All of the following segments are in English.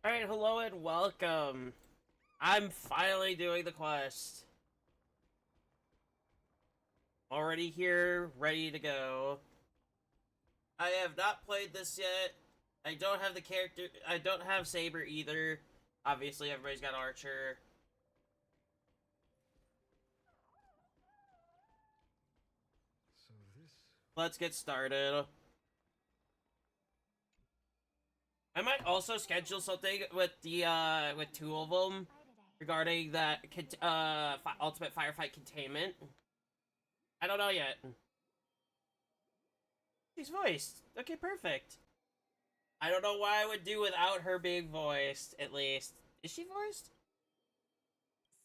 Alright, hello and welcome. I'm finally doing the quest. Already here, ready to go. I have not played this yet. I don't have the character. I don't have Saber either. Obviously, everybody's got Archer. So this... Let's get started. I might also schedule something with with two of them regarding that ultimate firefight containment. I don't know yet. She's voiced. Okay, perfect. I don't know why I would do without her being voiced, at least. Is she voiced?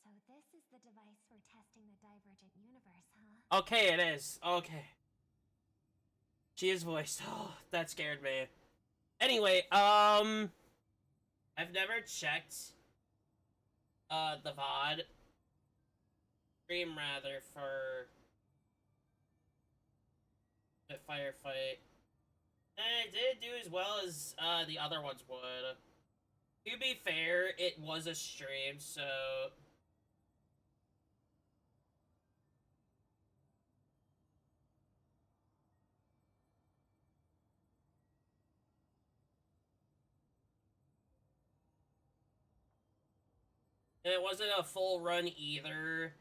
So this is the device for testing the divergent universe, huh? Okay, it is. Okay. She is voiced. Oh, that scared me. Anyway, I've never checked, the VOD stream, rather, for the firefight. And it didn't do as well as, the other ones would. To be fair, it was a stream, so... It wasn't a full run either.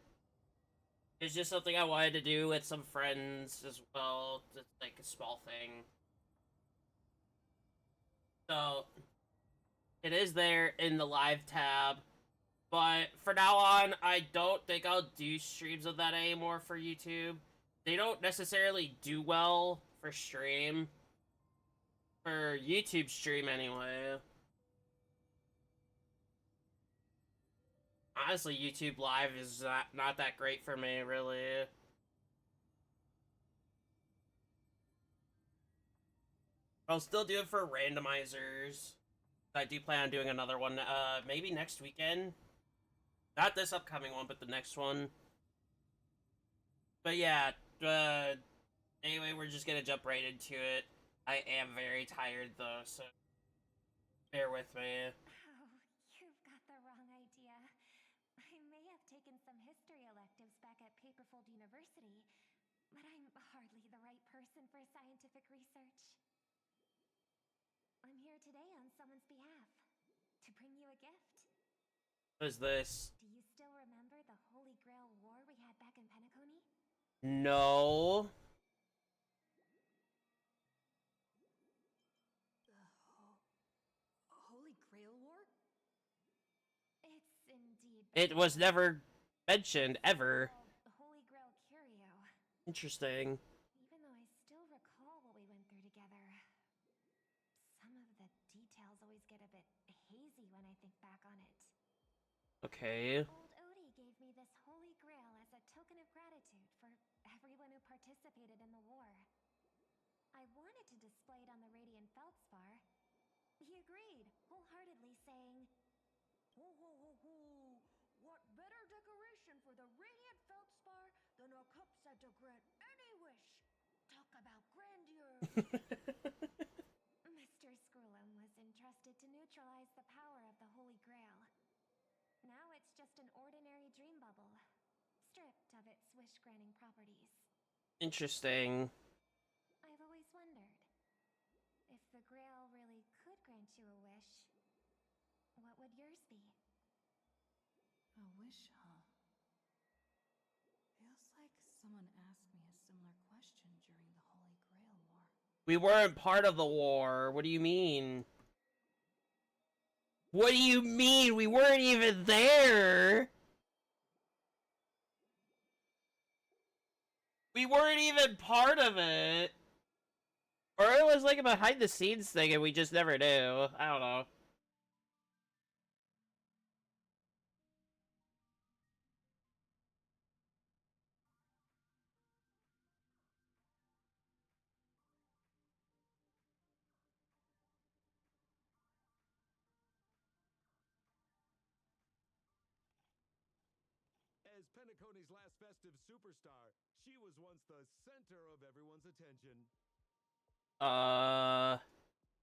It's just something I wanted to do with some friends as well. Just like a small thing. So, it is there in the live tab. But for now on, I don't think I'll do streams of that anymore for YouTube. They don't necessarily do well for stream. For YouTube stream, anyway. Honestly, YouTube Live is not that great for me, really. I'll still do it for randomizers. I do plan on doing another one, maybe next weekend. Not this upcoming one, but the next one. But yeah, anyway, we're just gonna jump right into it. I am very tired, though, so bear with me. Oh, you've got the wrong idea. I may have taken some history electives back at Paperfold University, but I'm hardly the right person for scientific research. I'm here today on someone's behalf, to bring you a gift. What is this? Do you still remember the Holy Grail War we had back in Penacony? No. Holy Grail War? It's indeed. It was never mentioned, ever. The Holy Grail Curio. Interesting. Even though I still recall what we went through together, some of the details always get a bit hazy when I think back on it. Okay. Old Odie gave me this Holy Grail as a token of gratitude for everyone who participated in the war. I wanted to display it on the Radiant Feldspar. He agreed, wholeheartedly saying, Ho ho ho ho! What better decoration for the Radiant Feldspar than a cup set to grant any wish? Talk about grandeur! Mr. Scrollum was entrusted to neutralize the power of the Holy Grail. Now it's just an ordinary dream bubble, stripped of its wish-granting properties. Interesting. I've always wondered, if the Grail really could grant you a wish, what would yours be? A wish, huh? Feels like someone asked me a similar question during the Holy Grail War. We weren't part of the war. What do you mean? What do you mean? We weren't even there! We weren't even part of it! Or it was like a behind the scenes thing and we just never knew. I don't know. As Penacony's last festive superstar, she was once the center of everyone's attention. Uh...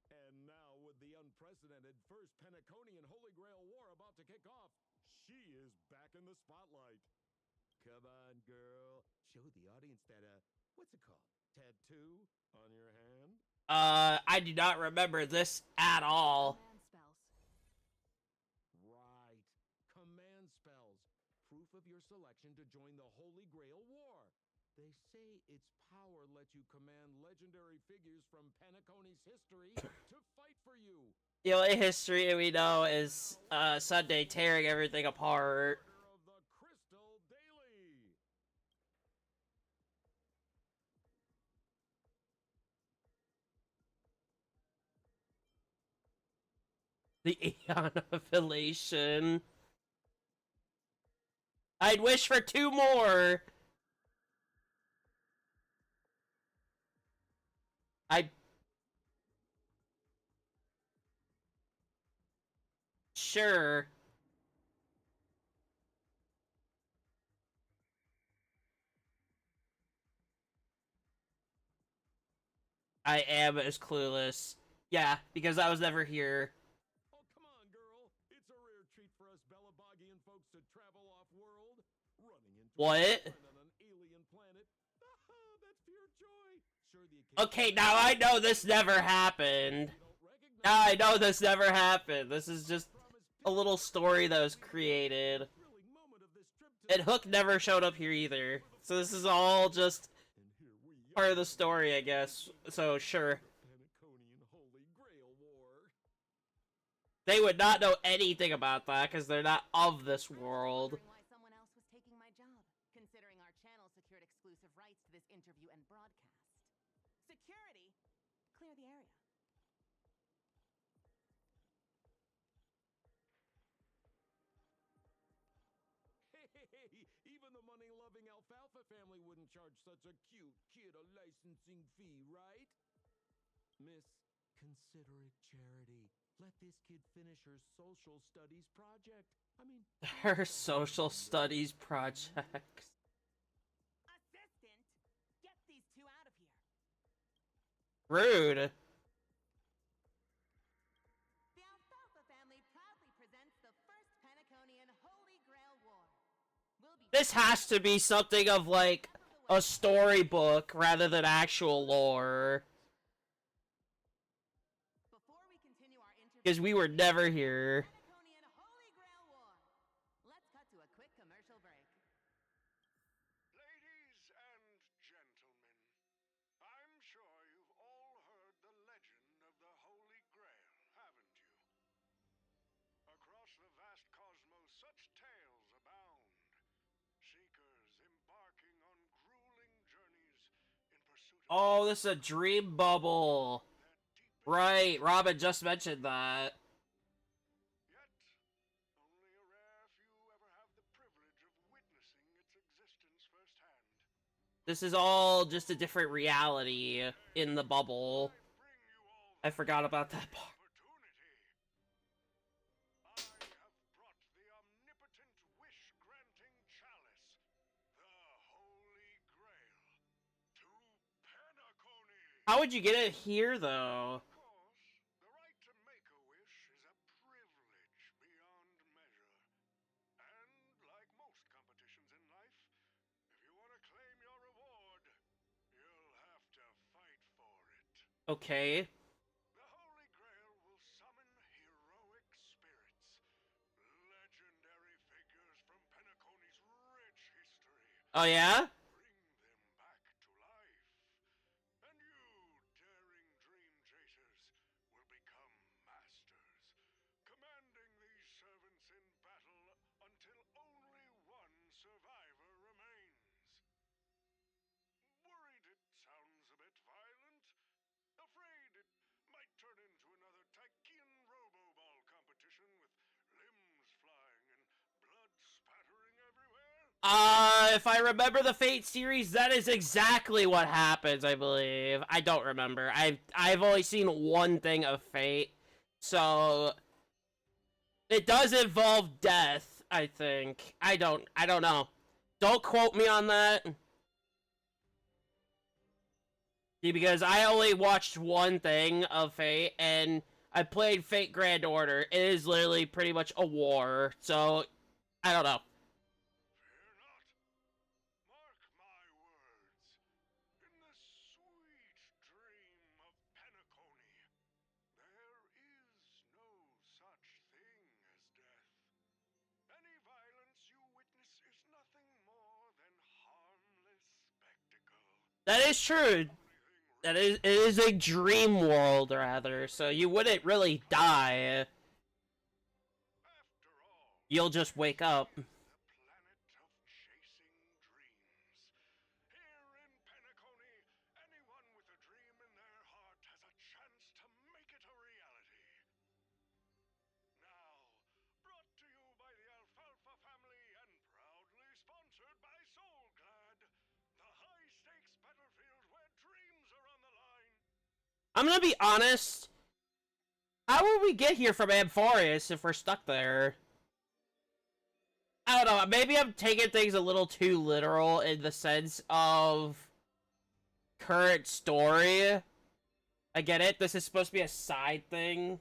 And now, with the unprecedented first Penaconian Holy Grail War about to kick off, she is back in the spotlight. Come on, girl. Show the audience that, what's it called? Tattoo on your hand? I do not remember this at all. Command spells. Right. Command spells. Proof of your selection to join the Holy Grail War. They say its power lets you command legendary figures from Penacony's history to fight for you. The only history we know is Sunday tearing everything apart. Order of the Crystal Daily. The Aeon of Elation. I'd wish for 2 more. Sure. I am as clueless. Yeah, because I was never here. Oh, come on, girl. It's a rare treat for us Belabogian folks to travel off-world. Running into What? a friend on an alien planet. That's pure joy. Sure, the Okay, now I know this never happened. Now I know this never happened. This is just a little story that was created. And Hook never showed up here either. So this is all just part of the story, I guess. So, sure. Penaconian Holy Grail War. They would not know anything about that because they're not of this world. Wondering why someone else was taking my job, considering our channel secured exclusive rights to this interview and broadcast. Security, clear the area. Hey, even the money-loving alfalfa family wouldn't charge such a cute kid a licensing fee, right? Miss, consider it charity. Let this kid finish her social studies project. I mean, Her social studies projects. Assistant, get these two out of here. Rude. The Alfalfa family proudly presents the first Penaconian Holy Grail War. We'll be This has to be something of like a storybook rather than actual lore. Before we continue our interview, Because we were never here. Penaconian Holy Grail War. Let's cut to a quick commercial break. Ladies and gentlemen, I'm sure you've all heard the legend of the Holy Grail, haven't you? Across the vast cosmos, such tales abound. Seekers embarking on grueling journeys in pursuit of Oh, this is a dream bubble. their deepest. Right, Robin just mentioned that. Yet, only a rare few ever have the privilege of witnessing its existence firsthand. This is all just a different reality in the bubble. I bring you all I forgot about that part. opportunity. I have brought the omnipotent wish-granting chalice, the Holy Grail, to Penacony. How would you get it here, though? Of course, the right to make a wish is a privilege beyond measure. And like most competitions in life, if you want to claim your reward, you'll have to fight for it. Okay. The Holy Grail will summon heroic spirits, legendary figures from Penacony's rich history. Oh, yeah? Bring them back to life. And you, daring dream chasers, will become masters, commanding these servants in battle until only one survivor remains. Worried it sounds a bit violent? Afraid it might turn into another Tychean robo-ball competition with limbs flying and blood spattering everywhere? If I remember the Fate series, that is exactly what happens, I believe. I don't remember. I've only seen one thing of Fate. So it does involve death, I think. I don't know. Don't quote me on that. See, because I only watched one thing of Fate, and I played Fate Grand Order. It is literally pretty much a war, so I don't know. Fear not. Mark my words. In the sweet dream of Penacony, there is no such thing as death. Any violence you witness is nothing more than harmless spectacle. That is true. That is, it is a dream world, rather, so you wouldn't really die. After all, You'll just wake up. the planet of chasing dreams. Here in Penacony, anyone with a dream in their heart has a chance to make it a reality. Now, brought to you by the Alfalfa family and proudly sponsored by Soulglad, the high-stakes battlefield where dreams are on the line. I'm gonna be honest. How will we get here from Amphorius if we're stuck there? I don't know. Maybe I'm taking things a little too literal in the sense of current story. I get it. This is supposed to be a side thing.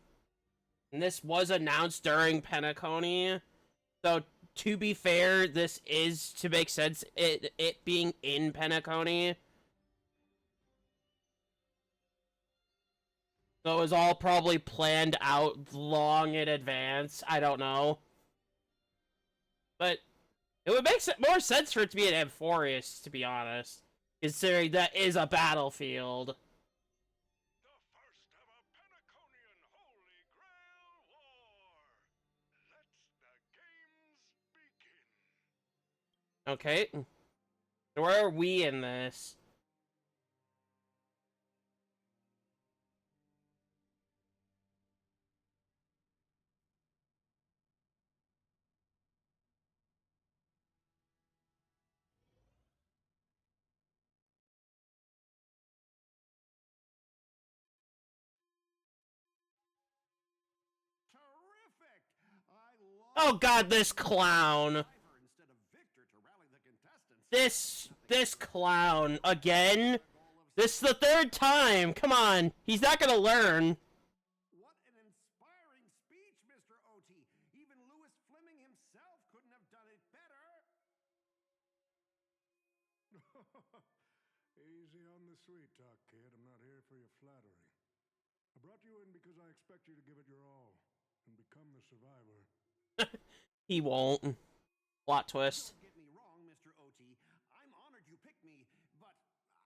And this was announced during Penacony. So, to be fair, this is, to make sense, it being in Penacony. So it was all probably planned out long in advance. I don't know. But it would make more sense for it to be an Amphorius, to be honest. Considering that is a battlefield. The first ever Penaconian Holy Grail War. Let the games begin. Okay. Where are we in this? Terrific! I love Oh god, this clown. instead of Victor to rally the contestants. This clown. Again? This is the third time. Come on. He's not gonna learn. What an inspiring speech, Mr. OT. Even Louis Fleming himself couldn't have done it better. Easy on the sweet talk, kid. I'm not here for your flattery. I brought you in because I expect you to give it your all and become the survivor. He won't. Plot twist. Don't get me wrong, Mr. OT. I'm honored you picked me, but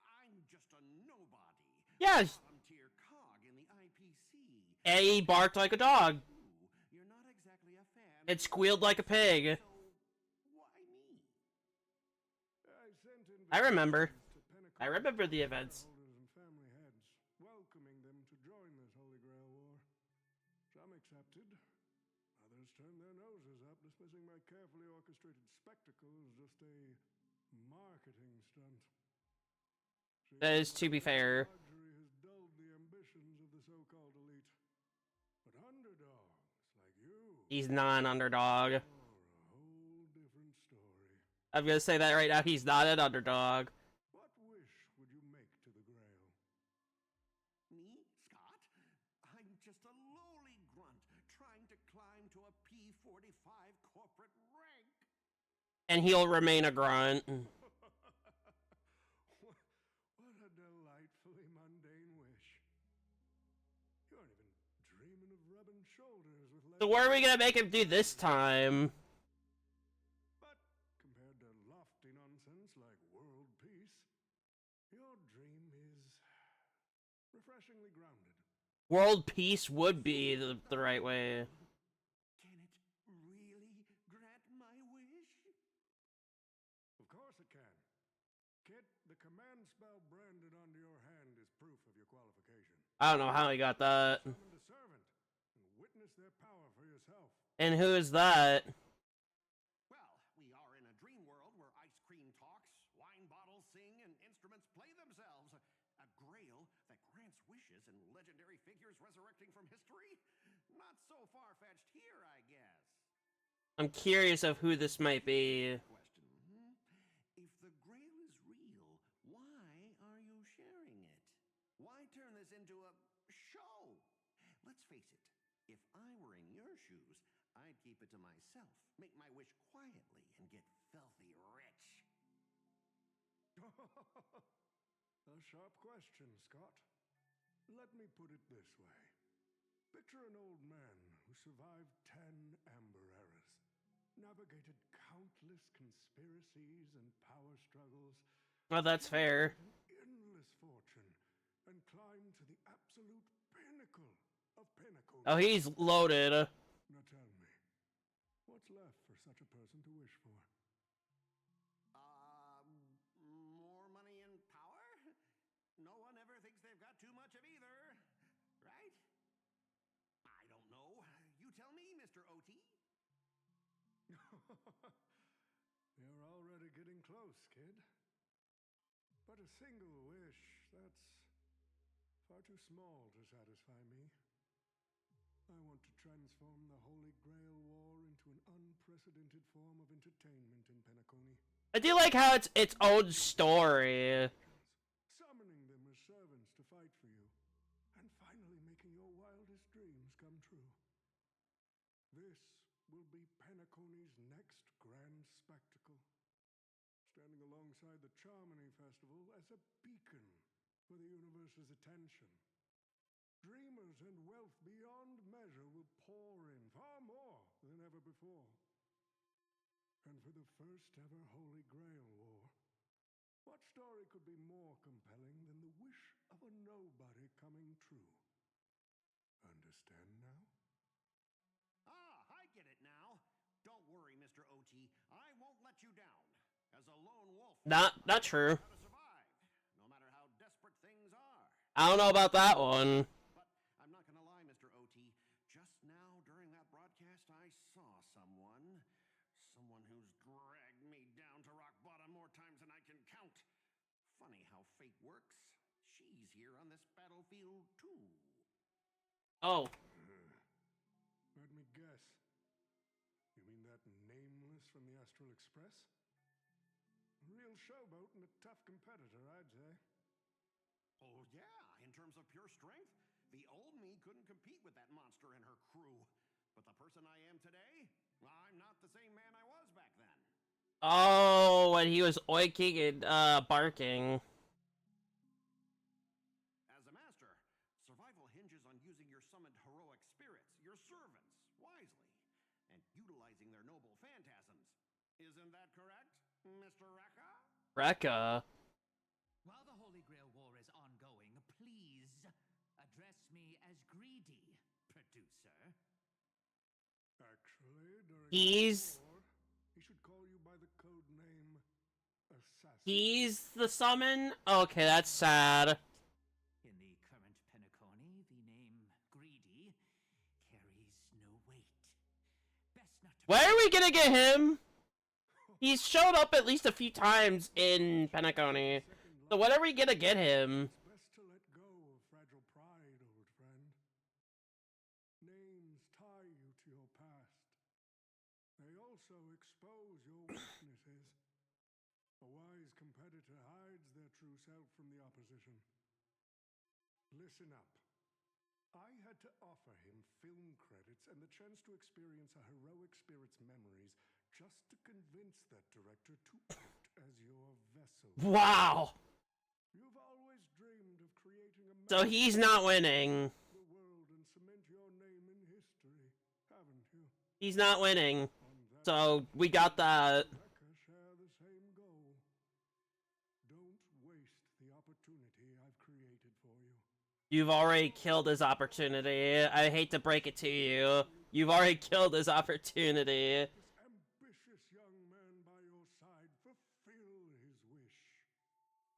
I'm just a nobody. Yeah. Bottom-tier cog in the IPC. And he barked like a dog. You're not exactly a fan. It squealed like a pig. So, why me? I remember. To Penacony I remember the events. shareholders and family heads, welcoming them to join this Holy Grail War. Some accepted. Others turned their noses up, dismissing my carefully orchestrated spectacle as just a marketing stunt. That is, to be fair. Luxury has dulled the ambitions of the so-called elite. But underdogs like you He's not an underdog. are a whole different story. I'm gonna say that right now. He's not an underdog. What wish would you make to the Grail? Me, Scott? I'm just a lowly grunt trying to climb to a P45 corporate rank. And he'll remain a grunt. What a delightfully mundane wish. You aren't even dreaming of rubbing shoulders with So where are we gonna make him do this time? But compared to lofty nonsense like world peace, your dream is refreshingly grounded. World peace would be the right way. Can it really grant my wish? Of course it can. Kit, the command spell branded onto your hand is proof of your qualification. I don't know how he got that. Summon the servant and witness their power for yourself. And who is that? Well, we are in a dream world where ice cream talks, wine bottles sing, and instruments play themselves. A grail that grants wishes and legendary figures resurrecting from history? Not so far-fetched here, I guess. I'm curious of who this might be. Question. If the grail is real, why are you sharing it? Why turn this into a show? Let's face it. If I were in your shoes, I'd keep it to myself, make my wish quietly, and get filthy rich. A sharp question, Scott. Let me put it this way. Picture an old man who survived 10 Amber Eras, navigated countless conspiracies and power struggles. Well, that's fair. An endless fortune, and climbed to the absolute pinnacle of pinnacles. Oh, he's loaded. Now tell me, what's left for such a person to wish for? More money and power? No one ever thinks they've got too much of either, right? I don't know. You tell me, Mr. OT. You're already getting close, kid. But a single wish, that's far too small to satisfy me. I want to transform the Holy Grail War into an unprecedented form of entertainment in Penacony. I do like how it's its own story. Summoning them as servants to fight for you, and finally making your wildest dreams come true. This will be Penacony's next grand spectacle, standing alongside the Charmony Festival as a beacon for the universe's attention. Dreamers and wealth beyond measure will pour in, far more than ever before. And for the first ever Holy Grail War, what story could be more compelling than the wish of a nobody coming true? Understand now? I get it now. Don't worry, Mr. OT. I won't let you down. As a lone wolf, Not true. how to survive, no matter how desperate things are. I don't know about that one. But I'm not gonna lie, Mr. OT. Just now, during that broadcast, I saw someone who's dragged me down to rock bottom more times than I can count. Funny how fate works. She's here on this battlefield, too. Oh. Let me guess. You mean that nameless from the Astral Express? Real showboat and a tough competitor, I'd say. Oh, yeah. In terms of pure strength, the old me couldn't compete with that monster and her crew. But the person I am today, I'm not the same man I was back then. Oh, and he was oinking and barking. As a master, survival hinges on using your summoned heroic spirits, your servants, wisely, and utilizing their noble phantasms. Isn't that correct, Mr. Rekka? Rekka. While the Holy Grail War is ongoing, please address me as Greedy, producer. Actually, during He's- the war, he should call you by the code name Assassin. He's the summon? Okay, that's sad. In the current Penacony, the name Greedy carries no weight. Best not to. Where are we gonna get him? He's showed up at least a few times in Penacony. So when are we gonna get him? It's best to let go of fragile pride, old friend. Names tie you to your past. They also expose your weaknesses. A wise competitor hides their true self from the opposition. Listen up. I had to offer him film credits and the chance to experience a heroic spirit's memories just to convince that director to act as your vessel. Wow. You've always dreamed of creating a So he's not winning. the world and cement your name in history, haven't you? He's not winning. On that So we got that. Rebecca share the same goal. Don't waste the opportunity I've created for you. You've already killed his opportunity. I hate to break it to you. You've already killed his opportunity. This ambitious young man by your side, fulfill his wish.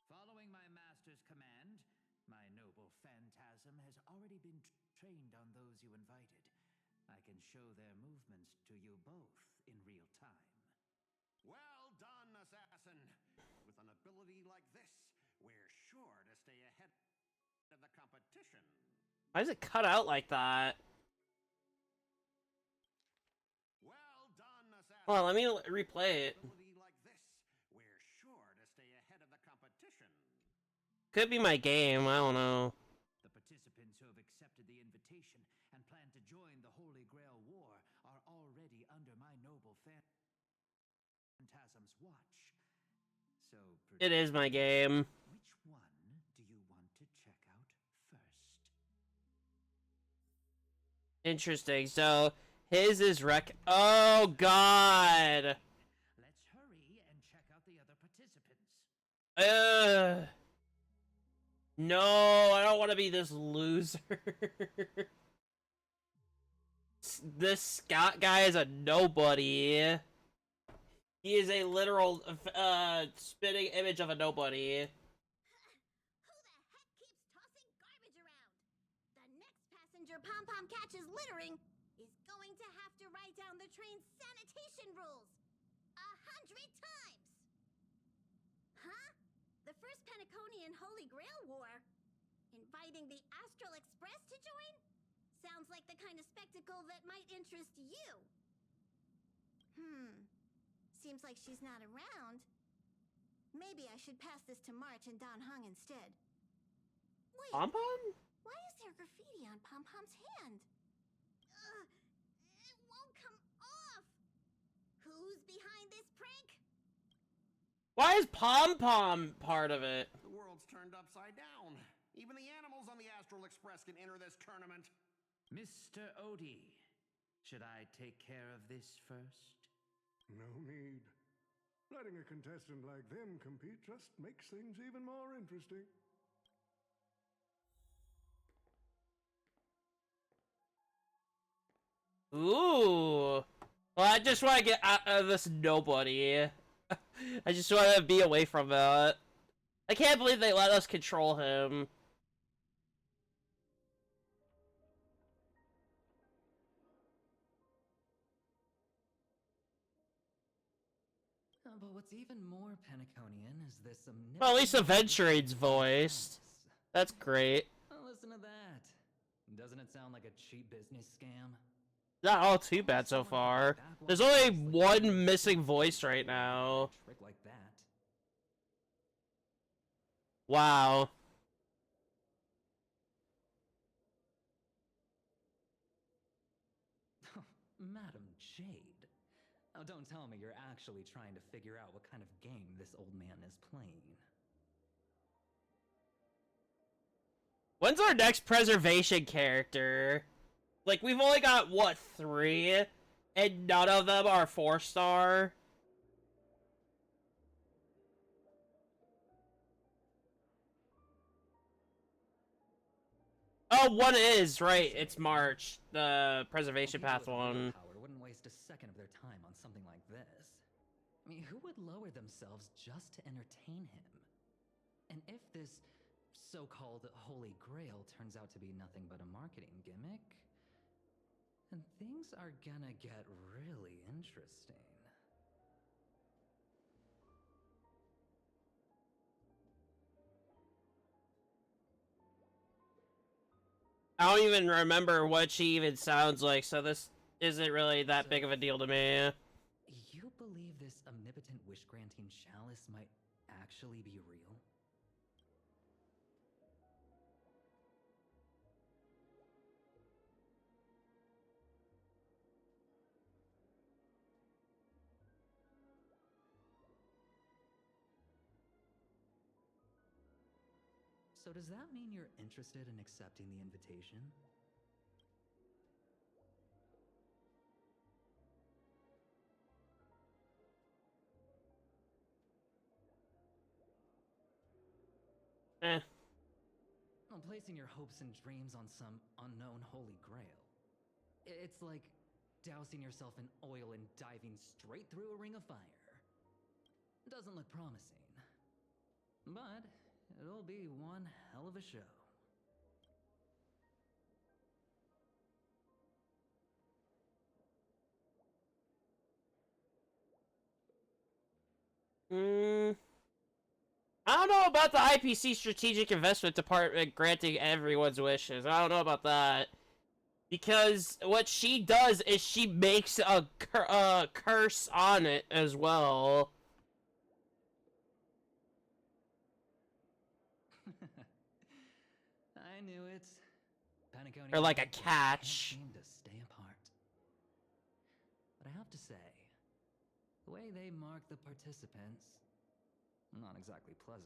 Following my master's command, my noble phantasm has already been trained on those you invited. I can show their movements to you both in real time. Well done, assassin. With an ability like this, we're sure to stay ahead of the competition. Why is it cut out like that? Well done, assassin. Hold on, let me replay it. Ability like this, we're sure to stay ahead of the competition. Could be my game, I don't know. The participants who have accepted the invitation and plan the Holy Grail War are already under my noble phantasm's watch. So, It is my game. which one do you want to check out first? Interesting. So his is Oh God. Let's hurry and check out the other participants. No, I don't want to be this loser. This Scott guy is a nobody. He is a literal spitting image of a nobody. Who the heck keeps tossing garbage around? The next passenger Pom-Pom catches littering is going to have to write down the train's sanitation rules 100 times. Huh? The first Penaconian Holy Grail War? Inviting the Astral Express to join? Sounds like the kind of spectacle that might interest you. Seems like she's not around. Maybe I should pass this to March and Don Hung instead. Wait, Pom-Pom? why is there graffiti on Pom-Pom's hand? It won't come off. Who's behind this prank? Why is Pom-Pom part of it? The world's turned upside down. Even the animals on the Astral Express can enter this tournament. Mr. Odie, should I take care of this first? No need. Letting a contestant like them compete just makes things even more interesting. Ooh. Well, I just want to get out of this nobody. I just want to be away from that. I can't believe they let us control him. But what's even more Penaconian is this Well, at least Aventurade's voiced. That's great. Oh, listen to that. Doesn't it sound like a cheap business scam? Not all too bad so far. There's only one missing voice right now. Trick like that. Wow. Madam Jade. Oh, don't tell me you're actually trying to figure out what kind of game this old man is playing. When's our next preservation character? Like, we've only got, what, 3? And none of them are 4-star? Oh, one is, right. It's March. The preservation path one. Power wouldn't waste a second of their time on something like this. I mean, who would lower themselves just to entertain him? And if this so-called Holy Grail turns out to be nothing but a marketing gimmick, then things are gonna get really interesting. I don't even remember what she even sounds like, so this isn't really that big of a deal to me. You believe this omnipotent wish-granting chalice might actually be real? So does that mean you're interested in accepting the invitation? Eh. I'm placing your hopes and dreams on some unknown holy grail. It's like dousing yourself in oil and diving straight through a ring of fire. Doesn't look promising. But it'll be one hell of a show. I don't know about the IPC Strategic Investment Department granting everyone's wishes. I don't know about that. Because what she does is she makes a curse on it as well. I knew it. Or like a catch. Seem to stay apart. to say, the way they mark the participants, not exactly pleasant.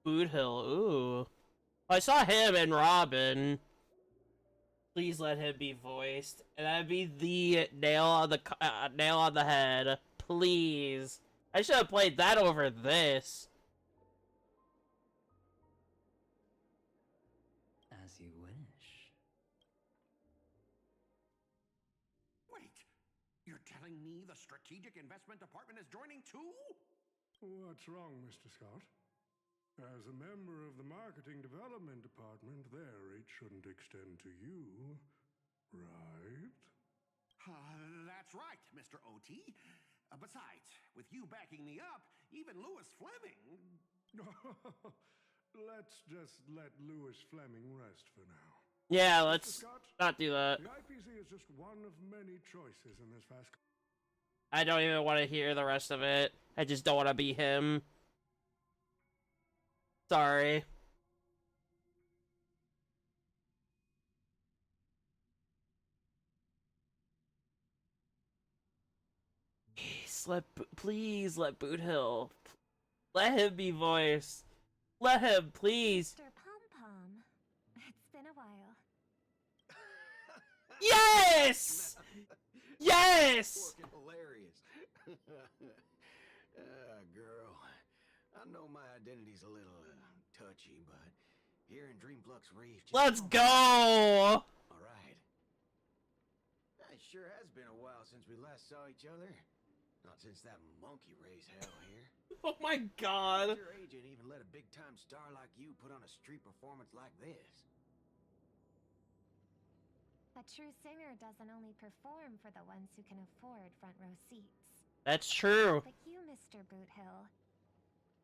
Boot Hill, ooh. I saw him and Robin. Please let him be voiced. And that'd be the nail on the head. Please. I should have played that over this. As you wish. Wait, you're telling me the strategic investment department is joining too? What's wrong, Mr. Scott? As a member of the marketing development department, their reach shouldn't extend to you, right? That's right, Mr. OT. Besides, with you backing me up, even Louis Fleming... Let's just let Louis Fleming rest for now. Yeah, Mr. let's Scott, not do that. the IPC is just one of many choices in this fast... I don't even want to hear the rest of it. I just don't want to be him. Sorry. Please let Boot Hill. Let him be voiced. Let him, please. Mr. Pom Pom, it's been a while. Yes! Yes! Fucking hilarious. Girl, I know my identity's a little touchy, but here in Dreamflux Reef... Let's go! Alright. It sure has been a while since we last saw each other. Not since that monkey raised hell here. Oh my god. Your agent even let a big-time star like you put on a street performance like this. A true singer doesn't only perform for the ones who can afford front row seats. That's true. But you, Mr. Boothill,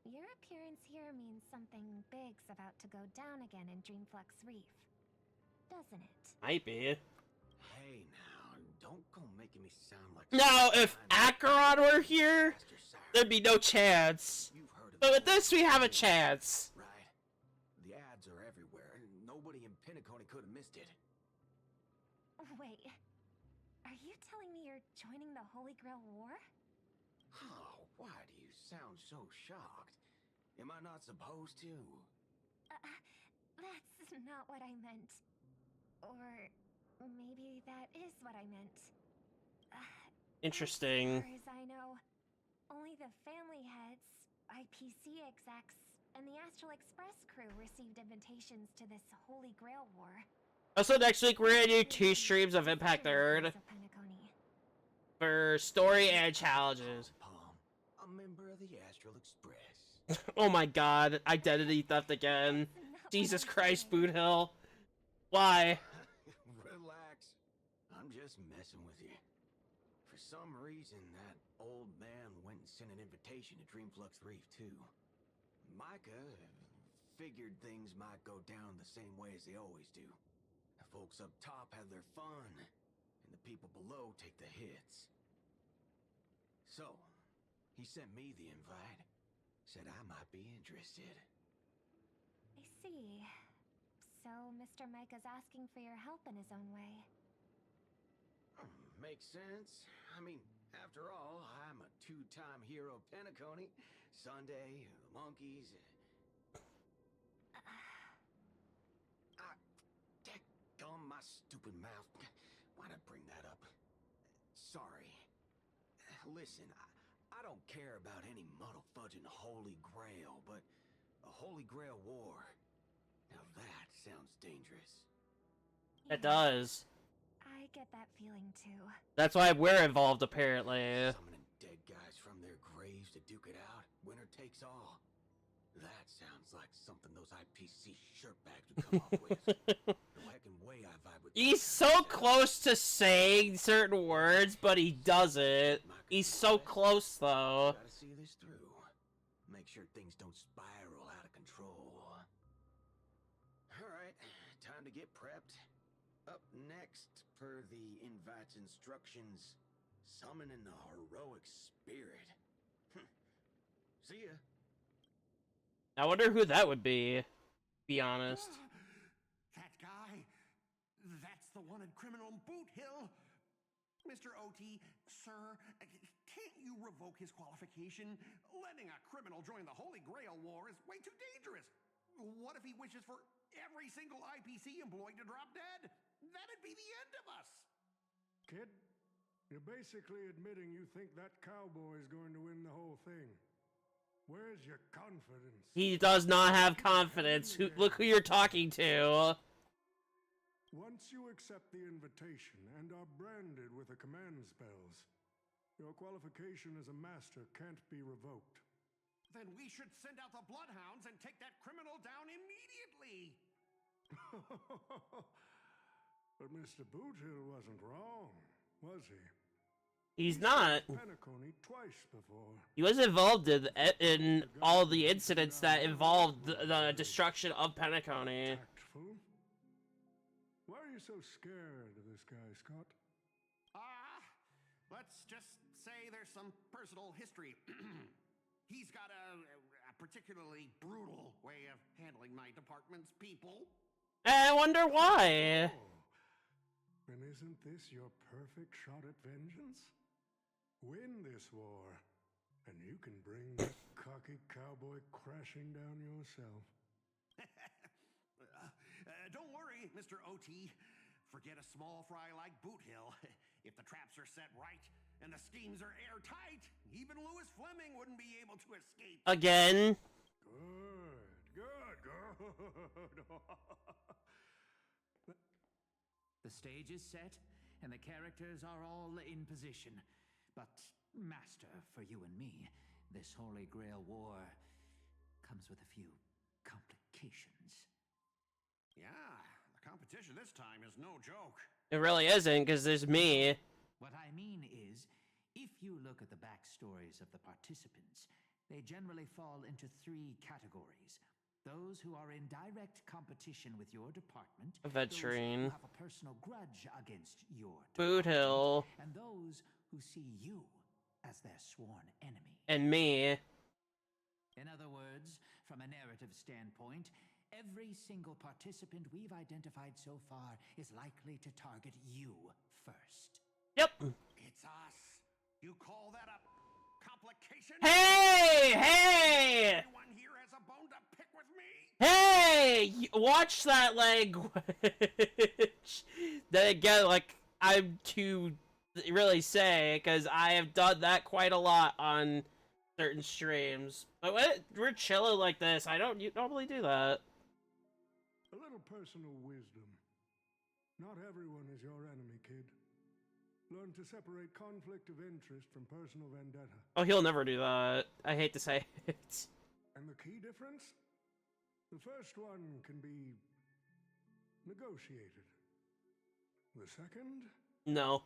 your appearance here means something big's about to go down again in Dreamflux Reef, doesn't it? Might be. Hey now, don't go making me sound like... Now, if Acheron were here, there'd be no chance. You've heard of But with this, we have a chance. right? The ads are everywhere. Nobody in Pinnaconny could have missed it. Wait, are you telling me you're joining the Holy Grail War? Oh, why do you sound so shocked? Am I not supposed to? That's not what I meant. Or maybe that is what I meant. Interesting. As far as I know, only the family heads, IPC execs, and the Astral Express crew received invitations to this Holy Grail War. Also, next week we're gonna do 2 streams of Impact Third for story and challenges. Palm, a member of the Astral Express. Oh my god, identity theft again. Jesus Christ, Boot Hill. Why? Relax. I'm just messing with you. For some reason, that old man went and sent an invitation to Dreamflux Reef, too. Micah figured things might go down the same way as they always do. The folks up top have their fun, and the people below take the hits. So, he sent me the invite. Said I might be interested. I see. So Mr. Micah's asking for your help in his own way. Makes sense. I mean, after all, I'm a 2-time hero of Pinnaconny. Sunday, the monkeys. Dadgum my stupid mouth. Why'd I bring that up? Sorry. Listen, I don't care about any muddle-fudging Holy Grail, but a Holy Grail war. Now that sounds dangerous. It does. I get that feeling too. That's why we're involved, apparently. Summoning dead guys from their graves to duke it out. Winner takes all. That sounds like something those IPC shirtbags would come up with. No heckin' way I vibe with He's so close to saying certain words, but he doesn't. He's so close, though. Gotta see this through. Make sure things don't spiral out of control. Alright, time to get prepped. Up next, per the invite's instructions, summoning the heroic spirit. See ya. I wonder who that would be honest. That guy? That's the wanted criminal Boot Hill. Mr. OT, sir, can't you revoke his qualification? Letting a criminal join the Holy Grail War is way too dangerous. What if he wishes for every single IPC employee to drop dead? That'd be the end of us. Kid, you're basically admitting you think that cowboy is going to win the whole thing. Where's your confidence? He does not have confidence. Look who you're talking to. Once you accept the invitation and are branded with the command spells, your qualification as a master can't be revoked. Then we should send out the Bloodhounds and take that criminal down immediately. But Mr. Boothill wasn't wrong, was he? He's not. Penacony twice before. He was involved in all the incidents that involved the destruction of Penacony. Tactful. Why are you so scared of this guy, Scott? Let's just say there's some personal history. He's got a particularly brutal way of handling my department's people. I wonder why. Oh. And isn't this your perfect shot at vengeance? Win this war, and you can bring that cocky cowboy crashing down yourself. Don't worry, Mr. OT. Forget a small fry like Boothill. If the traps are set right and the schemes are airtight, even Louis Fleming wouldn't be able to escape. Again. Good. The stage is set, and the characters are all in position. But, Master, for you and me, this Holy Grail War comes with a few complications. Yeah, the competition this time is no joke. It really isn't, because there's me. What I mean is, if you look at the backstories of the participants, they generally fall into 3 categories. Those who are in direct competition with your department, Veteran. those who have a personal grudge against your Boothill. and those who see you as their sworn enemy. And me. In other words, from a narrative standpoint, every single participant we've identified so far is likely to target you first. Yep. It's us. You call that a complication? Hey! Anyone here has a bone to pick with me? Hey! Watch that language. Then again, like, I'm to really say, because I have done that quite a lot on certain streams. But when we're chilling like this, I don't normally do that. A little personal wisdom. Not everyone is your enemy, kid. Learn to separate conflict of interest from personal vendetta. Oh, he'll never do that. I hate to say it. And the key difference? The first one can be negotiated. The second? No.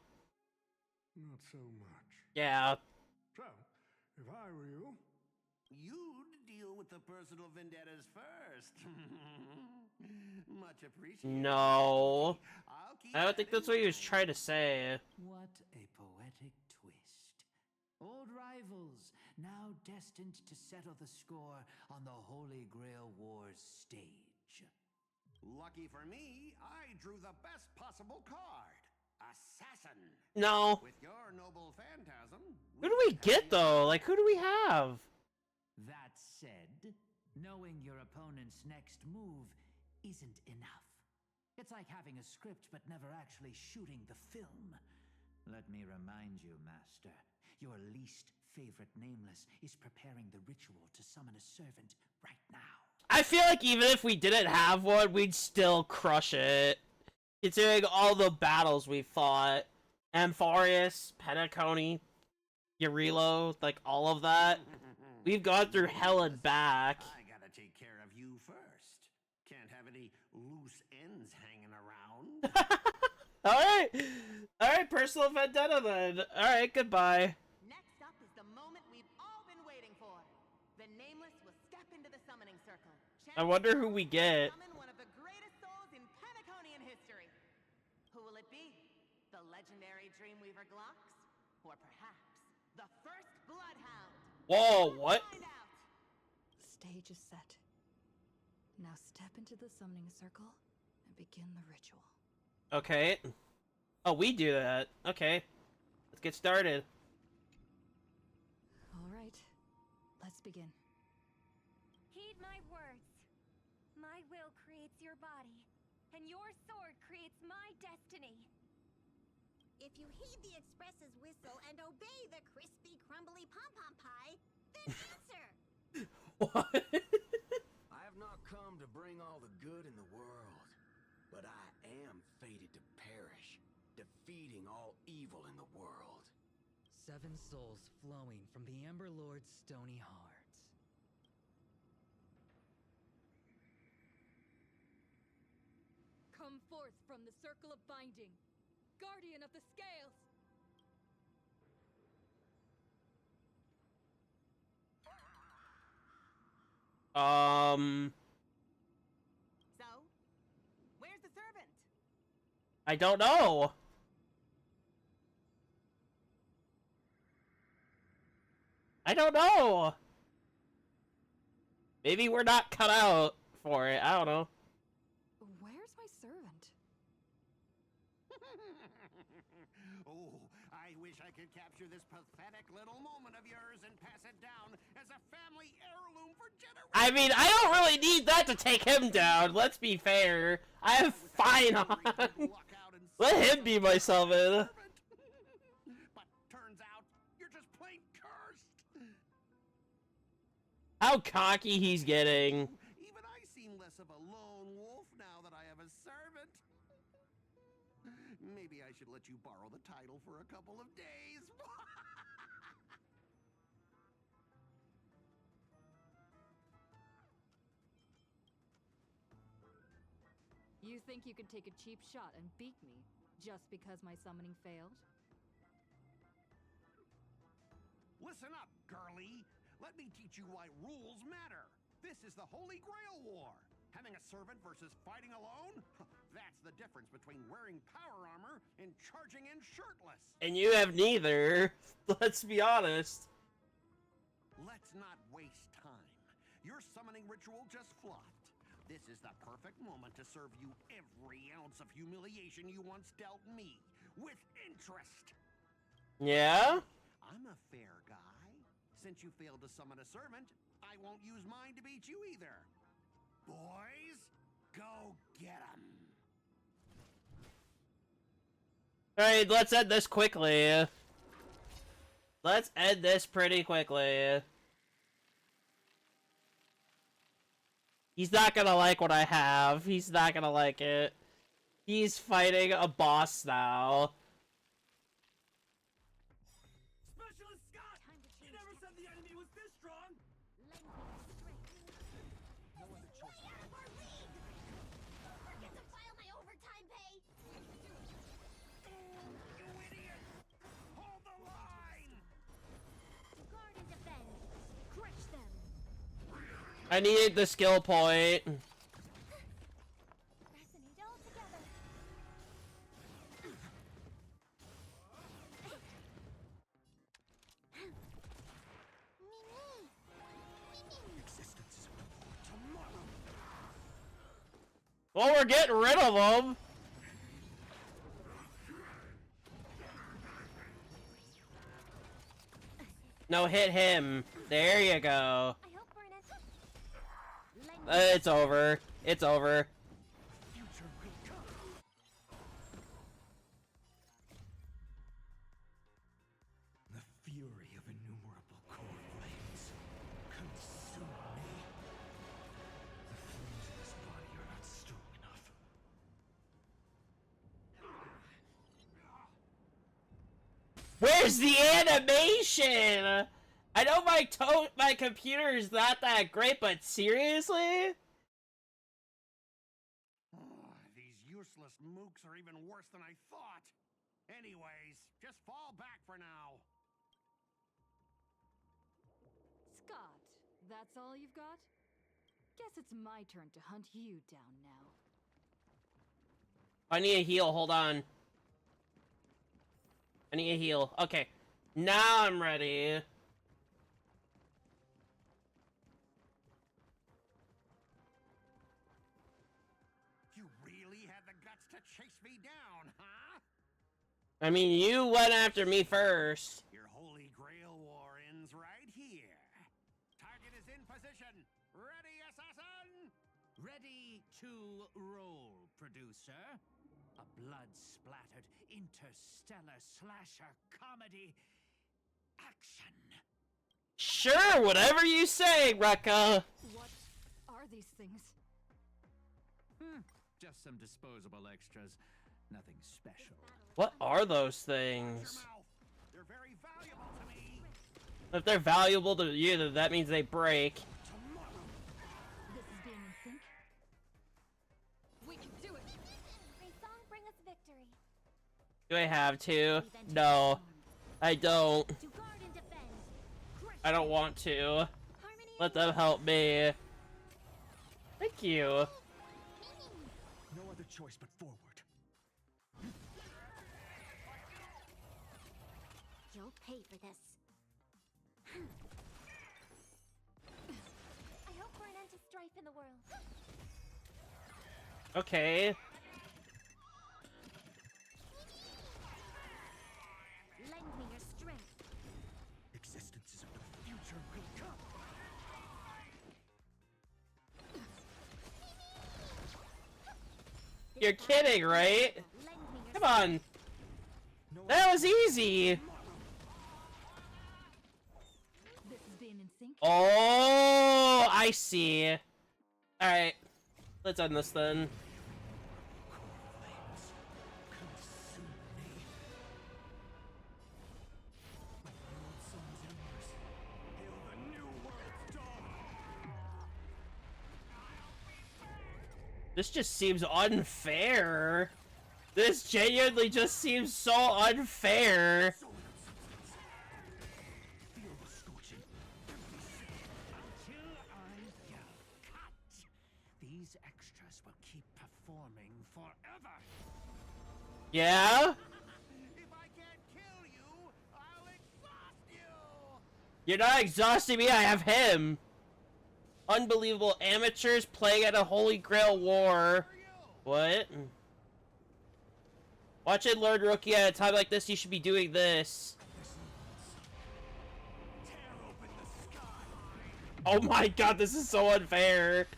Not so much. Yeah. So, if I were you... You'd deal with the personal vendettas first. Much appreciated. No. I'll keep I don't think that that's in what he was mind. trying to say. What a poetic twist. Old rivals, now destined to settle the score on the Holy Grail War's stage. Lucky for me, I drew the best possible card. Assassin. No. With your noble phantasm. Who do we get, though? Like, who do we have? That said, knowing your opponent's next move isn't enough. It's like having a script but never actually shooting the film. Let me remind you, Master, your least favorite nameless is preparing the ritual to summon a servant right now. I feel like even if we didn't have one, we'd still crush it. Considering all the battles we fought. Ampharius, Penacony, Eurilo, like all of that. We've gone through hell and back. I gotta take care of you first. Can't have any loose ends hanging around. Alright, personal vendetta then. Alright, goodbye. Next up is the moment we've all been waiting for. The Nameless will step into the summoning circle. I wonder who we get. Summon one of the greatest souls in Penaconian history. Who will it be? The legendary Dreamweaver Glocks? Or perhaps the first Bloodhound? Whoa, what? Find out. Stage is set. Now step into the summoning circle and begin the ritual. Okay. Oh, we do that. Okay. Let's get started. All right, let's begin. Heed my words. My will creates your body, and your sword creates my destiny. If you heed the express's whistle and obey the crispy, crumbly pom-pom pie, then answer! What? I have not come to bring all the good in the world, but I am fated to perish, defeating all evil in the world. 7 souls flowing from the Ember Lord's stony heart. Come forth from the circle of binding, guardian of the scales! So, where's the servant? I don't know. I don't know. Maybe we're not cut out for it. I don't know. Where's my servant? Oh, I wish I could capture this pathetic little moment of yours and pass it down as a family heirloom for generations. I mean, I don't really need that to take him down. Let's be fair. I have fine on. Let him be my summon. But turns out you're just plain cursed. How cocky he's getting. Even I seem less of a lone wolf now that I have a servant. Maybe I should let you borrow the title for a couple of days. You think you can take a cheap shot and beat me, just because my summoning failed? Listen up, girlie. Let me teach you why rules matter. This is the Holy Grail War. Having a servant versus fighting alone? That's the difference between wearing power armor and charging in shirtless. And you have neither. Let's be honest. Let's not waste time. Your summoning ritual just flopped. This is the perfect moment to serve you every ounce of humiliation you once dealt me, with interest. Yeah? I'm a fair guy. Since you failed to summon a servant, I won't use mine to beat you either. Boys, go get 'em. Alright, let's end this quickly. Let's end this pretty quickly. He's not gonna like what I have. He's not gonna like it. He's fighting a boss now. Specialist Scott! You never said the enemy was this strong! Lend me strength. No other choice. Way out of our league! Don't forget to file my overtime pay! You idiot! Hold the line! Guard and defend. Crush them. I needed the skill point. Resonate all together. Existence tomorrow. Well, we're getting rid of them. No, hit him. There you go. I hope for an end. It's over. It's over. Future will come. The fury of innumerable core flames consume me. The flames in this body are not strong enough. Where's the animation? I know my computer is not that great, but seriously? These useless mooks are even worse than I thought. Anyways, just fall back for now. Scott, that's all you've got? Guess it's my turn to hunt you down now. I need a heal. Hold on. I need a heal. Okay. Now I'm ready. You really had the guts to chase me down, huh? I mean, you went after me first. Your Holy Grail war ends right here. Target is in position. Ready, assassin? Ready to roll, producer. A blood-splattered interstellar slasher comedy action. Sure, whatever you say, Rekka. What are these things? Just some disposable extras. Nothing special. What are those things? They're very valuable to me. If they're valuable to you, then that means they break. This is being in sync. We can do it. May song bring us victory. Do I have to? No. I don't. To guard and defend. I don't want to. Let them help me. Thank you. No other choice but forward. You'll pay for this. I hope for an end to strife in the world. Okay. Lend me your strength. Existences of the future will come. You're kidding, right? Come on. That was easy. This is being in sync. Oh, I see. Alright. Let's end this then. This just seems unfair. This genuinely just seems so unfair. Until I yell cut, these extras will keep performing forever. Yeah? If I can't kill you, I'll exhaust you. You're not exhausting me, I have him. Unbelievable amateurs playing at a Holy Grail war. What? Watch and learn, rookie. At a time like this, you should be doing this. Oh my god, this is so unfair.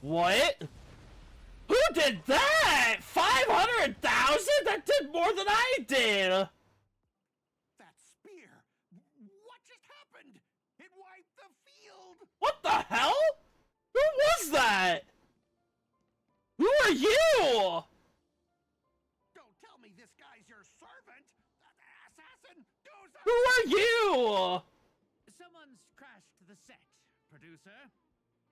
What? Who did that? 500,000? That did more than I did. That spear. What just happened? It wiped the field. What the hell? Who was that? Who are you? Don't tell me this guy's your servant. Assassin, do something. Who are you? Someone's crashed the set, producer.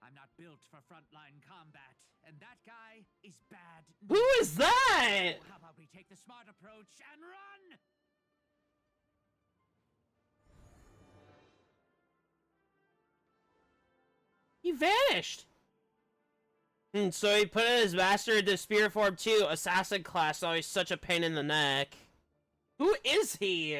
I'm not built for frontline combat, and that guy is bad. Who is that? So how about we take the smart approach and run? He vanished. So he put his master into spear form too. Assassin class, always such a pain in the neck. Who is he?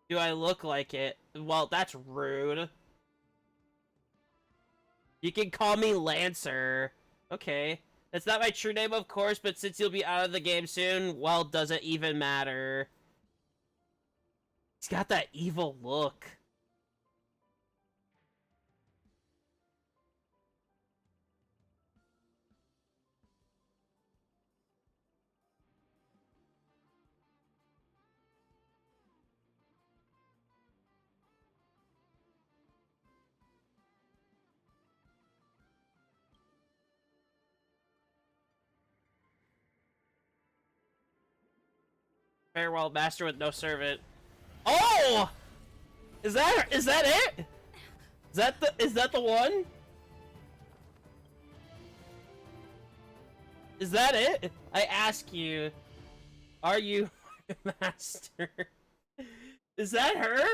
Do I look like it? Well, that's rude. You can call me Lancer. Okay. That's not my true name, of course, but since you'll be out of the game soon, well, does it even matter? He's got that evil look. Farewell, master with no servant. Oh! Is that it? Is that the one? Is that it? I ask you, are you my master? Is that her?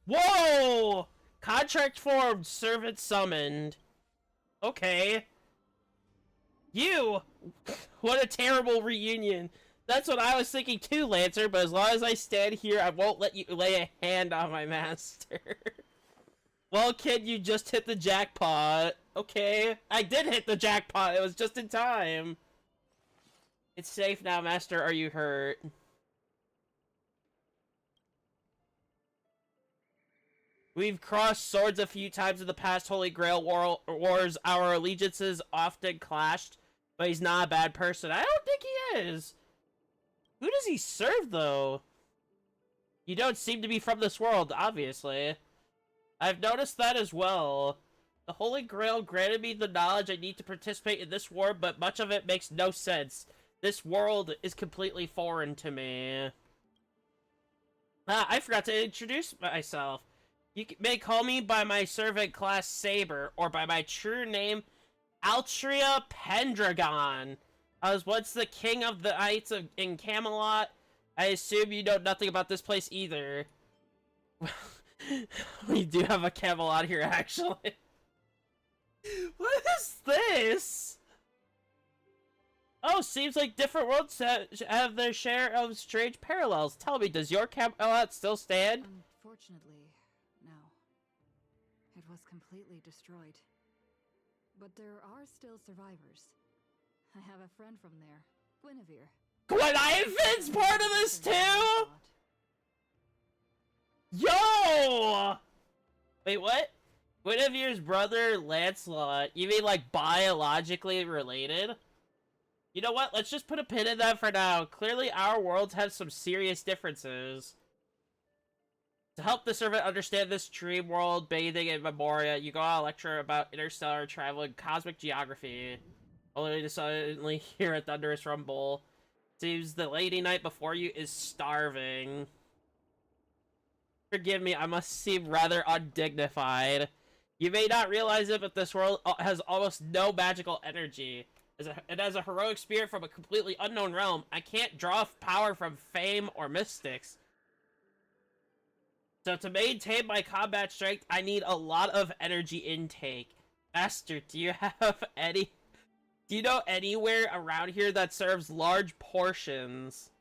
Whoa! Contract formed, servant summoned. Okay. You! What a terrible reunion. That's what I was thinking too, Lancer, but as long as I stand here, I won't let you lay a hand on my master. Well, kid, you just hit the jackpot. Okay, I did hit the jackpot. It was just in time. It's safe now, Master. Are you hurt? We've crossed swords a few times in the past Holy Grail wars. Our allegiances often clashed, but he's not a bad person. I don't think he is. Who does he serve, though? You don't seem to be from this world, obviously. I've noticed that as well. The Holy Grail granted me the knowledge I need to participate in this war, but much of it makes no sense. This world is completely foreign to me. I forgot to introduce myself. You may call me by my servant class Saber, or by my true name, Altria Pendragon. I was once the king of the knights in Camelot. I assume you know nothing about this place either. We do have a Camelot here, actually. What is this? Oh, seems like different worlds have their share of strange parallels. Tell me, does your Camelot still stand? Unfortunately, no. It was completely destroyed. But there are still survivors. I have a friend from there, Guinevere. Guinevere's part of this too? Yo! Wait, what? Guinevere's brother, Lancelot. You mean like biologically related? You know what? Let's just put a pin in that for now. Clearly our worlds have some serious differences. To help the servant understand this dream world bathing in Memoria, you go on a lecture about interstellar travel and cosmic geography. Only to suddenly hear a thunderous rumble. Seems the lady knight before you is starving. Forgive me, I must seem rather undignified. You may not realize it, but this world has almost no magical energy. And as a heroic spirit from a completely unknown realm, I can't draw power from fame or mystics. So to maintain my combat strength, I need a lot of energy intake. Master, do you have any... Do you know anywhere around here that serves large portions?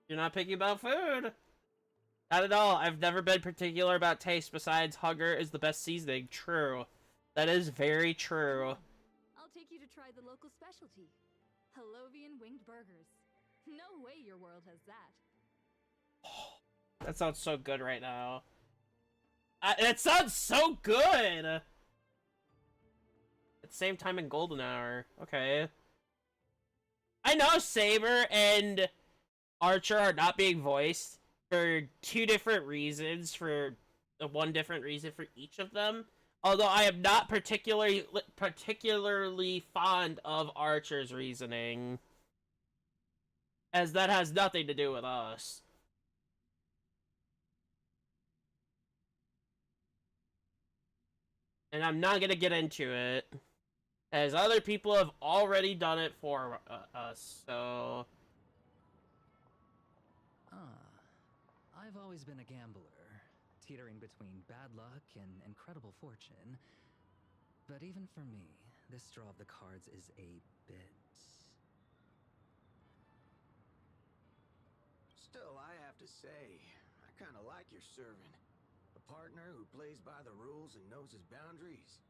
You're not picky about food. Not at all. I've never been particular about taste. Besides, hunger is the best seasoning. True. That is very true. I'll take you to try the local specialty. Halovian winged burgers. No way your world has that. That sounds so good right now. It sounds so good! At the same time in Golden Hour. Okay. I know Saber and Archer are not being voiced for two different reasons, for one different reason for each of them. Although I am not particularly fond of Archer's reasoning, as that has nothing to do with us. And I'm not gonna get into it, as other people have already done it for us, so... I've always been a gambler, teetering between bad luck and incredible fortune. But even for me, this draw of the cards is a bit... Still, I have to say, I kind of like your servant. A partner who plays by the rules and knows his boundaries.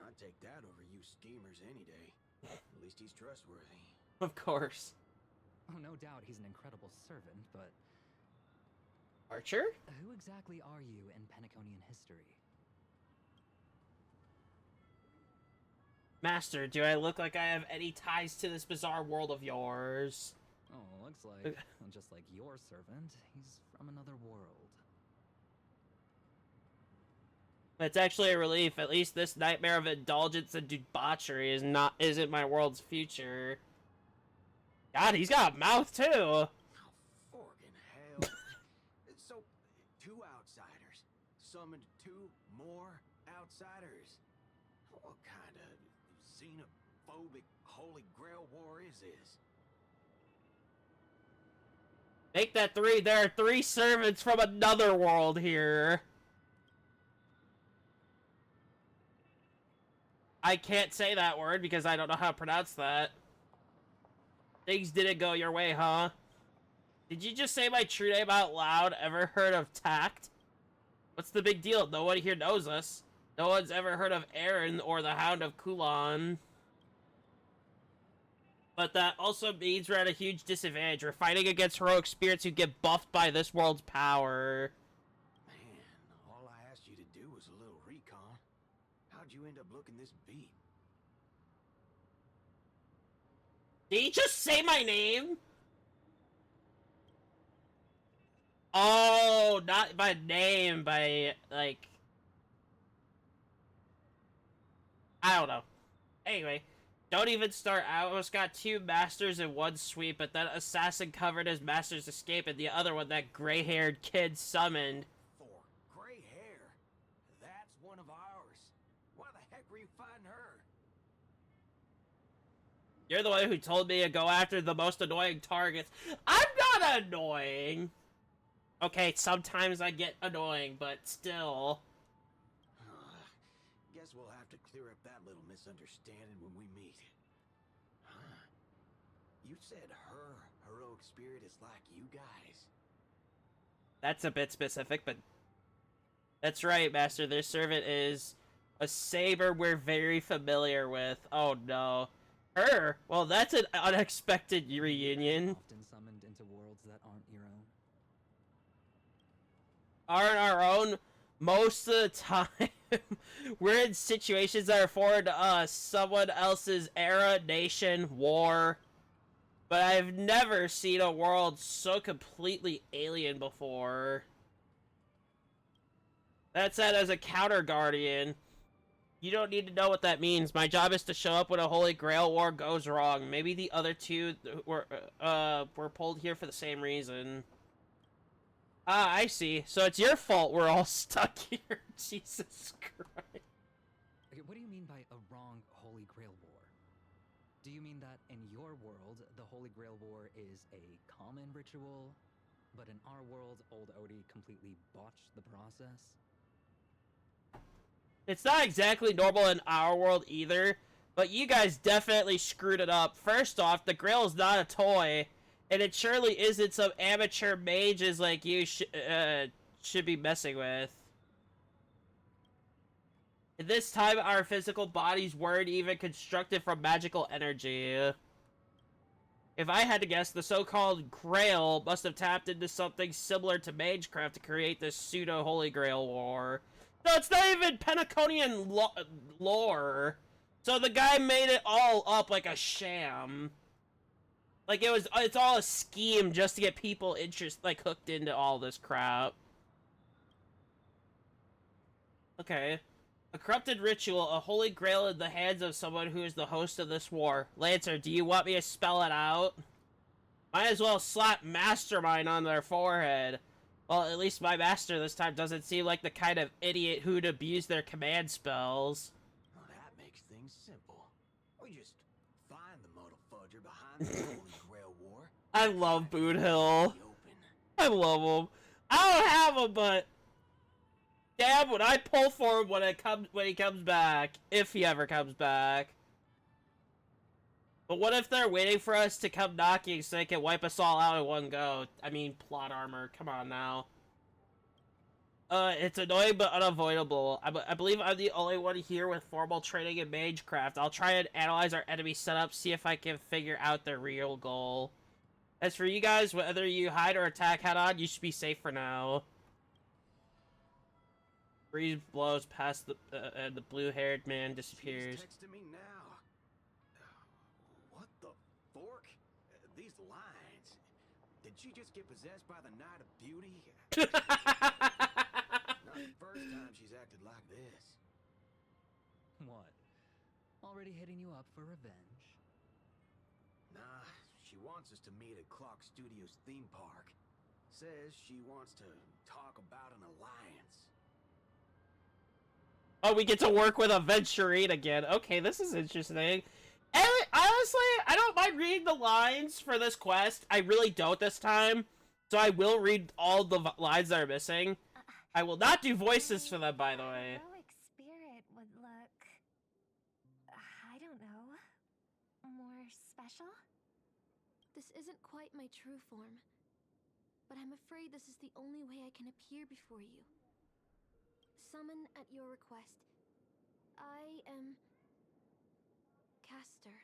I'd take that over you schemers any day. At least he's trustworthy. Of course. Oh, no doubt he's an incredible servant, but... Archer? Who exactly are you in Penaconian history? Master, do I look like I have any ties to this bizarre world of yours? Oh, looks like, just like your servant, he's from another world. It's actually a relief. At least this nightmare of indulgence and debauchery isn't my world's future. God, he's got a mouth too. Oh, forkin' hell. So, 2 outsiders summoned 2 more outsiders. What kind of xenophobic Holy Grail war is this? Make that 3. There are 3 servants from another world here. I can't say that word because I don't know how to pronounce that. Things didn't go your way, huh? Did you just say my true name out loud? Ever heard of tact? What's the big deal? No one here knows us. No one's ever heard of Aaron or the Hound of Kulan. But that also means we're at a huge disadvantage. We're fighting against heroic spirits who get buffed by this world's power. Man, all I asked you to do was a little recon. How'd you end up looking this beat? Did he just say my name? Oh, not by name, by, like... I don't know. Anyway, don't even start. I almost got 2 masters in one sweep, but that assassin covered his master's escape, and the other one, that gray-haired kid summoned. For gray hair? That's one of ours. Why the heck were you fighting her? You're the one who told me to go after the most annoying targets. I'm not annoying! Okay, sometimes I get annoying, but still. Guess we'll have to clear up that little misunderstanding when we meet. Huh? You said her heroic spirit is like you guys. That's a bit specific, but... That's right, Master. Their servant is a saber we're very familiar with. Oh, no. Her? Well, that's an unexpected reunion. Often summoned into worlds that aren't your own. Aren't our own? Most of the time, we're in situations that are foreign to us. Someone else's era, nation, war. But I've never seen a world so completely alien before. That said, as a counter guardian, you don't need to know what that means. My job is to show up when a Holy Grail war goes wrong. Maybe the other 2 were pulled here for the same reason. Ah, I see. So it's your fault we're all stuck here. Jesus Christ. Okay, what do you mean by a wrong Holy Grail war? Do you mean that in your world, the Holy Grail war is a common ritual, but in our world, old Odie completely botched the process? It's not exactly normal in our world either, but you guys definitely screwed it up. First off, the Grail is not a toy. And it surely isn't some amateur mages like you should be messing with. At this time, our physical bodies weren't even constructed from magical energy. If I had to guess, the so-called Grail must have tapped into something similar to Magecraft to create this pseudo-Holy Grail war. No, it's not even Pentaconian lore. So the guy made it all up like a sham. Like, it's all a scheme just to get people hooked into all this crap. Okay. A corrupted ritual, a holy grail in the hands of someone who is the host of this war. Lancer, do you want me to spell it out? Might as well slap Mastermind on their forehead. Well, at least my master this time doesn't seem like the kind of idiot who'd abuse their command spells. Well, that makes things simple. We just find the modal fudger behind the Holy Grail War. I love Boot Hill. I love him. I don't have him, but damn, when I pull for him when he comes back, if he ever comes back. But what if they're waiting for us to come knocking so they can wipe us all out in one go? I mean, plot armor. Come on now. It's annoying but unavoidable. I believe I'm the only one here with formal training in Magecraft. I'll try and analyze our enemy setup, see if I can figure out their real goal. As for you guys, whether you hide or attack head-on, you should be safe for now. Breeze blows past the blue-haired man disappears. She's texting me now. What the fork? These lines. Did she just get possessed by the Night of Beauty? Not the first time she's acted like this. What? Already hitting you up for revenge? Nah, she wants us to meet at Clock Studios theme park. Says she wants to talk about an alliance. Oh, we get to work with a Venturine again. Okay, this is interesting. And honestly, I don't mind reading the lines for this quest. I really don't this time. So I will read all the lines that are missing. I will not do voices for them, by the way. Heroic spirit would look... I don't know... more special? This isn't quite my true form, but I'm afraid this is the only way I can appear before you. Summon at your request. I am Caster.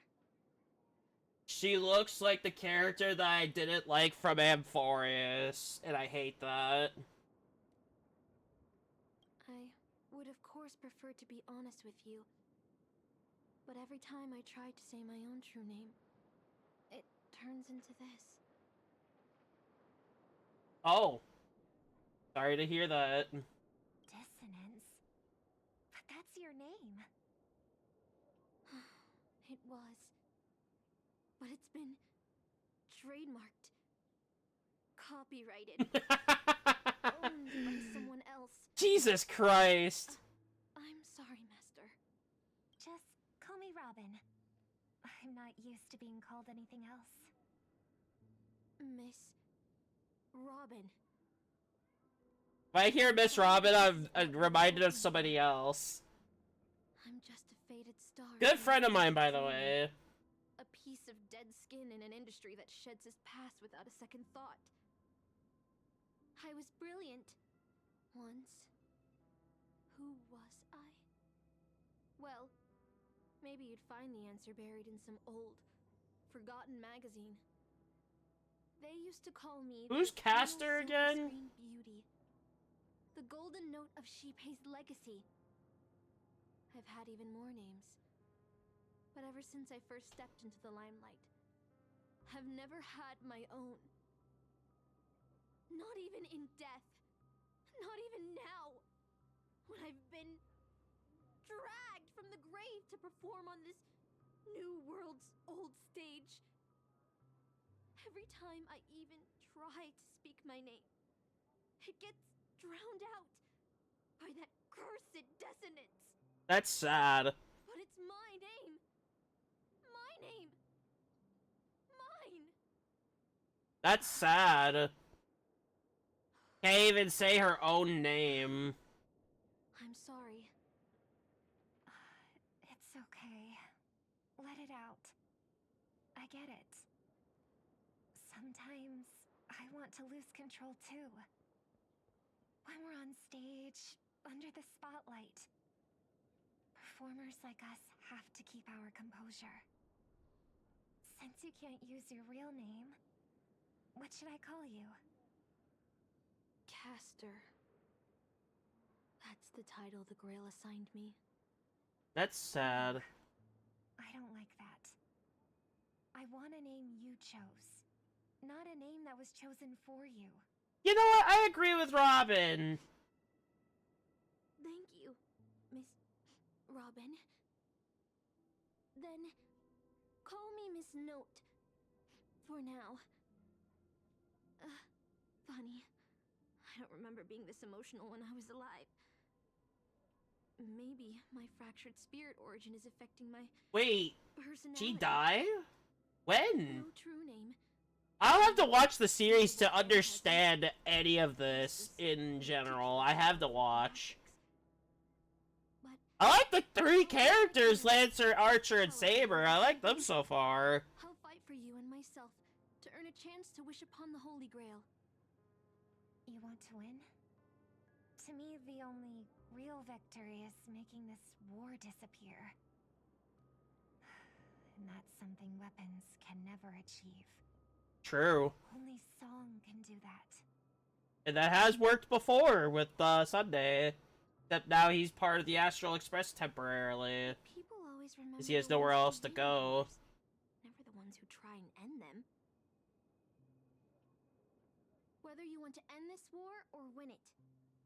She looks like the character that I didn't like from Amphorius, and I hate that. I would of course prefer to be honest with you, but every time I try to say my own true name, it turns into this. Oh. Sorry to hear that. Dissonance? But that's your name. It was. But it's been trademarked. Copyrighted. Owned by someone else. Jesus Christ. I'm sorry, Master. Just call me Robin. I'm not used to being called anything else. Miss Robin. When I hear Miss Robin, I'm reminded of somebody else. I'm just a faded star. Good friend of mine, by the way. A piece of dead skin in an industry that sheds its past without a second thought. I was brilliant. Once. Who was I? Well, maybe you'd find the answer buried in some old, forgotten magazine. They used to call me Who's the Caster again? Screen Beauty. The golden note of Shipei's legacy. I've had even more names. But ever since I first stepped into the limelight, I've never had my own. Not even in death. Not even now. When I've been dragged from the grave to perform on this new world's old stage. Every time I even try to speak my name, it gets drowned out by that cursed dissonance. That's sad. But it's my name. My name. Mine. That's sad. Can't even say her own name. I'm sorry. It's okay. Let it out. I get it. Sometimes I want to lose control too. When we're on stage, under the spotlight, performers like us have to keep our composure. Since you can't use your real name, what should I call you? Caster. That's the title the Grail assigned me. That's sad. I don't like that. I want a name you chose, not a name that was chosen for you. You know what? I agree with Robin. Thank you, Miss Robin. Then, call me Miss Note. For now. Funny. I don't remember being this emotional when I was alive. Maybe my fractured spirit origin is affecting my Wait, personality. she died? When? No true name. I'll have to watch the series to understand any of this in general. I have to watch. I like the three characters, Lancer, Archer, and Saber. I like them so far. I'll fight for you and myself to earn a chance to wish upon the Holy Grail. You want to win? To me, the only real victory is making this war disappear. And that's something weapons can never achieve. True. Only song can do that. And that has worked before with Sunday. Except now he's part of the Astral Express temporarily. People always remember Because he has the nowhere ones else who to win go. wars, never the ones who try and end them. Whether you want to end this war or win it,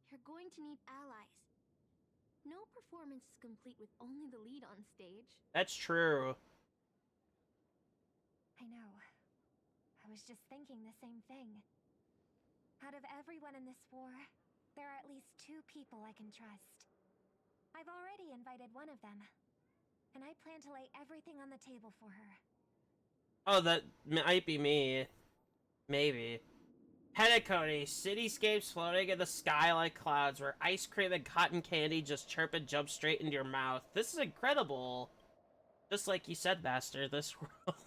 you're going to need allies. No performance is complete with only the lead on stage. That's true. I know. I was just thinking the same thing. Out of everyone in this war, there are at least 2 people I can trust. I've already invited one of them, and I plan to lay everything on the table for her. Oh, that might be me. Maybe. Petticoat, cityscapes floating in the sky like clouds, where ice cream and cotton candy just chirp and jump straight into your mouth. This is incredible. Just like you said, Master, this world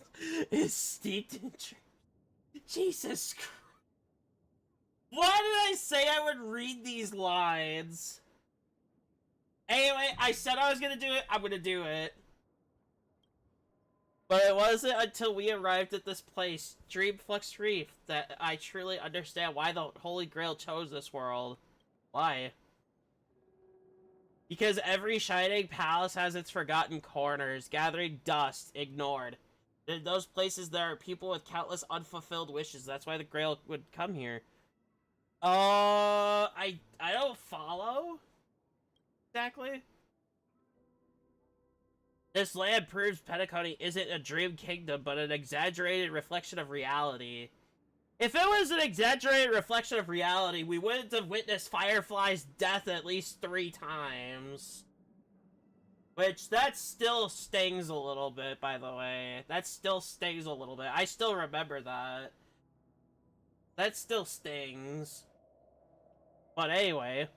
is steeped in Jesus Christ. Why did I say I would read these lines? Anyway, I said I was gonna do it. I'm gonna do it. But it wasn't until we arrived at this place, Dreamflux Reef, that I truly understand why the Holy Grail chose this world. Why? Because every shining palace has its forgotten corners, gathering dust, ignored. In those places, there are people with countless unfulfilled wishes. That's why the Grail would come here. I don't follow. Exactly. This land proves Penacony isn't a dream kingdom, but an exaggerated reflection of reality. If it was an exaggerated reflection of reality, we wouldn't have witnessed Firefly's death at least 3 times. Which, that still stings a little bit, by the way. That still stings a little bit. I still remember that. That still stings. But anyway.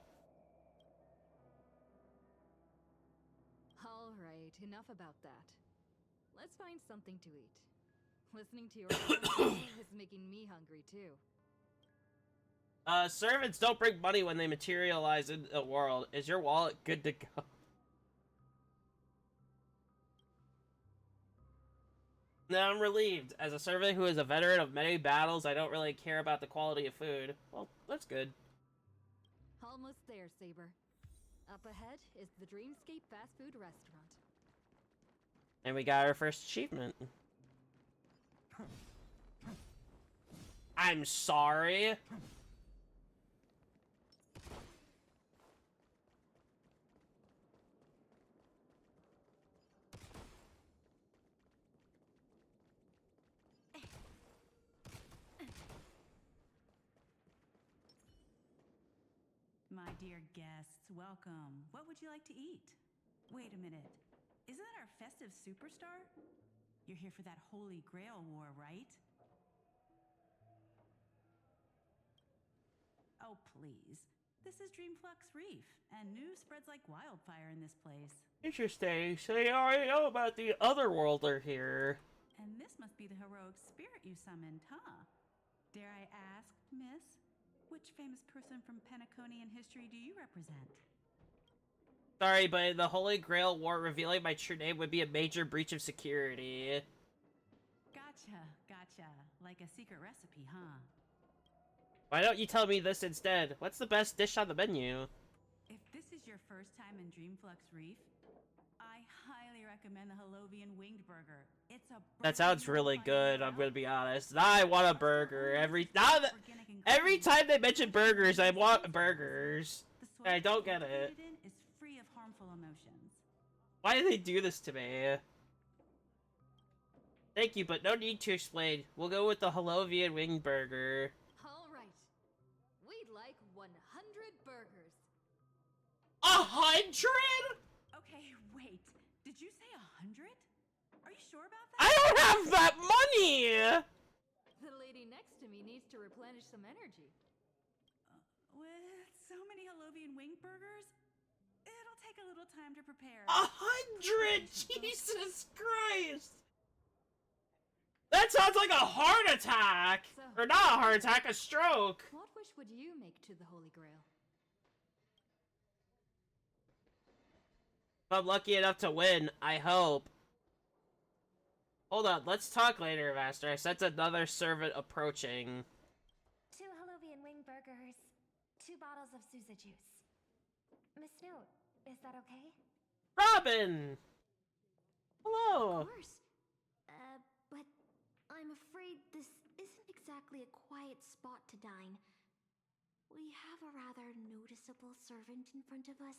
Alright, enough about that. Let's find something to eat. Listening to your conversation is making me hungry too. Servants don't bring money when they materialize in the world. Is your wallet good to go? Now I'm relieved. As a servant who is a veteran of many battles, I don't really care about the quality of food. Well, that's good. Almost there, Saber. Up ahead is the Dreamscape fast food restaurant. And we got our first achievement. I'm sorry. My dear guests, welcome. What would you like to eat? Wait a minute. Isn't that our festive superstar? You're here for that Holy Grail war, right? Oh, please. This is Dreamflux Reef, and news spreads like wildfire in this place. Interesting. So you already know about the otherworlder here. And this must be the heroic spirit you summoned, huh? Dare I ask, miss, which famous person from Penaconian history do you represent? Sorry, but in the Holy Grail War, revealing my true name would be a major breach of security. Gotcha. Like a secret recipe, huh? Why don't you tell me this instead? What's the best dish on the menu? If this is your first time in Dreamflux Reef, I highly recommend the Halovian Winged Burger. It's a That sounds really good, I'm gonna be honest. Now I want a burger. Every time they mention burgers, I want burgers. And I don't get it. Is free of harmful emotions. Why do they do this to me? Thank you, but no need to explain. We'll go with the Halovian Winged Burger. Alright. We'd like 100 burgers. 100?! Okay, wait. Did you say 100? Are you sure about that? I don't have that money! The lady next to me needs to replenish some energy. With so many Halovian Winged Burgers, it'll take a little time to prepare. 100?! Jesus Christ! That sounds like a heart attack! So, Or not a heart attack, a stroke! What wish would you make to the Holy Grail? If I'm lucky enough to win, I hope. Hold on, let's talk later, Master. I sense another servant approaching. 2 Halovian wing burgers, 2 bottles of Sousa juice. Miss Note, is that okay? Robin! Hello! Of course. But I'm afraid this isn't exactly a quiet spot to dine. We have a rather noticeable servant in front of us.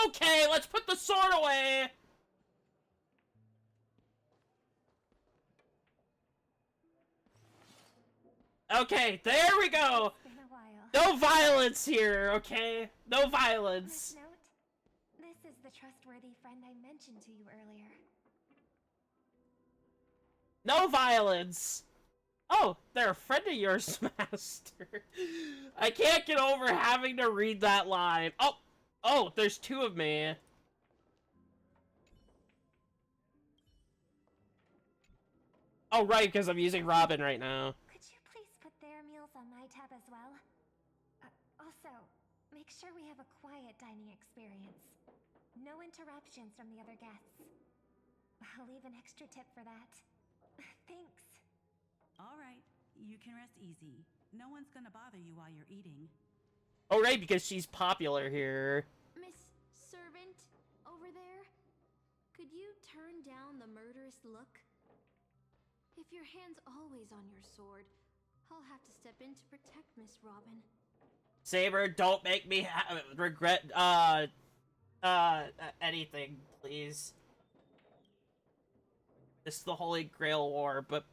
Okay, let's put the sword away! Okay, there we go! It's been a while. No violence here, okay? No violence. Miss Note, this is the trustworthy friend I mentioned to you earlier. No violence! Oh, they're a friend of yours, Master. I can't get over having to read that line. Oh, there's 2 of me. Oh, right, because I'm using Robin right now. Could you please put their meals on my tab as well? Also, Make sure we have a quiet dining experience. No interruptions from the other guests. I'll leave an extra tip for that. Thanks. All right, you can rest easy. No one's gonna bother you while you're eating. Oh, right, because she's popular here. Miss Servant, over there? Could you turn down the murderous look? If your hand's always on your sword, I'll have to step in to protect Miss Robin. Saber, don't make me regret, anything, please. This is the Holy Grail War, but,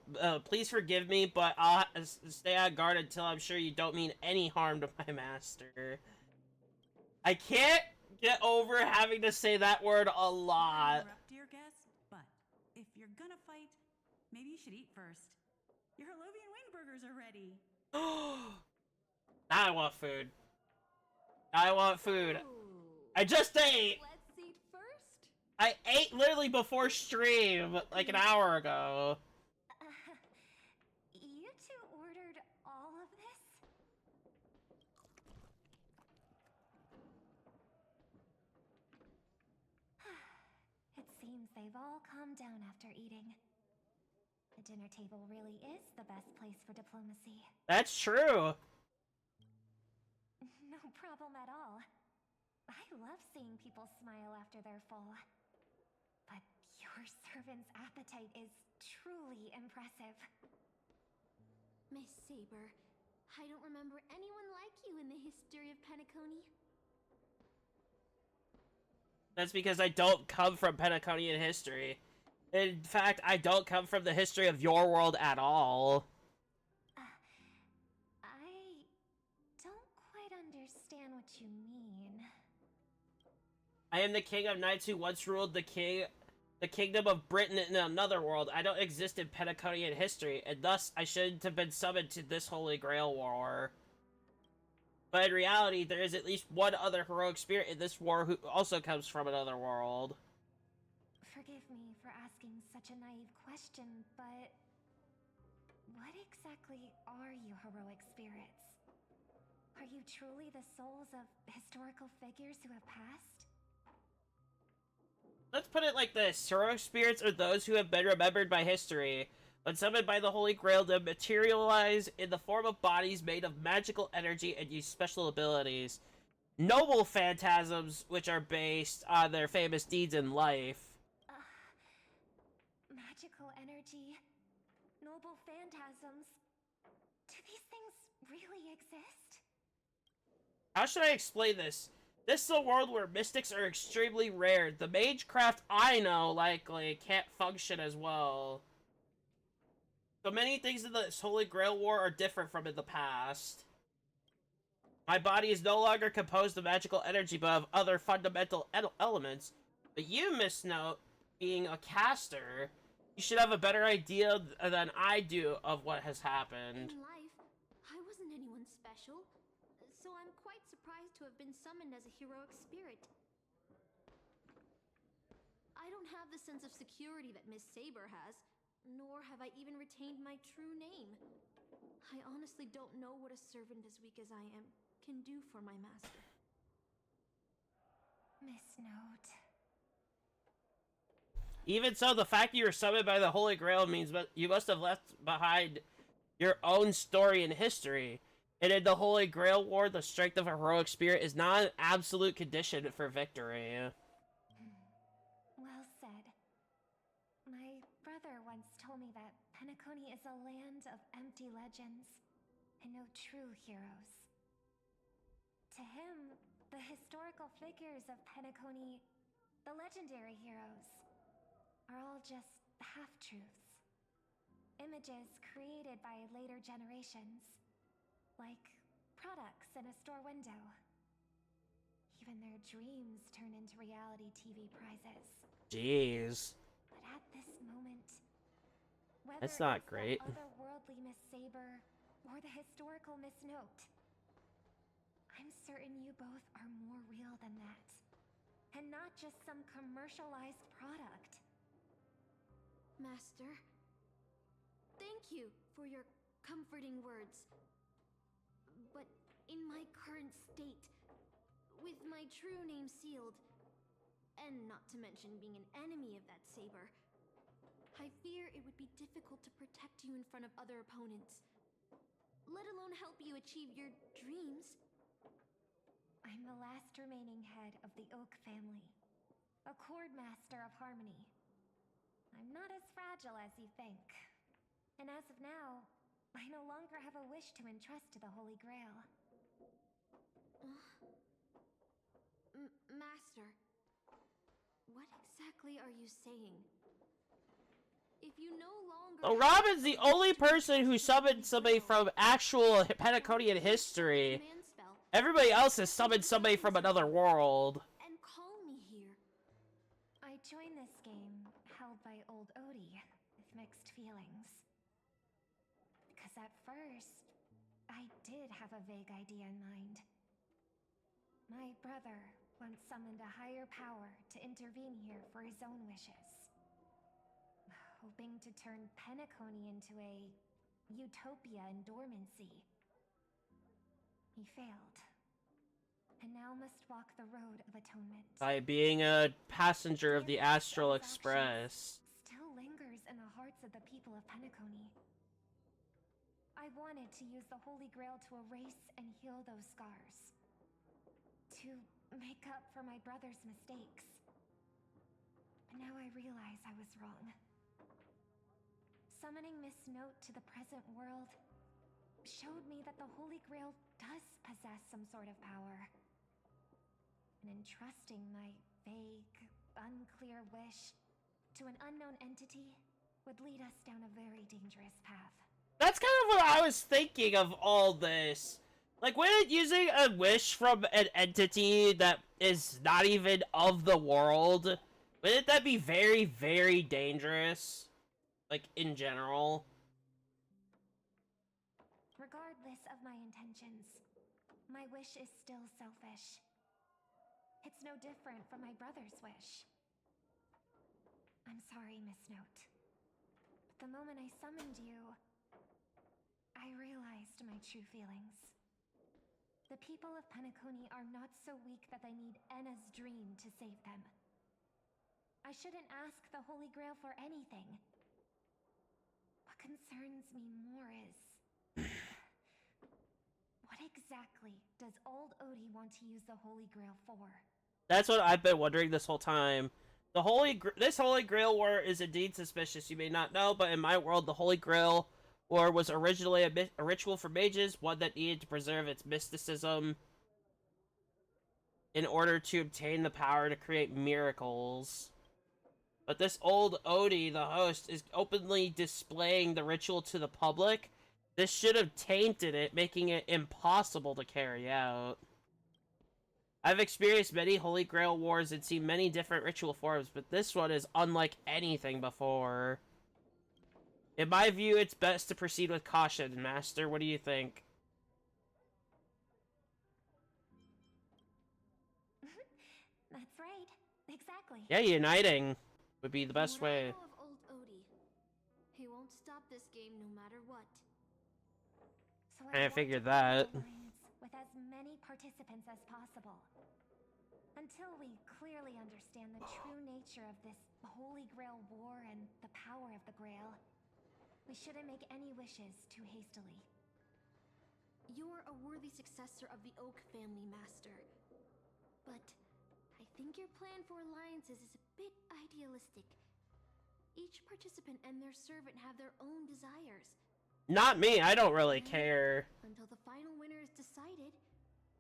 please forgive me, but I'll stay on guard until I'm sure you don't mean any harm to my master. I can't get over having to say that word a lot. Interrupt, dear guest, but if you're gonna fight, maybe you should eat first. Your Harlovian wing burgers are ready. Now I want food. I want food. Ooh. I just ate! Let's eat first. I ate literally before stream, like an hour ago. You two ordered all of this? It seems they've all calmed down after eating. The dinner table really is the best place for diplomacy. That's true. No problem at all. I love seeing people smile after they're full. But your servant's appetite is truly impressive. Miss Saber, I don't remember anyone like you in the history of Penacony. That's because I don't come from Penaconian history. In fact, I don't come from the history of your world at all. I don't quite understand what you mean. I am the king of knights who once ruled the kingdom of Britain in another world. I don't exist in Penaconian history, and thus I shouldn't have been summoned to this Holy Grail War. But in reality, there is at least one other heroic spirit in this war who also comes from another world. Forgive me for asking such a naive question, but what exactly are you heroic spirits? Are you truly the souls of historical figures who have passed? Let's put it like this. Heroic spirits are those who have been remembered by history. When summoned by the Holy Grail, they materialize in the form of bodies made of magical energy and use special abilities. Noble phantasms, which are based on their famous deeds in life. Magical energy, noble phantasms. Do these things really exist? How should I explain this? This is a world where mystics are extremely rare. The magecraft I know likely can't function as well. So many things in this Holy Grail War are different from in the past. My body is no longer composed of magical energy, but of other fundamental elements. But you, Miss Note, being a caster, you should have a better idea than I do of what has happened. In life, I wasn't anyone special, so I'm quite surprised to have been summoned as a heroic spirit. I don't have the sense of security that Miss Saber has, nor have I even retained my true name. I honestly don't know what a servant as weak as I am can do for my master. Miss Note. Even so, the fact that you were summoned by the Holy Grail means you must have left behind your own story and history. And in the Holy Grail War, the strength of a heroic spirit is not an absolute condition for victory. Well said. My brother once told me that Penacony is a land of empty legends and no true heroes. To him, the historical figures of Penacony, the legendary heroes, are all just half-truths. Images created by later generations, like products in a store window. Even their dreams turn into reality TV prizes. Jeez. But at this moment, whether That's not it's great. the otherworldly Miss Saber or the historical Miss Note, I'm certain you both are more real than that. And not just some commercialized product. Master, thank you for your comforting words. But in my current state, with my true name sealed, and not to mention being an enemy of that saber, I fear it would be difficult to protect you in front of other opponents, let alone help you achieve your dreams. I'm the last remaining head of the Oak family, a chord master of harmony. I'm not as fragile as you think. And as of now, I no longer have a wish to entrust to the Holy Grail. Master, what exactly are you saying? If you no longer... So Robin's the only person who summoned somebody from actual Pentaconian history. Everybody else has summoned somebody from another world. And call me here. I joined this game held by old Odie with mixed feelings. Because at first, I did have a vague idea in mind. My brother once summoned a higher power to intervene here for his own wishes. Hoping to turn Pentacony into a utopia in dormancy. He failed. And now must walk the road of atonement. By being a passenger of the Astral Express. Still lingers in the hearts of the people of Pentacony. I wanted to use the Holy Grail to erase and heal those scars. To make up for my brother's mistakes. But now I realize I was wrong. Summoning Miss Note to the present world showed me that the Holy Grail does possess some sort of power. And entrusting my vague, unclear wish to an unknown entity would lead us down a very dangerous path. That's kind of what I was thinking of all this. Like, when using a wish from an entity that is not even of the world, wouldn't that be very, very dangerous? Like, in general? Regardless of my intentions, my wish is still selfish. It's no different from my brother's wish. I'm sorry, Miss Note. But the moment I summoned you, I realized my true feelings. The people of Pentacony are not so weak that they need Enna's dream to save them. I shouldn't ask the Holy Grail for anything. What concerns me more is... what exactly does old Odie want to use the Holy Grail for? That's what I've been wondering this whole time. This Holy Grail War is indeed suspicious, you may not know, but in my world, the Holy Grail War was originally a ritual for mages, one that needed to preserve its mysticism in order to obtain the power to create miracles. But this old Odie, the host, is openly displaying the ritual to the public. This should have tainted it, making it impossible to carry out. I've experienced many Holy Grail Wars and seen many different ritual forms, but this one is unlike anything before. In my view, it's best to proceed with caution, Master. What do you think? That's right. Exactly. Yeah, uniting would be the best way. I know of old Odie. He won't stop this game no matter what. So I figured that. With as many participants as possible. Until we clearly understand the true nature of this Holy Grail War and the power of the Grail, we shouldn't make any wishes too hastily. You're a worthy successor of the Oak family, Master. But I think your plan for alliances is a bit idealistic. Each participant and their servant have their own desires. Not me, I don't really care. Until the final winner is decided,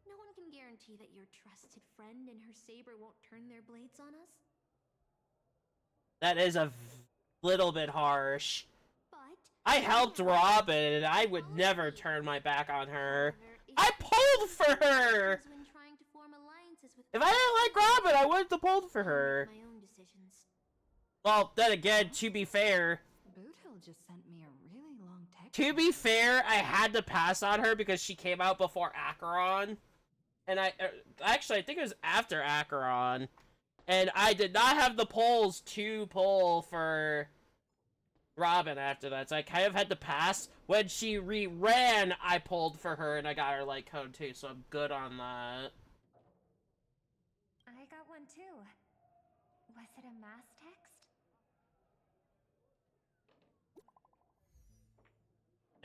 no one can guarantee that your trusted friend and her saber won't turn their blades on us. That is a little bit harsh. But I helped Robin, and I would never turn my back on her. I pulled for her! when trying to form alliances with If I didn't like Robin, I wouldn't have pulled for her. my own decisions. Well, then again, to be fair... Boothill just sent me a really long text. To be fair, I had to pass on her because she came out before Acheron. And actually, I think it was after Acheron. And I did not have the polls to pull for Robin after that. So I kind of had to pass. When she re-ran, I pulled for her and I got her light code too. So I'm good on that. one too. Was it a mass text?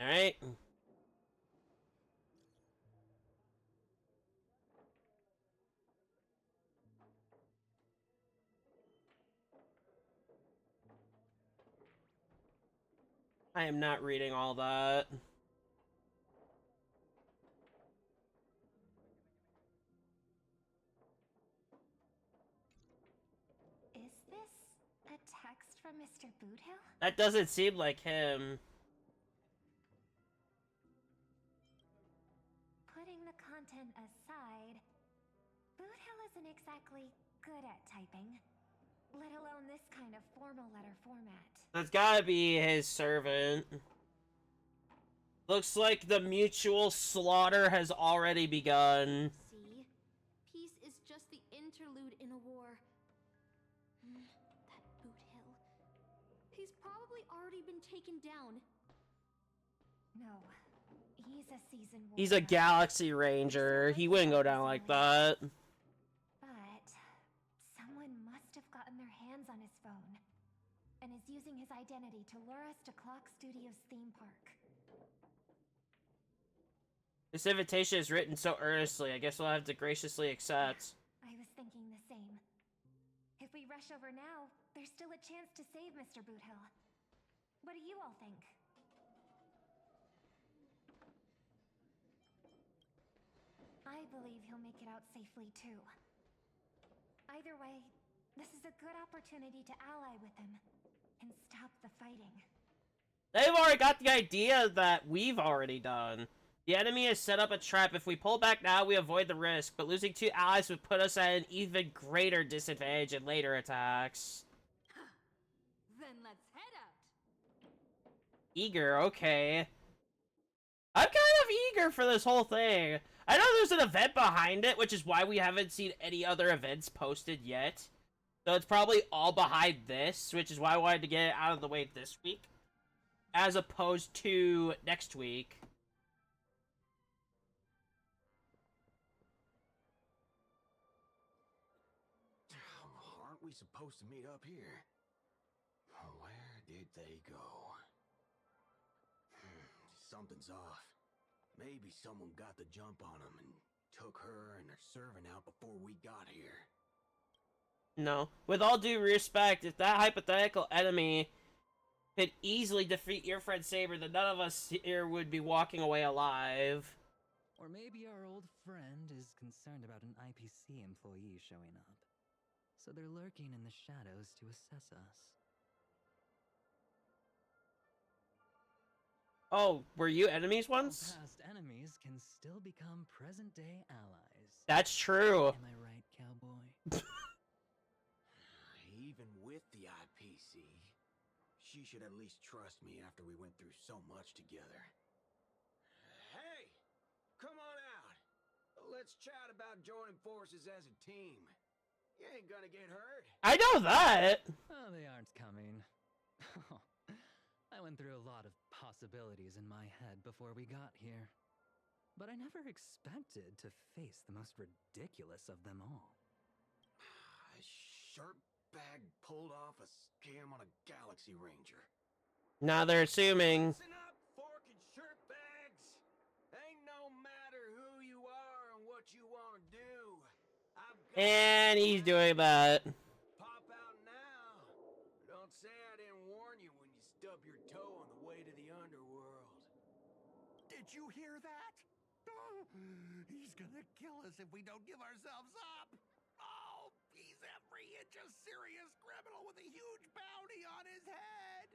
All right. I am not reading all that. Is this a text from Mr. Boothill? That doesn't seem like him. Putting the content aside, Boothill isn't exactly good at typing, let alone this kind of formal letter format. That's gotta be his servant. Looks like the mutual slaughter has already begun. See? Peace is just the interlude in a war. That Boothill. He's probably already been taken down. No, he's a seasoned warrior. He's a Galaxy Ranger. He wouldn't go down like that. But someone must have gotten their hands on his phone and is using his identity to lure us to Clock Studios theme park. This invitation is written so earnestly. I guess we'll have to graciously accept. I was thinking the same. If we rush over now, there's still a chance to save Mr. Boothill. What do you all think? I believe he'll make it out safely too. Either way, this is a good opportunity to ally with him and stop the fighting. They've already got the idea that we've already done. The enemy has set up a trap. If we pull back now, we avoid the risk, but losing 2 allies would put us at an even greater disadvantage in later attacks. Then let's head out. Eager, okay. I'm kind of eager for this whole thing. I know there's an event behind it, which is why we haven't seen any other events posted yet. So it's probably all behind this, which is why I wanted to get it out of the way this week, as opposed to next week. Aren't we supposed to meet up here? Where did they go? Something's off. Maybe someone got the jump on them and took her and her servant out before we got here. No. With all due respect, if that hypothetical enemy could easily defeat your friend Saber, then none of us here would be walking away alive. Or maybe our old friend is concerned about an IPC employee showing up. So they're lurking in the shadows to assess us. Oh, were you enemies once? Past enemies can still become present-day allies. That's true. Am I right, cowboy? Even with the IPC, she should at least trust me after we went through so much together. Hey! Come on out! Let's chat about joining forces as a team. You ain't gonna get hurt. I know that! Oh, they aren't coming. I went through a lot of possibilities in my head before we got here. But I never expected to face the most ridiculous of them all. A shirtbag pulled off a scam on a Galaxy Ranger. Now they're assuming. Listen up, fork and shirtbags! Ain't no matter who you are and what you want to do. And he's doing that. Pop out now. Don't say I didn't warn you when you stub your toe on the way to the underworld. Did you hear that? He's gonna kill us if we don't give ourselves up. Oh, he's every inch a serious criminal with a huge bounty on his head.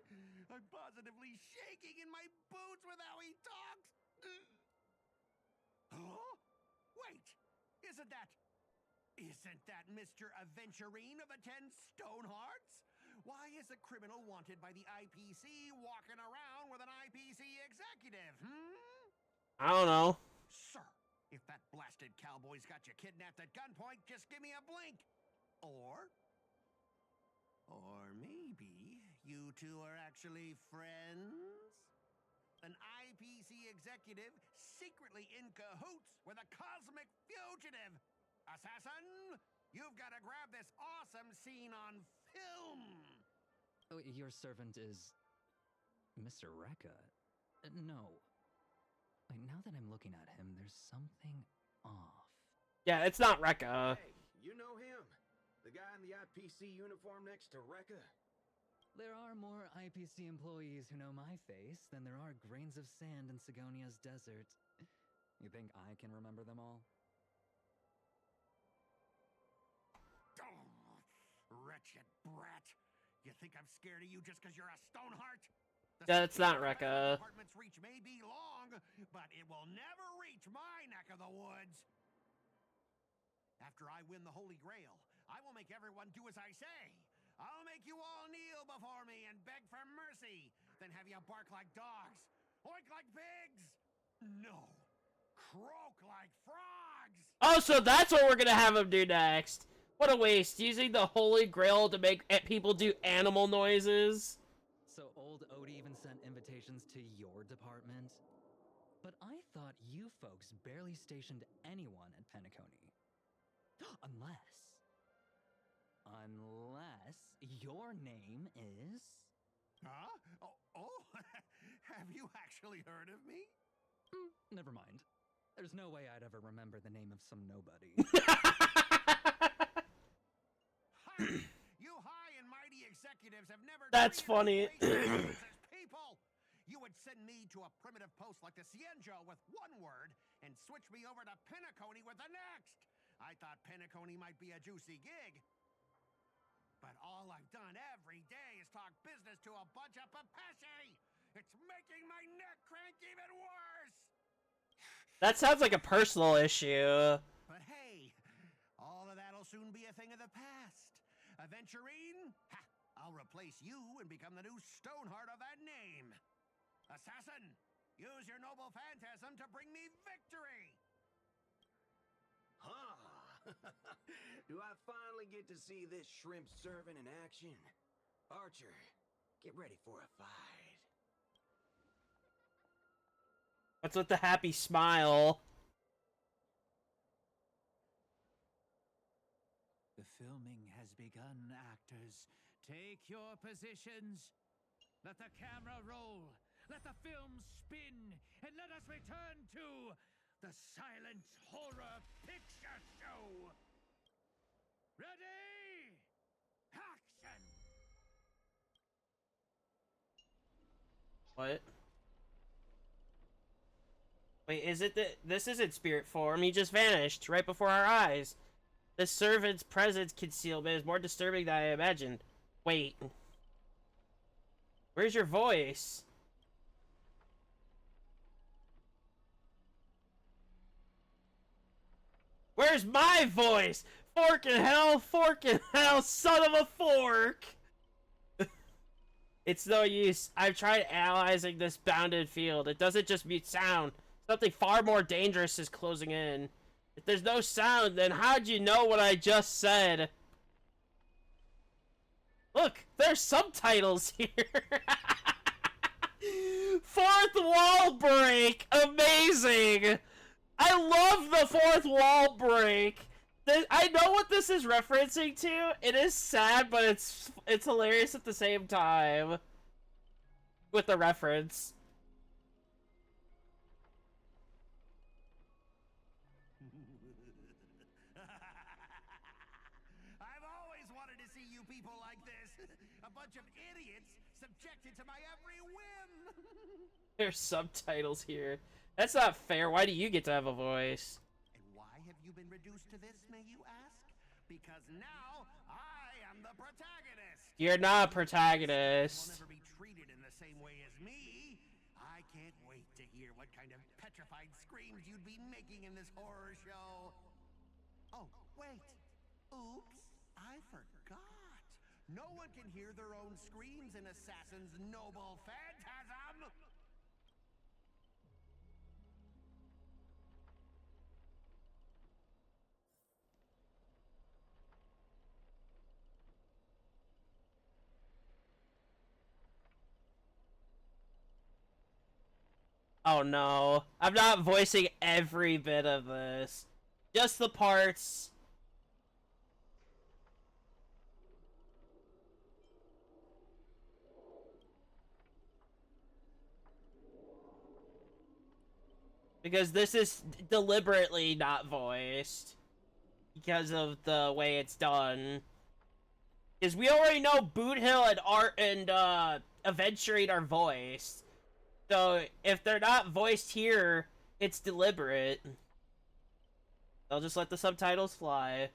I'm positively shaking in my boots with how he talks. Huh? Wait, isn't that Mr. Aventurine of the 10 Stonehearts? Why is a criminal wanted by the IPC walking around with an IPC executive, I don't know. Sir, if that blasted cowboy's got you kidnapped at gunpoint, just give me a blink. Or maybe you two are actually friends? An IPC executive secretly in cahoots with a cosmic fugitive. Assassin, you've got to grab this awesome scene on film. Oh, your servant is Mr. Rekka. No. Wait, now that I'm looking at him, there's something off. Yeah, it's not Rekka. Hey, you know him? The guy in the IPC uniform next to Rekka? There are more IPC employees who know my face than there are grains of sand in Sigonia's desert. You think I can remember them all? Oh, wretched brat. You think I'm scared of you just because you're a Stoneheart? Yeah, it's not Rekka. Department's reach may be long, but it will never reach my neck of the woods. After I win the Holy Grail, I will make everyone do as I say. I'll make you all kneel before me and beg for mercy, then have you bark like dogs, oink like pigs. No, croak like frogs. Oh, so that's what we're gonna have him do next. What a waste, using the Holy Grail to make people do animal noises. So old Odie even sent invitations to your department? But I thought you folks barely stationed anyone at Penacony. Unless your name is... Huh? Oh, have you actually heard of me? Never mind. There's no way I'd ever remember the name of some nobody. You high and mighty executives have never... That's funny. People! You would send me to a primitive post like the Cienjo with one word and switch me over to Penacony with the next. I thought Penacony might be a juicy gig. But all I've done every day is talk business to a bunch of papashi. It's making my neck crank even worse. That sounds like a personal issue. But hey, all of that'll soon be a thing of the past. Aventurine, ha, I'll replace you and become the new Stoneheart of that name. Assassin, use your noble phantasm to bring me victory. Huh. Do I finally get to see this shrimp servant in action? Archer, get ready for a fight. What's with the happy smile? The filming has begun, actors. Take your positions. Let the camera roll. Let the film spin. And let us return to the silent horror picture show. Ready? Action! What? Wait, is it that this isn't spirit form? He just vanished right before our eyes. The servant's presence concealment is more disturbing than I imagined. Wait. Where's your voice? Where's my voice? Fork in hell, son of a fork! It's no use. I've tried analyzing this bounded field. It doesn't just mute sound. Something far more dangerous is closing in. If there's no sound, then how'd you know what I just said? Look, there's subtitles here. Fourth wall break. Amazing. I love the fourth wall break. I know what this is referencing to. It is sad, but it's hilarious at the same time. With the reference. I've always wanted to see you people like this. A bunch of idiots subjected to my every whim. There's subtitles here. That's not fair. Why do you get to have a voice? And why have you been reduced to this, may you ask? Because now I am the protagonist. You're not a protagonist. Will never be treated in the same way as me. I can't wait to hear what kind of petrified screams you'd be making in this horror show. Oh, wait. Oops, I forgot. No one can hear their own screams in Assassin's noble phantasm. Oh no. I'm not voicing every bit of this. Just the parts Because this is deliberately not voiced. Because of the way it's done. Because we already know Boot Hill and Art and Aventurine are voiced. So if they're not voiced here, it's deliberate. They'll just let the subtitles fly.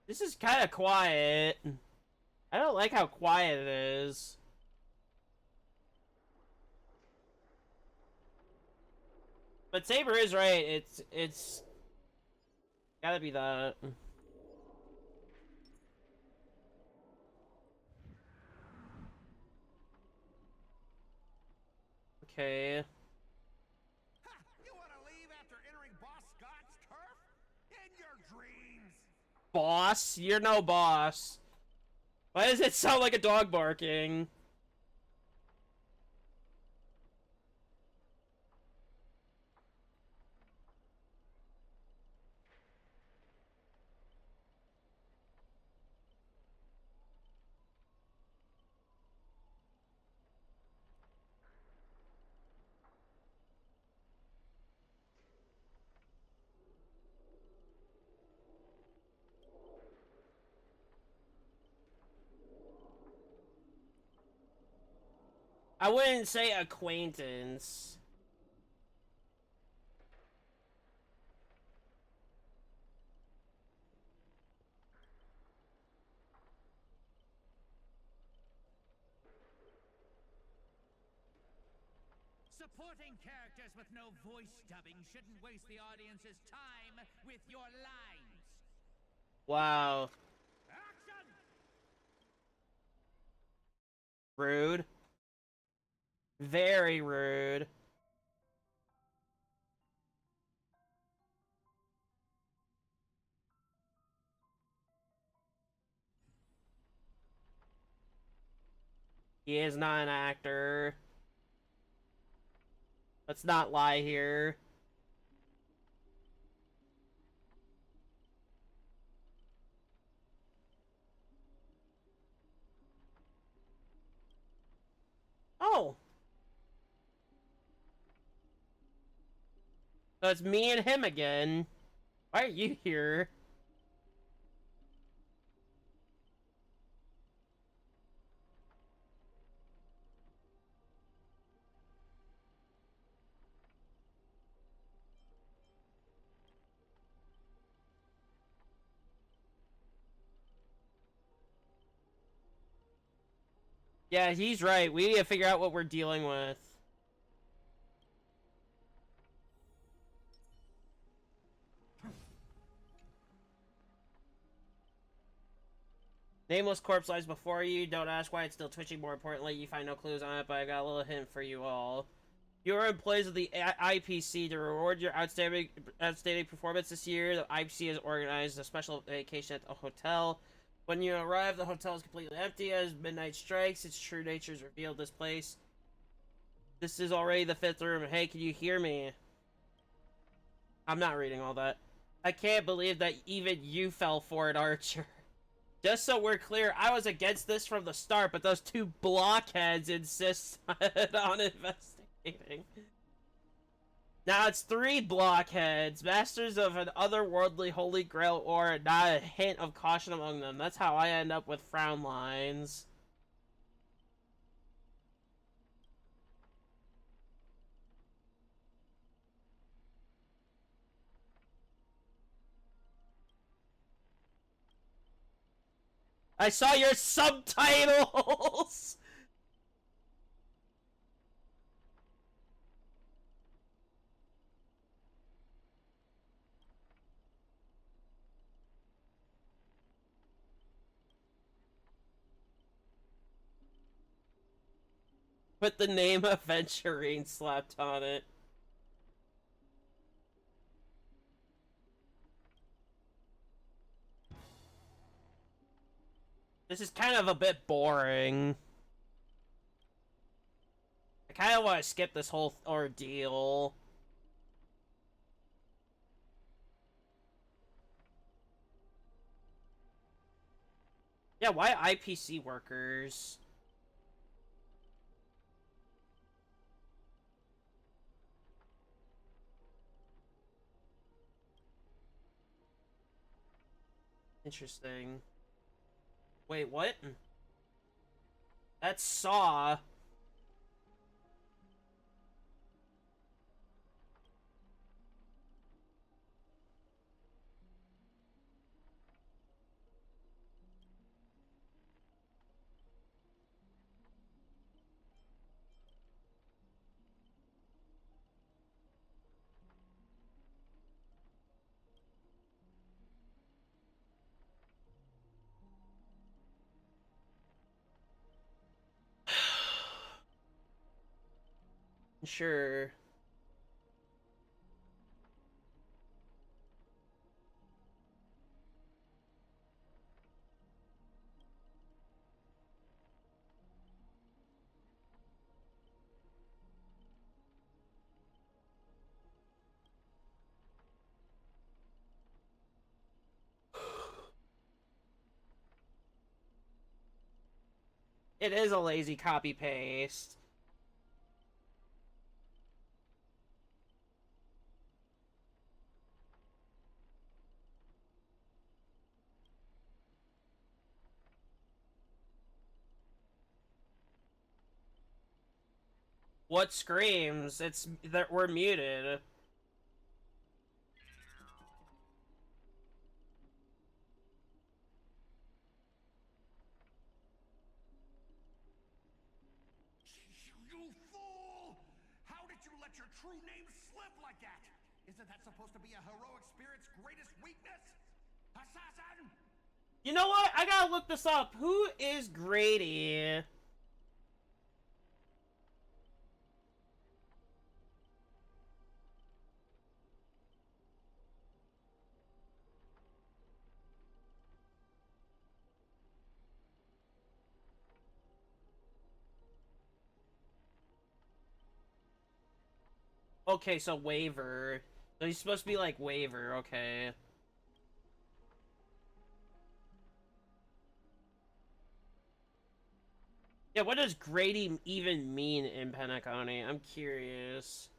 This is kind of quiet. I don't like how quiet it is. But Saber is right. It's gotta be that. Okay. You want to leave after entering Boss Scott's turf? In your dreams! Boss? You're no boss. Why does it sound like a dog barking? I wouldn't say acquaintance. Supporting characters with no voice dubbing shouldn't waste the audience's time with your lines. Wow. Action! Rude. Very rude. He is not an actor. Let's not lie here. Oh. So it's me and him again. Why are you here? Yeah, he's right. We need to figure out what we're dealing with. Nameless corpse lies before you. Don't ask why it's still twitching. More importantly, you find no clues on it, but I got a little hint for you all. You are employees of the IPC to reward your outstanding performance this year. The IPC has organized a special vacation at the hotel. When you arrive, the hotel is completely empty as midnight strikes. Its true nature is revealed. This place. This is already the 5th room. Hey, can you hear me? I'm not reading all that. I can't believe that even you fell for it, Archer. Just so we're clear, I was against this from the start, but those two blockheads insist on investigating. Now it's 3 blockheads, masters of an otherworldly holy grail ore, and not a hint of caution among them. That's how I end up with frown lines. I saw your subtitles! Put the name Aventurine slapped on it. This is kind of a bit boring. I kind of want to skip this whole ordeal. Yeah, why IPC workers? Interesting. Wait, what? That's Saw. Sure. It is a lazy copy paste. What screams? It's that we're muted. You fool! How did you let your true name slip like that? Isn't that supposed to be a heroic spirit's greatest weakness? Assassin! You know what? I gotta look this up. Who is Grady? Okay, so Waver. So he's supposed to be like Waver, okay. Yeah, what does Grady even mean in Penacony? I'm curious.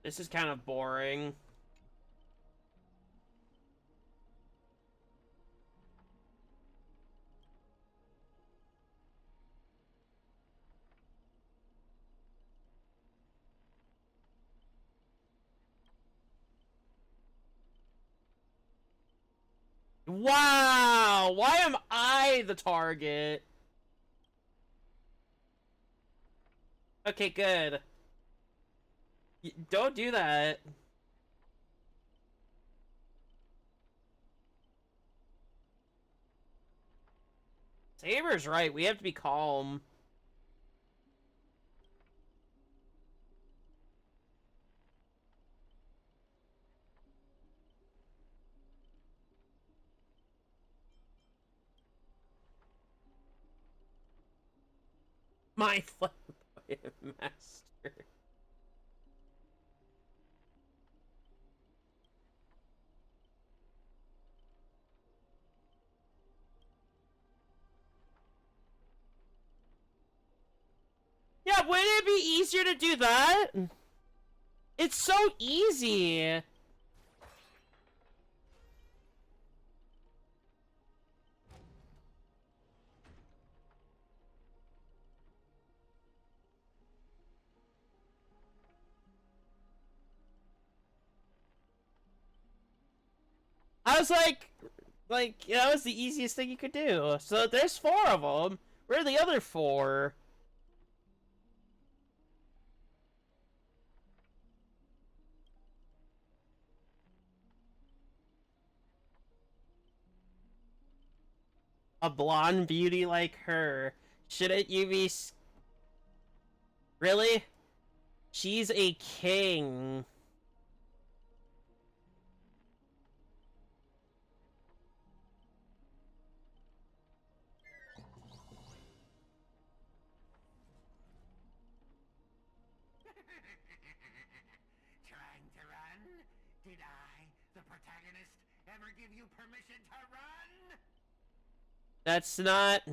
This is kind of boring. Wow! Why am I the target? Okay, good. Don't do that. Saber's right. We have to be calm. My flamboyant master. Yeah, wouldn't it be easier to do that? It's so easy. I was like, that was the easiest thing you could do. So there's 4 of them. Where are the other 4? A blonde beauty like her. Shouldn't you be... Really? She's a king. Trying to run? Did I, the protagonist, ever give you permission to run? That's not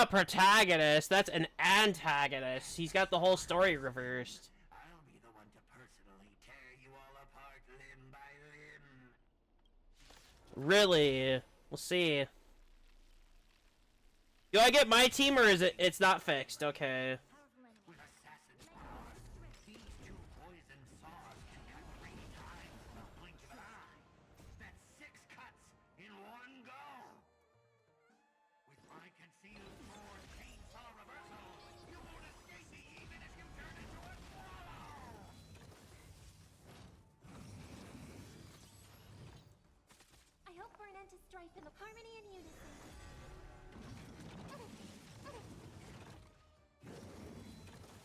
a protagonist. That's an antagonist. He's got the whole story reversed. I'll be the one to personally tear you all apart limb by limb. Really? We'll see. Do I get my team or is it's not fixed? Okay. With assassin's powers, these 2 poison saws can cut 3 times in the blink of an eye. That's 6 cuts in one go. With my concealed sword chainsaw reversal, you won't escape me even if you turn into a swallow. I hope for an end to strife in the harmony and unison.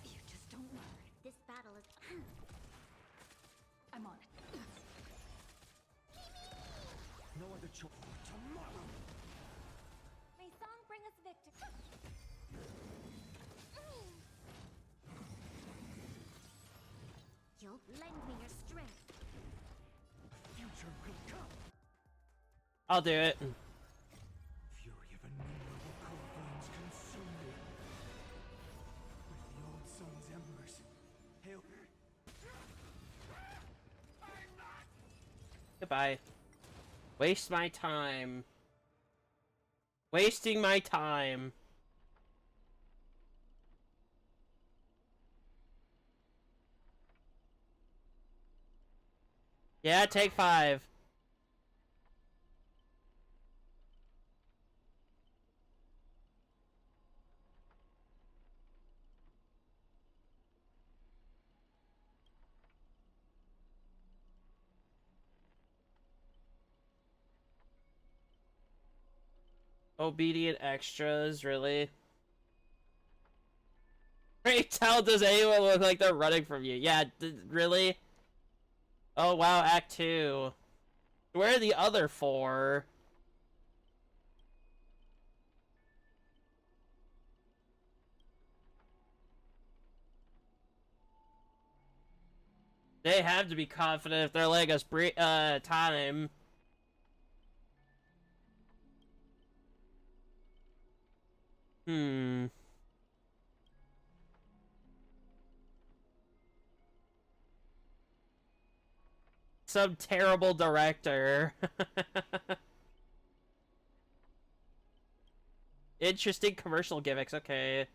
You just don't learn. This battle is. I'm on it. No other choice. Tomorrow. May song bring us victory. You'll lend me your strength. Future will come. I'll do it. Fury of innumerable cold flames consume me. With the old sun's embers. Hail. Goodbye. Waste my time. Wasting my time. Yeah, take 5. Obedient extras, really? Great, how does anyone look like they're running from you? Yeah, really? Oh wow, Act 2. Where are the other 4? They have to be confident if they're letting us time. Hmm. Some terrible director. Interesting commercial gimmicks, okay.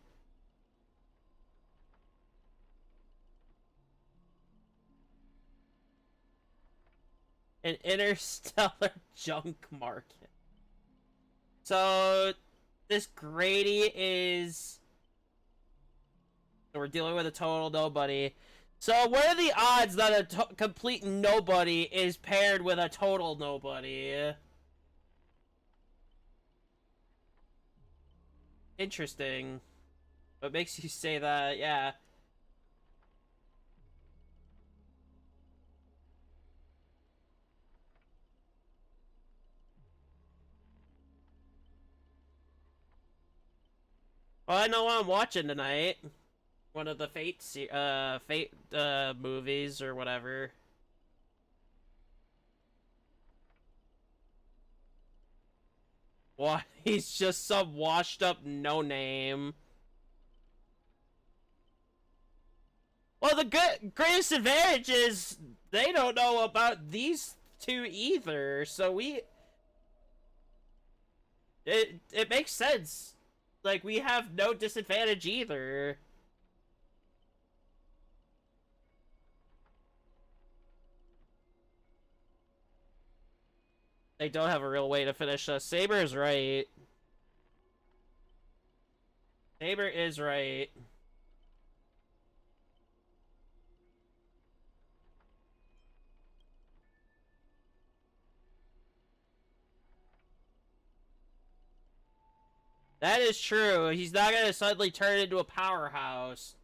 an interstellar junk market. So, this Grady is... So we're dealing with a total nobody. So what are the odds that a complete nobody is paired with a total nobody? Interesting. What makes you say that? Yeah. Well, I know what I'm watching tonight. One of the Fate movies or whatever. What? He's just some washed up no-name. Well, the greatest advantage is they don't know about these two either, so it makes sense. Like, we have no disadvantage either. They don't have a real way to finish us. Saber is right. Saber is right. That is true. He's not gonna suddenly turn into a powerhouse.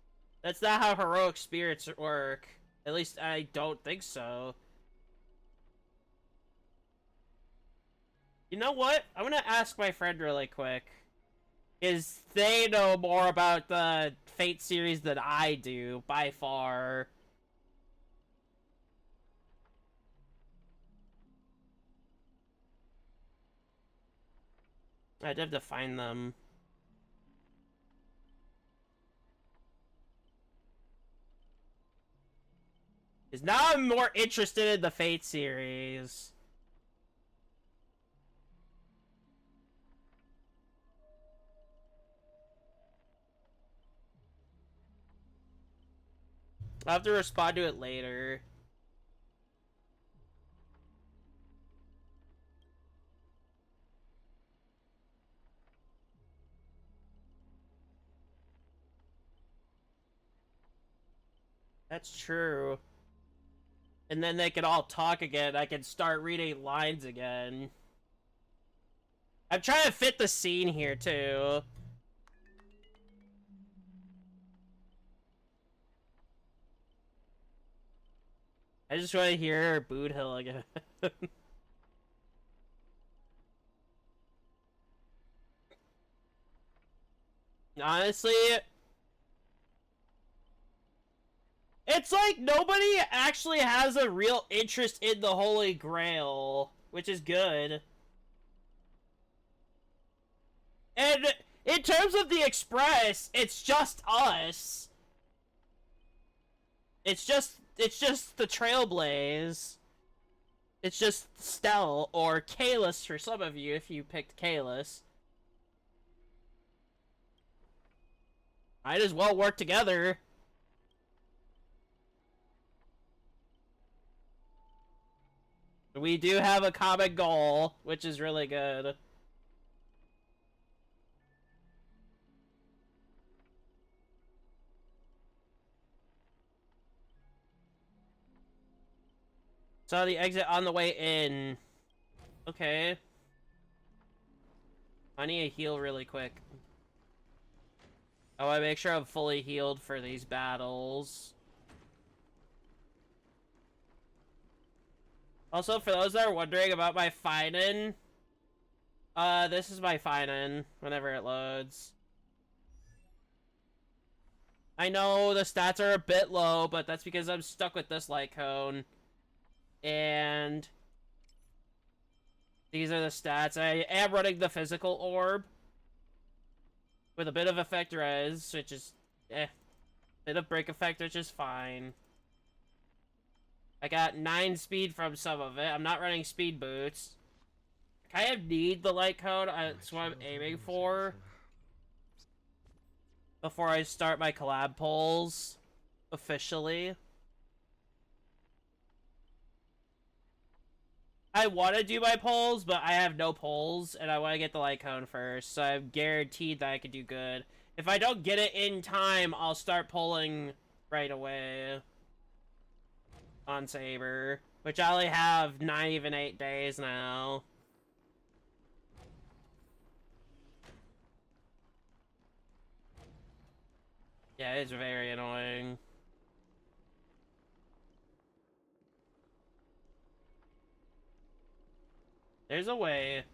That's not how heroic spirits work. At least I don't think so. You know what? I'm gonna ask my friend really quick. Because they know more about the Fate series than I do, by far. I'd have to find them. Because now I'm more interested in the Fate series. I'll have to respond to it later. That's true. And then they can all talk again. I can start reading lines again. I'm trying to fit the scene here, too. I just want to hear Boot Hill again. Honestly, it's like nobody actually has a real interest in the Holy Grail, which is good. And in terms of the Express, it's just us. It's just the Trailblaze. It's just Stell or Kalis for some of you if you picked Kalis. Might as well work together. We do have a common goal, which is really good. Saw the exit on the way in. Okay. I need to heal really quick. I want to make sure I'm fully healed for these battles. Also, for those that are wondering about my Finan, this is my Finan whenever it loads. I know the stats are a bit low, but that's because I'm stuck with this light cone. And these are the stats. I am running the physical orb with a bit of effect res, which is bit of break effect, which is fine. I got 9 speed from some of it. I'm not running speed boots. I kind of need the light cone. That's what I'm aiming for. Before I start my collab polls officially. I want to do my polls, but I have no polls, and I want to get the light cone first, so I'm guaranteed that I could do good. If I don't get it in time, I'll start polling right away on Saber, which I only have not even 8 days now. Yeah, it's very annoying. There's a way.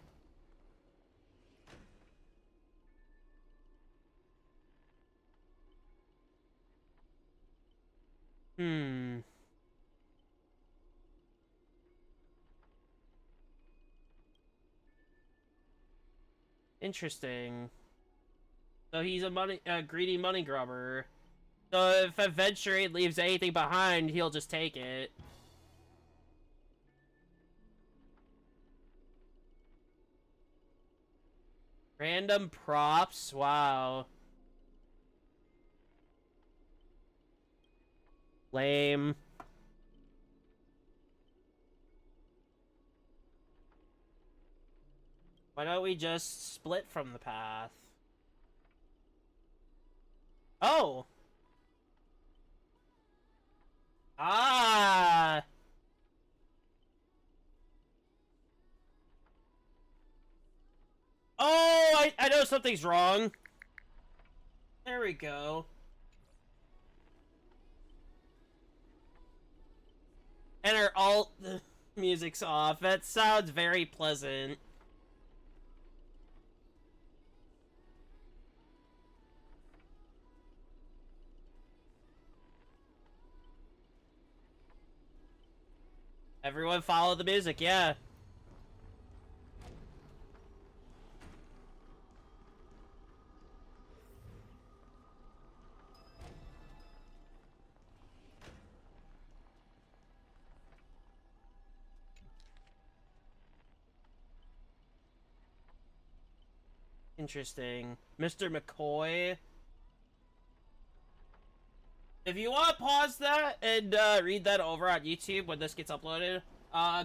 Hmm. Interesting. So he's a greedy money grubber. So if Adventure leaves anything behind, he'll just take it. Random props? Wow. Lame. Why don't we just split from the path? Oh! Ah! Oh, I know something's wrong. There we go. And our alt music's off. That sounds very pleasant. Everyone follow the music, yeah. Interesting. Mr. McCoy. If you want to pause that and read that over on YouTube when this gets uploaded,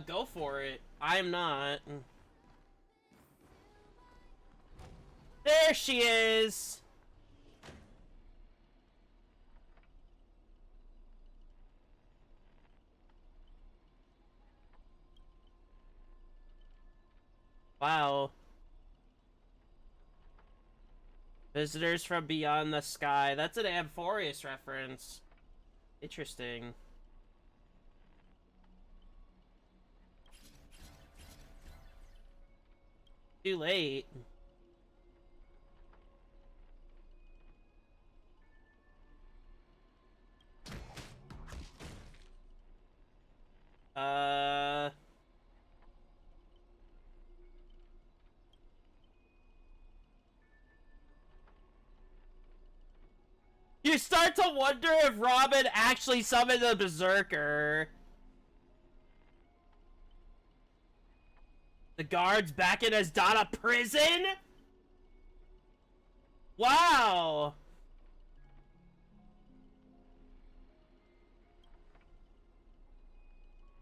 go for it. I'm not. There she is! Wow. Visitors from beyond the sky. That's an Amphoreus reference. Interesting. Too late. You start to wonder if Robin actually summoned the Berserker. The guards back in Asdana prison? Wow!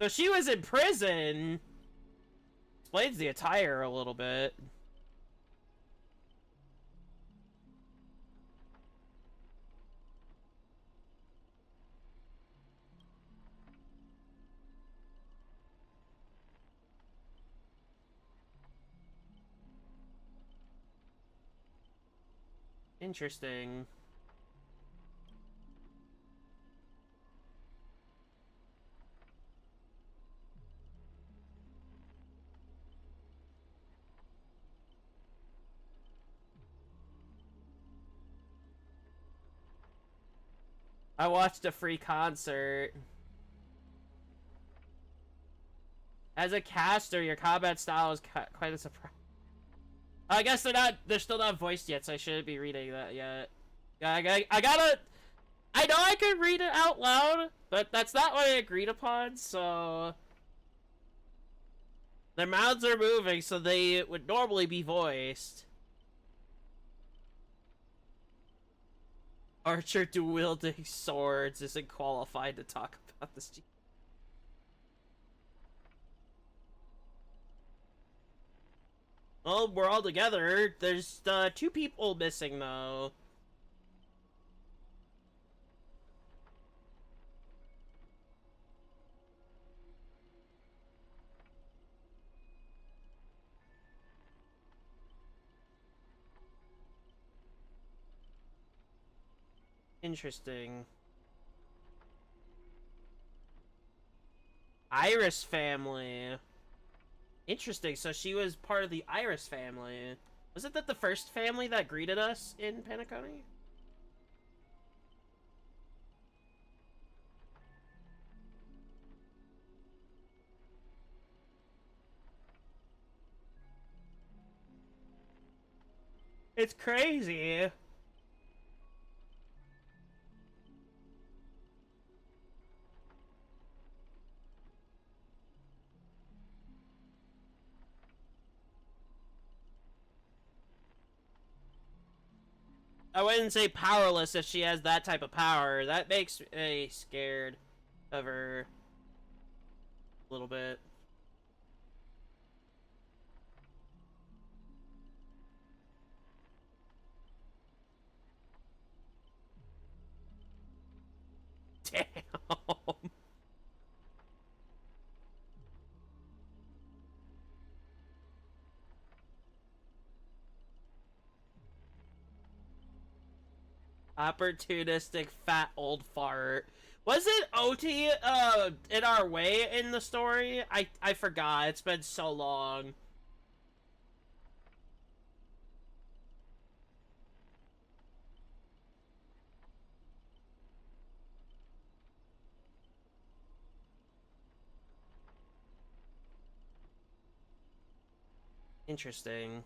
So she was in prison. Explains the attire a little bit. Interesting. I watched a free concert. As a caster, your combat style is quite a surprise. I guess they're still not voiced yet, so I shouldn't be reading that yet. I know I could read it out loud, but that's not what I agreed upon, so... Their mouths are moving, so they would normally be voiced. Archer dual-wielding swords isn't qualified to talk about this. Well, we're all together. There's 2 people missing, though. Interesting. Iris family. Interesting, so she was part of the Iris family. Wasn't that the first family that greeted us in Penacony? It's crazy. I wouldn't say powerless if she has that type of power. That makes me scared of her a little bit. Damn. Opportunistic fat old fart. Was it OT in our way in the story? I forgot. It's been so long. Interesting.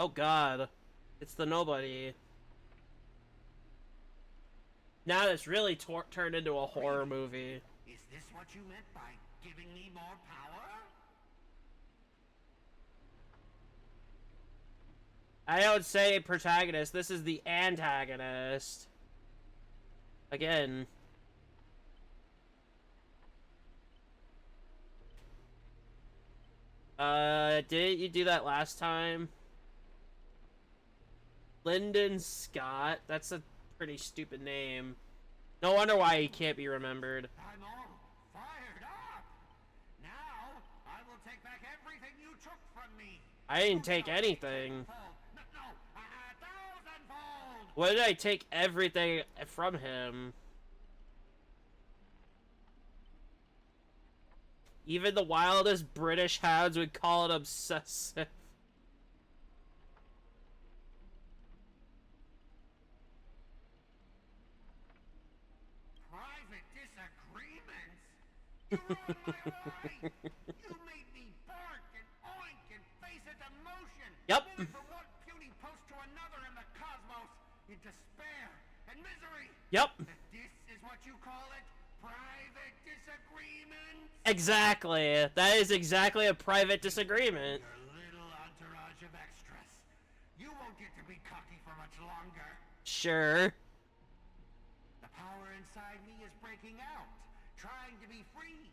Oh god. It's the nobody. Now it's really turned into a horror movie. Is this what you meant by giving me more power? I don't say protagonist. This is the antagonist. Again. Didn't you do that last time? Lyndon Scott? That's a pretty stupid name. No wonder why he can't be remembered. I'm all fired up. Now I will take back everything you took from me. I didn't take anything. No, a thousandfold. What did I take everything from him? Even the wildest British hounds would call it obsessive. Private disagreements? You ruined my life! You made me bark and oink and face a demotion! Yep. Moving from one puny post to another in the cosmos, in despair and misery! Yep. And this is what you call it? Private disagreements? Exactly. That is exactly a private disagreement. Your little entourage of extras. You won't get to be cocky for much longer. Sure. The power inside me is breaking out, trying to be free.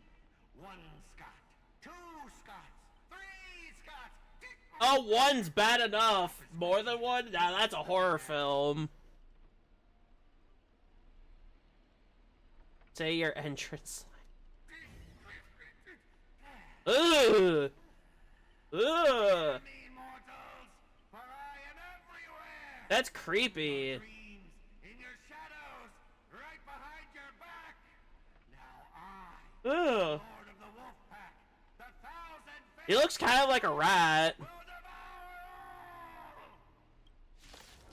1 Scott, 2 Scots, 3 Scots. Oh, 1's bad enough. More than 1? Nah, that's a horror film. Say your entrance line. Ugh. Ugh. That's creepy. Ugh. He looks kind of like a rat.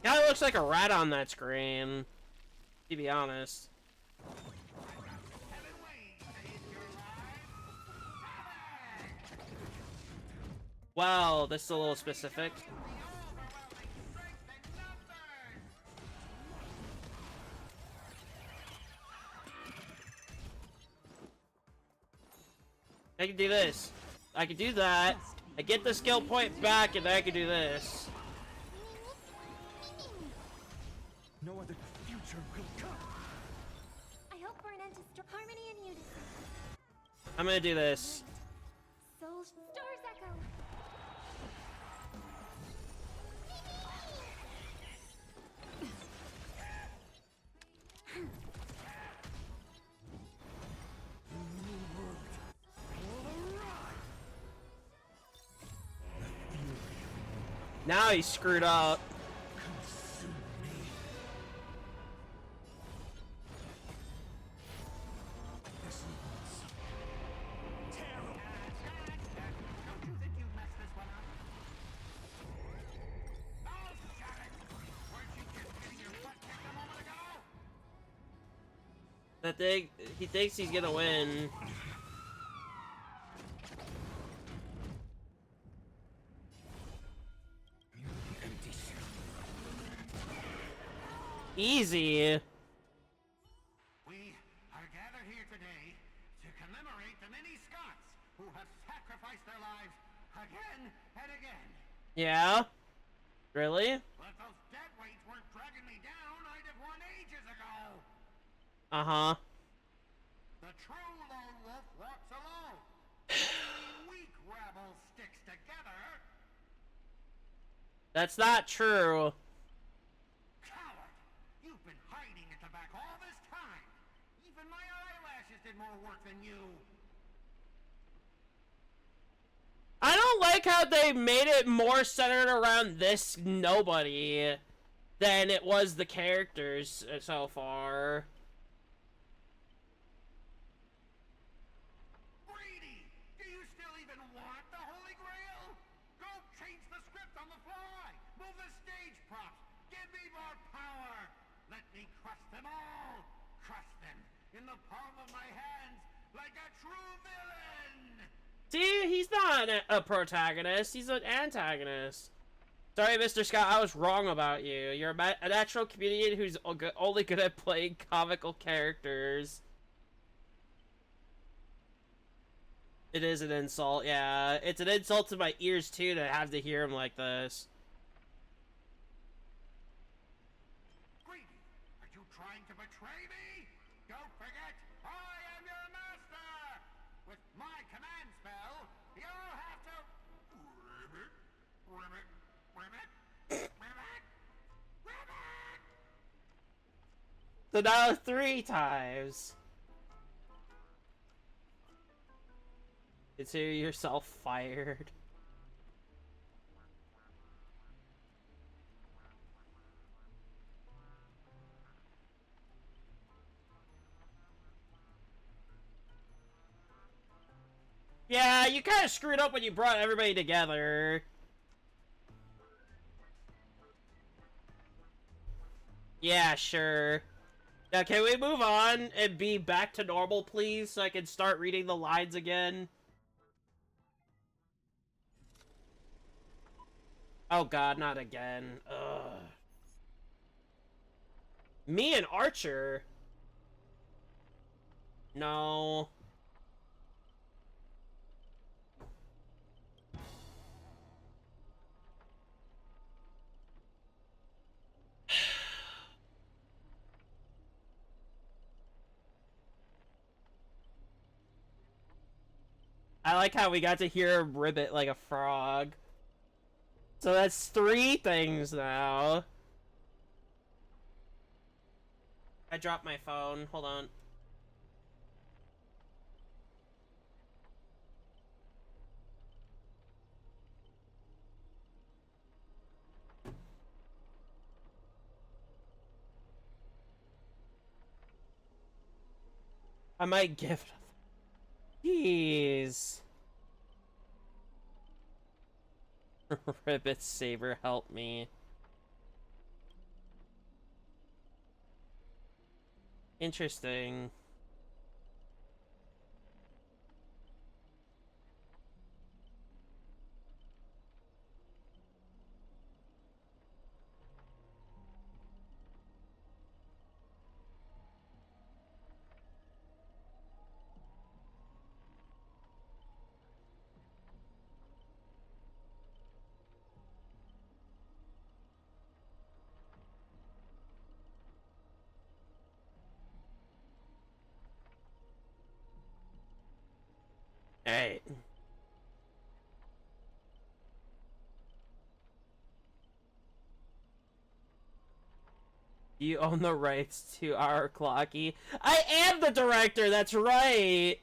Kind of looks like a rat on that screen, to be honest. Well, this is a little specific. I can do this. I can do that. I get the skill point back, and then I can do this. No other future will come. I hope for an end to harmony and unity. I'm gonna do this. Soul Stars Echo. Now he's screwed up. That thing, he thinks he's gonna win. Easy. We are gathered here today to commemorate the many Scots who have sacrificed their lives again and again. Yeah? Really? But those dead weights weren't dragging me down. I'd have won ages ago. Uh-huh. The true lone wolf walks alone. Only weak rabble sticks together. That's not true. Coward! You've been hiding at the back all this time. Even my eyelashes did more work than you. I don't like how they made it more centered around this nobody than it was the characters so far. Greedy! Do you still even want the Holy Grail? Go change the script on the fly. Move the stage props. Give me more power. Let me crush them all. Crush them in the palm of my hands like a true villain. See, he's not a protagonist, he's an antagonist. Sorry, Mr. Scott, I was wrong about you. You're a natural comedian who's only good at playing comical characters. It is an insult, yeah. It's an insult to my ears, too, to have to hear him like this. Greedy, are you trying to betray me? Don't forget, I am your master. With my command spell, you'll have to... Ribbit, ribbit, ribbit, ribbit. So now 3 times. Consider yourself fired. Yeah, you kind of screwed up when you brought everybody together. Yeah, sure. Now, can we move on and be back to normal, please, so I can start reading the lines again? Oh god, not again. Ugh. Me and Archer? No. I like how we got to hear him ribbit like a frog. So that's 3 things now. I dropped my phone. Hold on. I might gift. Jeez. Ribbit Saber, help me. Interesting. Alright. You own the rights to our Clocky. I am the director, that's right!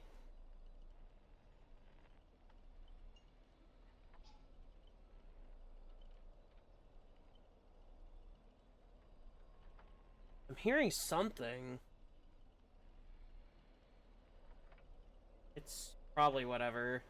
I'm hearing something. It's probably whatever.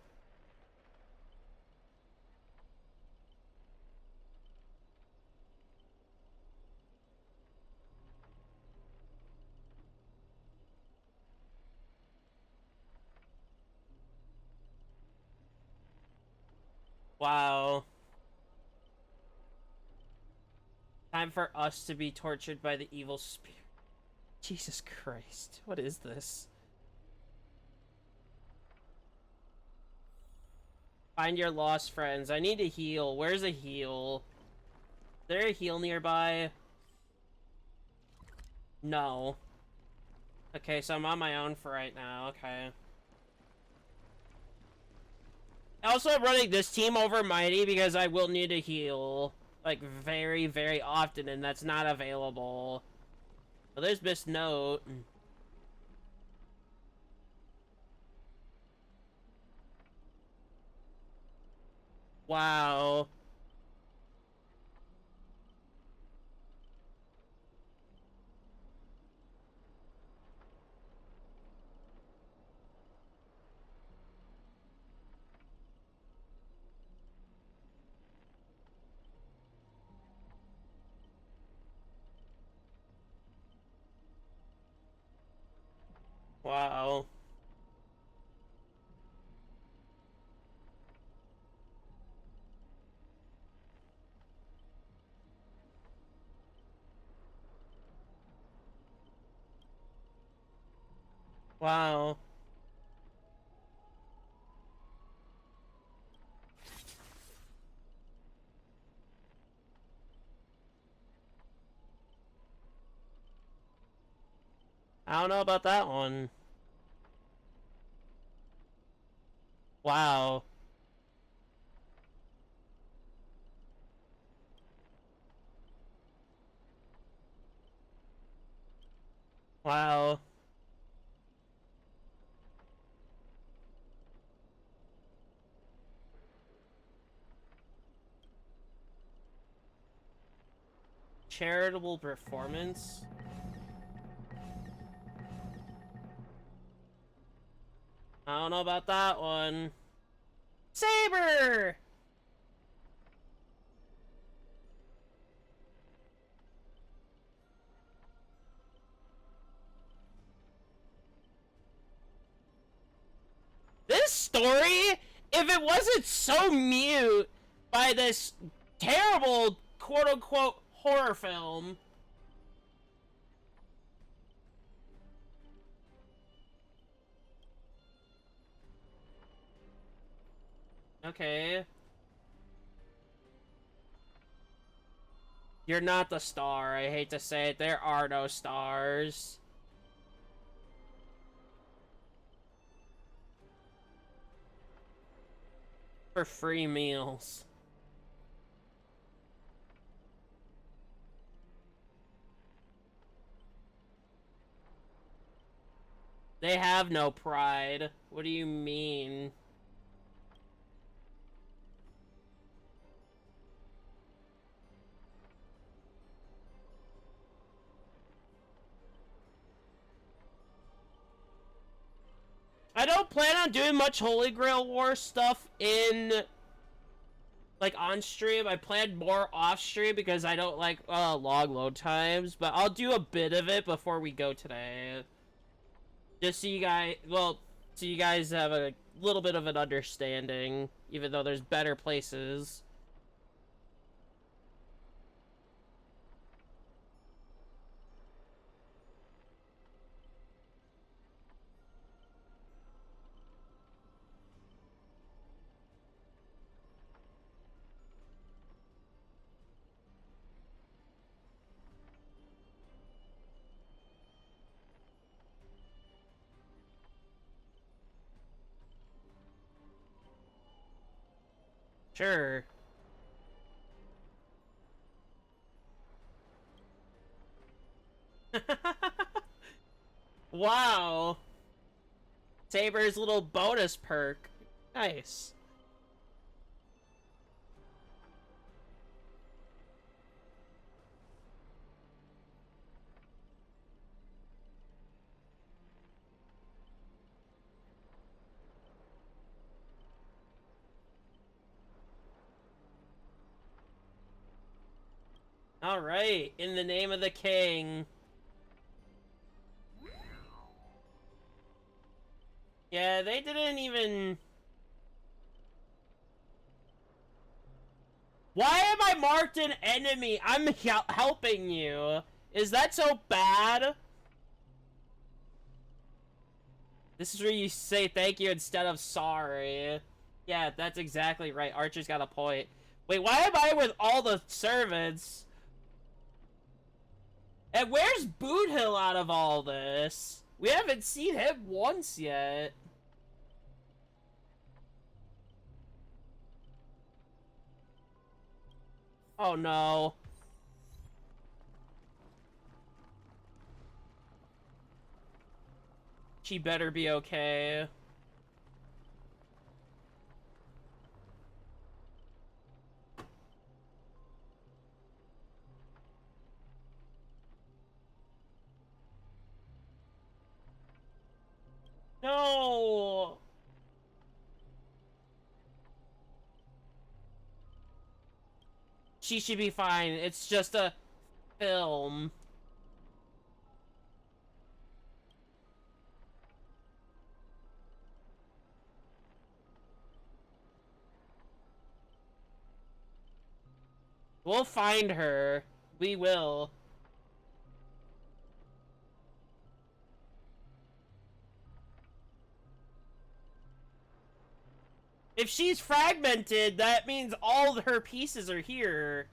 Wow. Time for us to be tortured by the evil spirit. Jesus Christ. What is this? Find your lost friends. I need to heal. Where's a heal? Is there a heal nearby? No. Okay, so I'm on my own for right now. Okay. Also, I'm running this team over Mighty because I will need to heal. Like, very, very often, and that's not available. Well, there's Miss Note. Wow. Wow. Wow. I don't know about that one. Wow. Wow. Charitable performance? I don't know about that one. Saber! This story, if it wasn't so mute by this terrible quote-unquote horror film. Okay. You're not the star, I hate to say it. There are no stars. For free meals. They have no pride. What do you mean? I don't plan on doing much Holy Grail War stuff in, like, on stream. I planned more off stream because I don't like long load times, but I'll do a bit of it before we go today. Just so you guys, well, so you guys have a little bit of an understanding, even though there's better places. Sure. Wow. Saber's little bonus perk. Nice. Alright, in the name of the king. Yeah, they didn't even... Why am I marked an enemy? I'm helping you. Is that so bad? This is where you say thank you instead of sorry. Yeah, that's exactly right. Archer's got a point. Wait, why am I with all the servants? And where's Boothill out of all this? We haven't seen him once yet. Oh no. She better be okay. No. She should be fine. It's just a film. We'll find her. We will. If she's fragmented, that means all her pieces are here.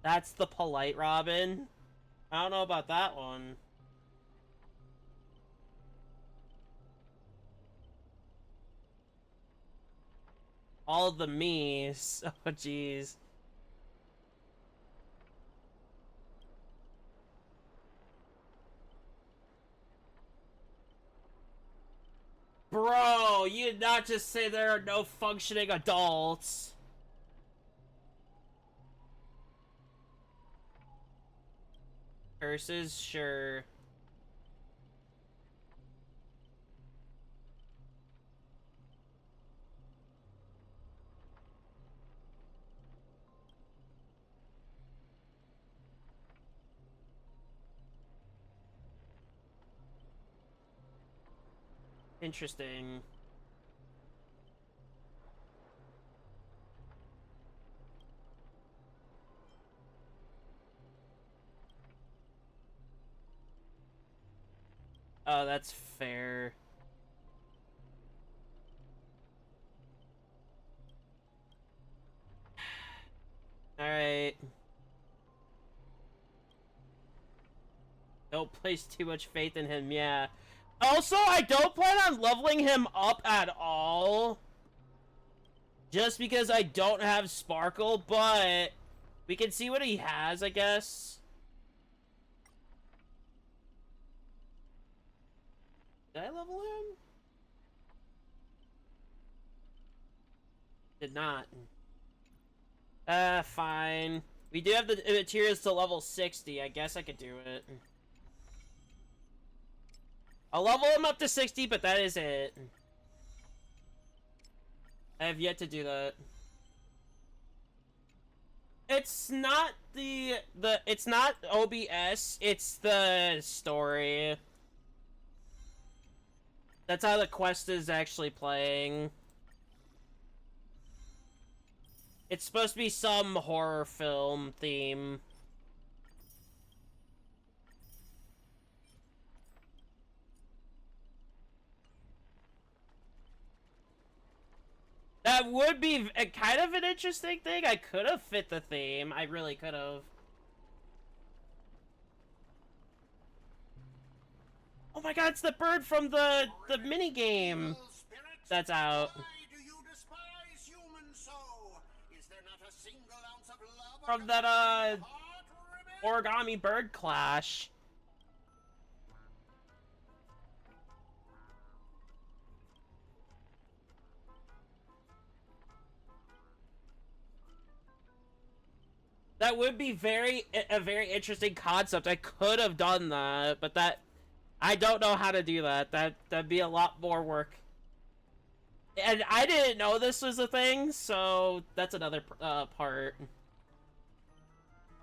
That's the polite Robin. I don't know about that one. All the me's. Oh, jeez. Bro, you did not just say there are no functioning adults. Curses, sure. Interesting. Oh, that's fair. Alright. Don't place too much faith in him, yeah. Also, I don't plan on leveling him up at all. Just because I don't have Sparkle, but we can see what he has, I guess. Did I level him? Did not. Fine. We do have the materials to level 60. I guess I could do it. I'll level him up to 60, but that is it. I have yet to do that. It's not it's not OBS, it's the story. That's how the quest is actually playing. It's supposed to be some horror film theme. That would be a kind of an interesting thing. I could have fit the theme. I really could have. my god, it's the bird from the mini game that's out. From that origami bird clash. That would be a very interesting concept. I could have done that, but I don't know how to do that. That'd be a lot more work. And I didn't know this was a thing, so that's another part.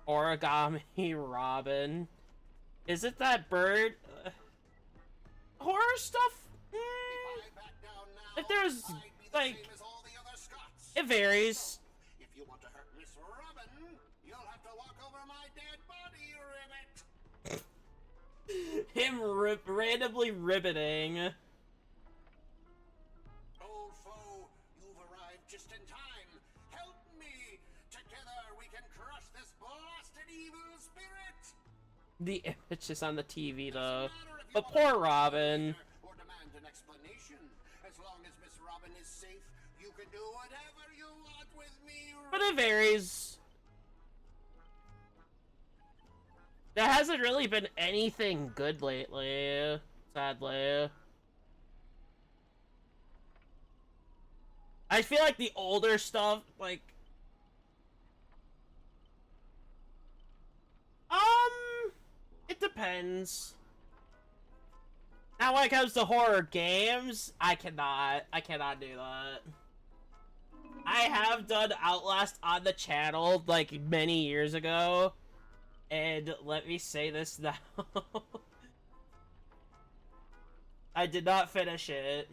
Origami Robin. Is it that bird? Horror stuff? If there's, like, it varies. If you want to hurt Miss Robin, you'll have to walk over my dead body, Ribbit. Him randomly ribbiting. Old foe, you've arrived just in time. Help me. Together we can crush this blasted evil spirit. The image is on the TV though. But poor Robin. Or demand an explanation. As long as Miss Robin is safe, you can do whatever you want with me. But it varies. There hasn't really been anything good lately, sadly. I feel like the older stuff, like... It depends. Now when it comes to horror games, I cannot do that. I have done Outlast on the channel, like, many years ago. And let me say this now. I did not finish it.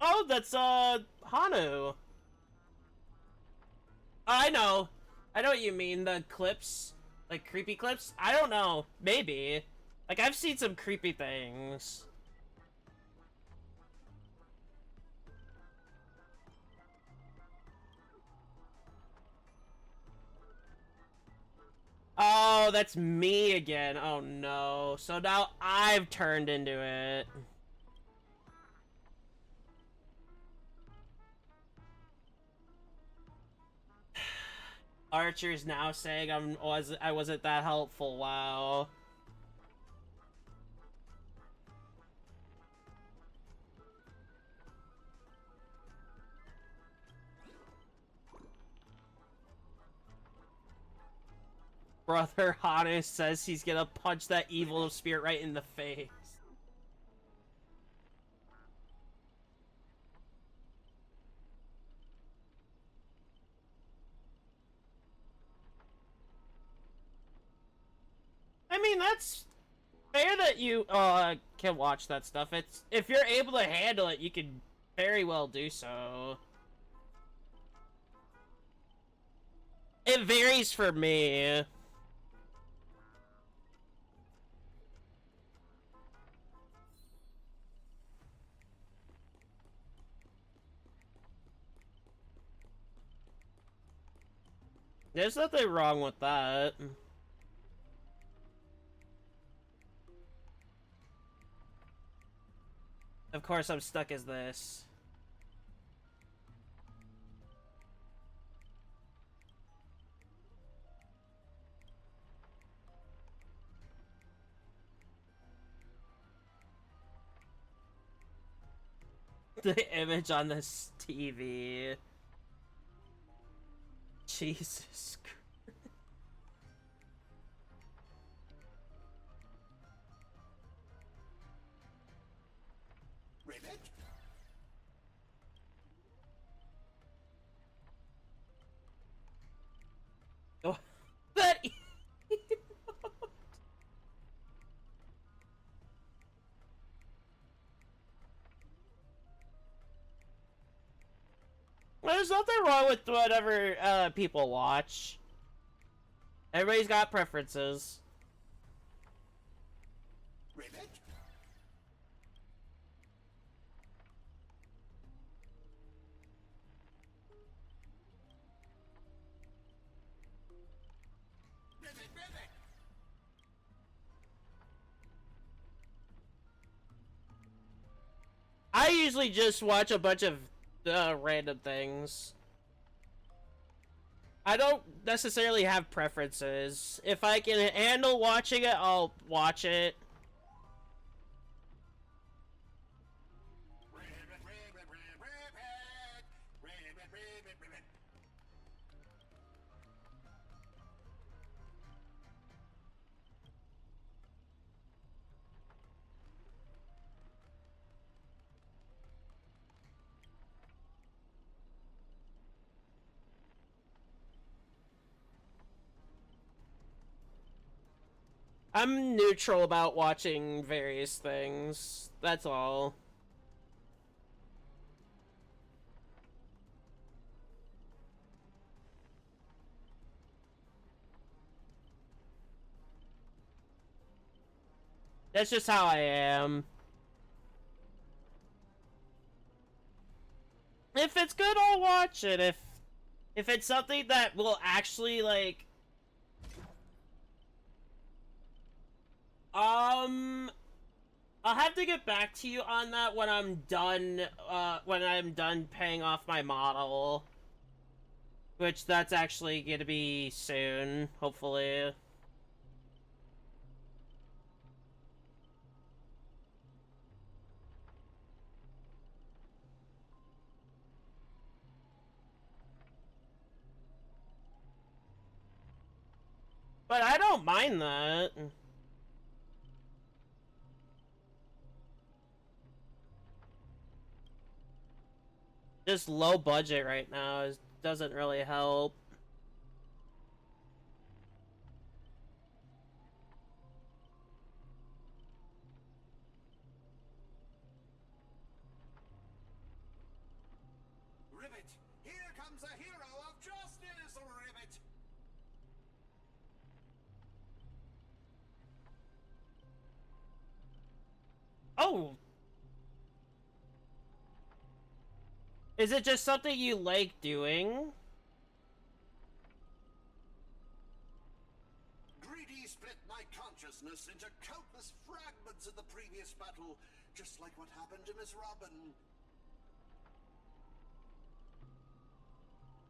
Oh, that's, Hanu. I know what you mean, the clips. Like, creepy clips? I don't know. Maybe. Like, I've seen some creepy things. Oh, that's me again. Oh, no. So now I've turned into it. Archer's now saying I wasn't that helpful. Wow. Brother Hannes says he's gonna punch that evil spirit right in the face. I mean, that's fair that you can watch that stuff. It's if you're able to handle it, you can very well do so. It varies for me. There's nothing wrong with that. Of course, I'm stuck as this. The image on this TV. Jesus Christ. Ribbit? Oh, that. There's nothing wrong with whatever people watch. Everybody's got preferences. Ribbit? usually just watch a bunch of random things. I don't necessarily have preferences. If I can handle watching it, I'll watch it. I'm neutral about watching various things. That's all. That's just how I am. If it's good, I'll watch it. If it's something that will actually, like... I'll have to get back to you on that when I'm done paying off my model. Which, that's actually gonna be soon, hopefully. But I don't mind that. Just low budget right now doesn't really help. Ribbit, here comes a hero of justice, Ribbit. Oh! Is it just something you like doing? Greedy split my consciousness into countless fragments in the previous battle, just like what happened to Miss Robin.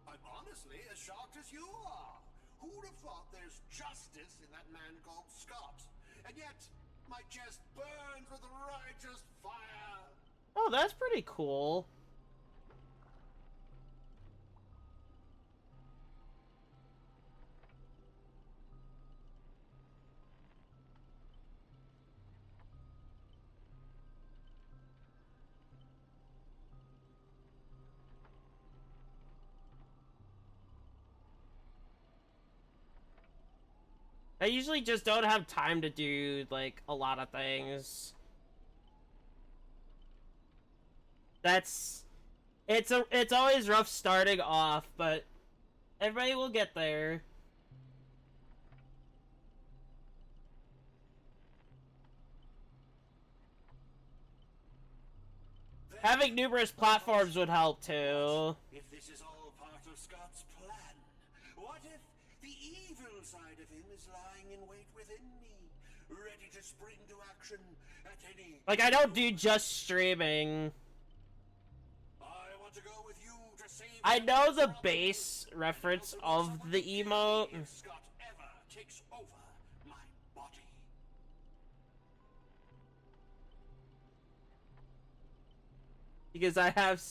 I'm honestly as shocked as you are. Who'd have thought there's justice in that man called Scott? And yet, my chest burns with righteous fire. Oh, that's pretty cool. I usually just don't have time to do, like, a lot of things. It's always rough starting off, but everybody will get there. Having numerous platforms would help too. If this is all part of Scott's plan, what if the evil side of him is lying in wait within me, ready to spring to action at any... Like, I don't do just streaming. I want to go with you to save... I know the base reference of the emote. If Scott ever takes over my body. Because I have...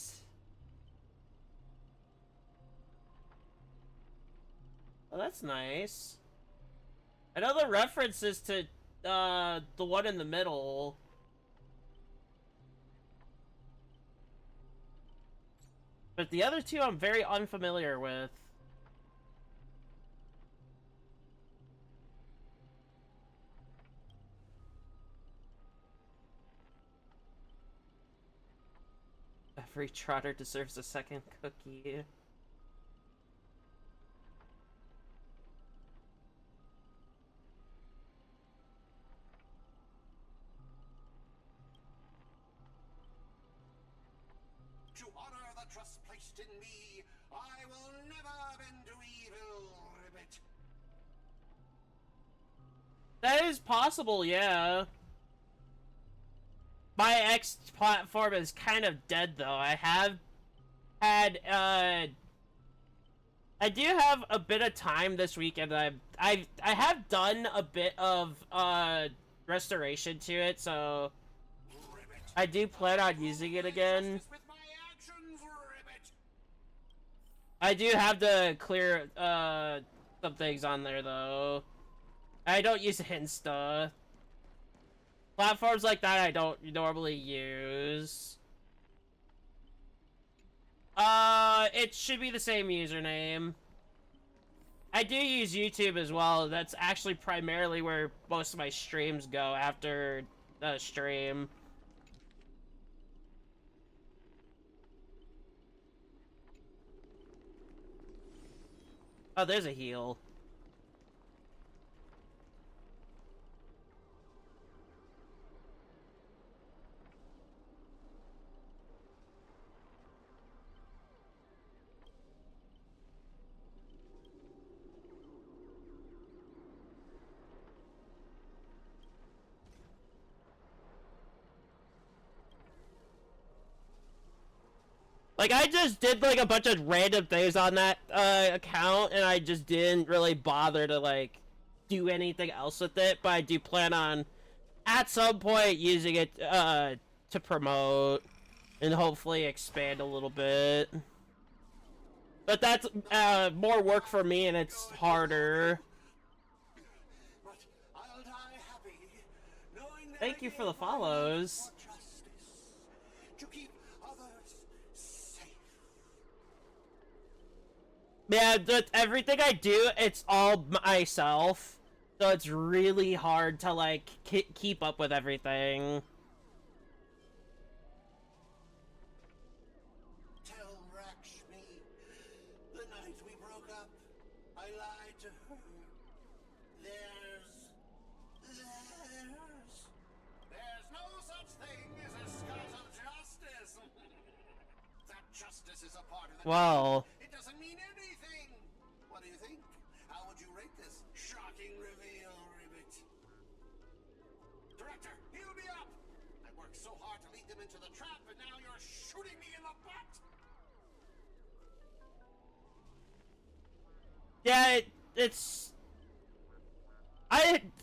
Oh, that's nice. I know the references to, the one in the middle. But the other two I'm very unfamiliar with. Every trotter deserves a second cookie. To honor the trust placed in me, I will never bend to evil, Ribbit. That is possible, yeah. my X platform is kind of dead though. I have had I do have a bit of time this weekend. I have done a bit of restoration to it, so I do plan on using it again. I do have to clear some things on there though. I don't use Insta. Platforms like that I don't normally use. It should be the same username. I do use YouTube as well. That's actually primarily where most of my streams go after the stream. Oh, there's a heal. Like, I just did, like, a bunch of random things on that, account, and I just didn't really bother to, like, do anything else with it, but I do plan on, at some point, using it, to promote, and hopefully expand a little bit. But that's, more work for me, and it's harder. Thank you for the follows. Yeah, everything I do, it's all myself. So it's really hard to, like, keep up with everything. Tell Rakshmi, the night we broke up, I lied to her. There's no such thing as a Scot of justice. That justice is a part of the Well, it doesn't mean anything. What do you think? How would you rate this shocking reveal, Ribbit? Director, heal me up! I worked so hard to lead them into the trap, and now you're shooting me in the butt! yeah, it's...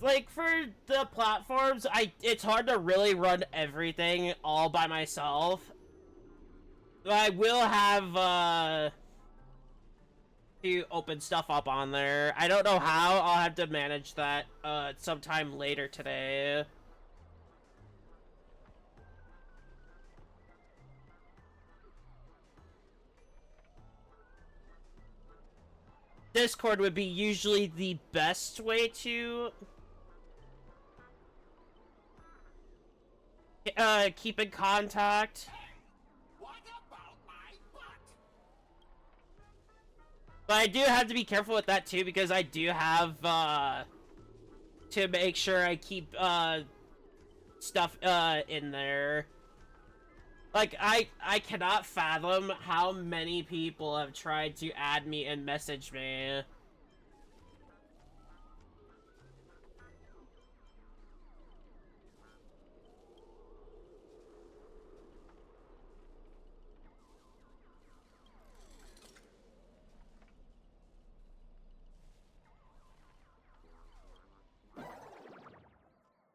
like, for the platforms, it's hard to really run everything all by myself. I will have, to open stuff up on there. I don't know how. I'll have to manage that, sometime later today. Discord would be usually the best way to keep in contact. What about my butt? But I do have to be careful with that too, because I do have to make sure I keep stuff in there. Like, I cannot fathom how many people have tried to add me and message me.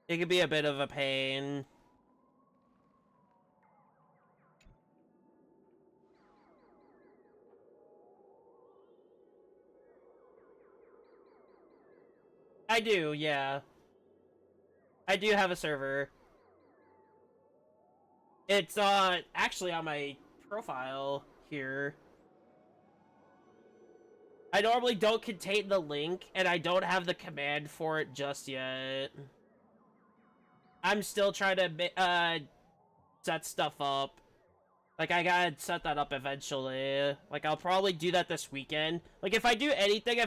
It could be a bit of a pain. I do, yeah. I do have a server. It's, actually on my profile here. I normally don't contain the link, and I don't have the command for it just yet. I'm still trying to, set stuff up. Like, I gotta set that up eventually. Like, I'll probably do that this weekend. Like, if I do anything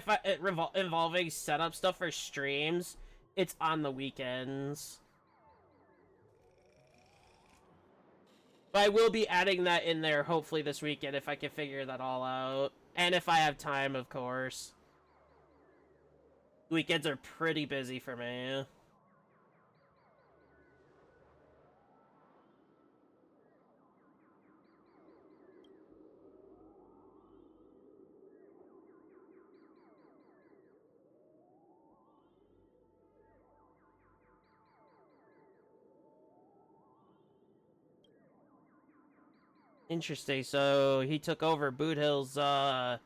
involving setup stuff for streams, it's on the weekends. But I will be adding that in there, hopefully, this weekend, if I can figure that all out. And if I have time, of course. Weekends are pretty busy for me. Interesting, so he took over Boot Hill's, Oh.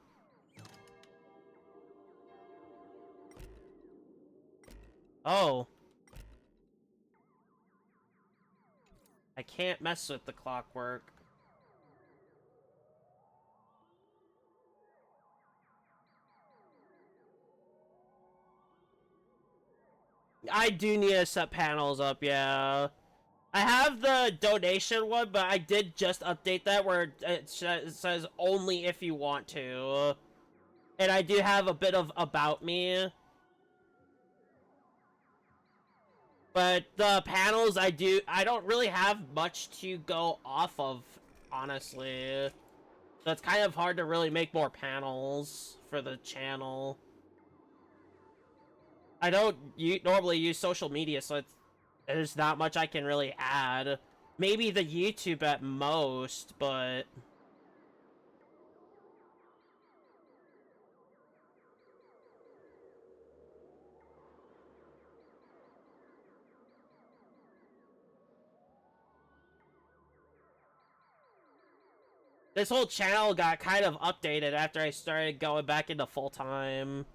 I can't mess with the clockwork. I do need to set panels up, yeah. I have the donation one, but I did just update that where it says only if you want to. And I do have a bit of about me. But the panels I don't really have much to go off of, honestly. So it's kind of hard to really make more panels for the channel. I don't normally use social media, so there's not much I can really add. Maybe the YouTube at most, but... This whole channel got kind of updated after I started going back into full-time.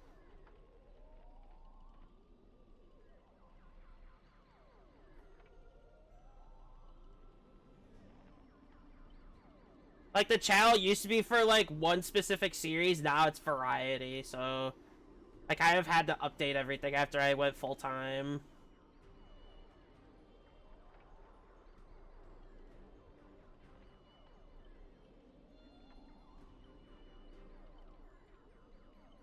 Like, the channel used to be for, like, one specific series, now it's variety, so... I kind of had to update everything after I went full-time.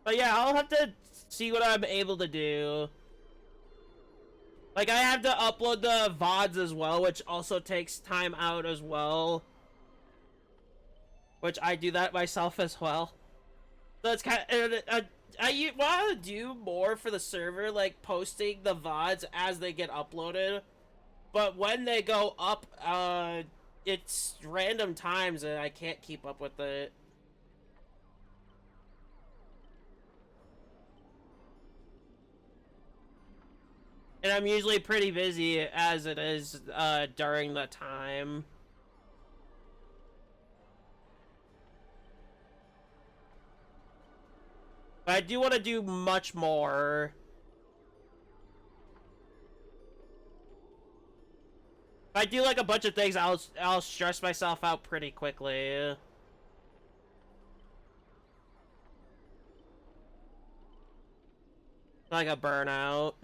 But yeah, I'll have to see what I'm able to do. Like, I have to upload the VODs as well, which also takes time out as well. Which I do that myself as well. So it's kind of... I want to do more for the server, like, posting the VODs as they get uploaded. But when they go up, it's random times and I can't keep up with it. And I'm usually pretty busy as it is during the time. But I do want to do much more. If I do like a bunch of things, I'll stress myself out pretty quickly. Like a burnout.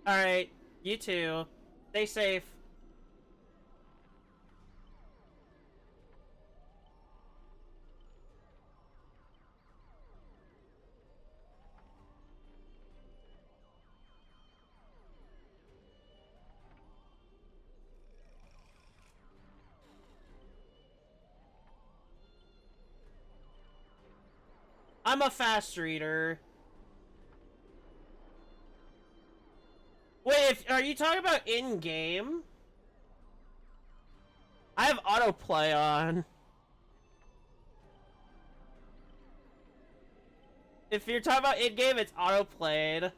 Alright, you too. Stay safe. I'm a fast reader. Wait, are you talking about in-game? I have autoplay on. If you're talking about in-game, it's autoplayed.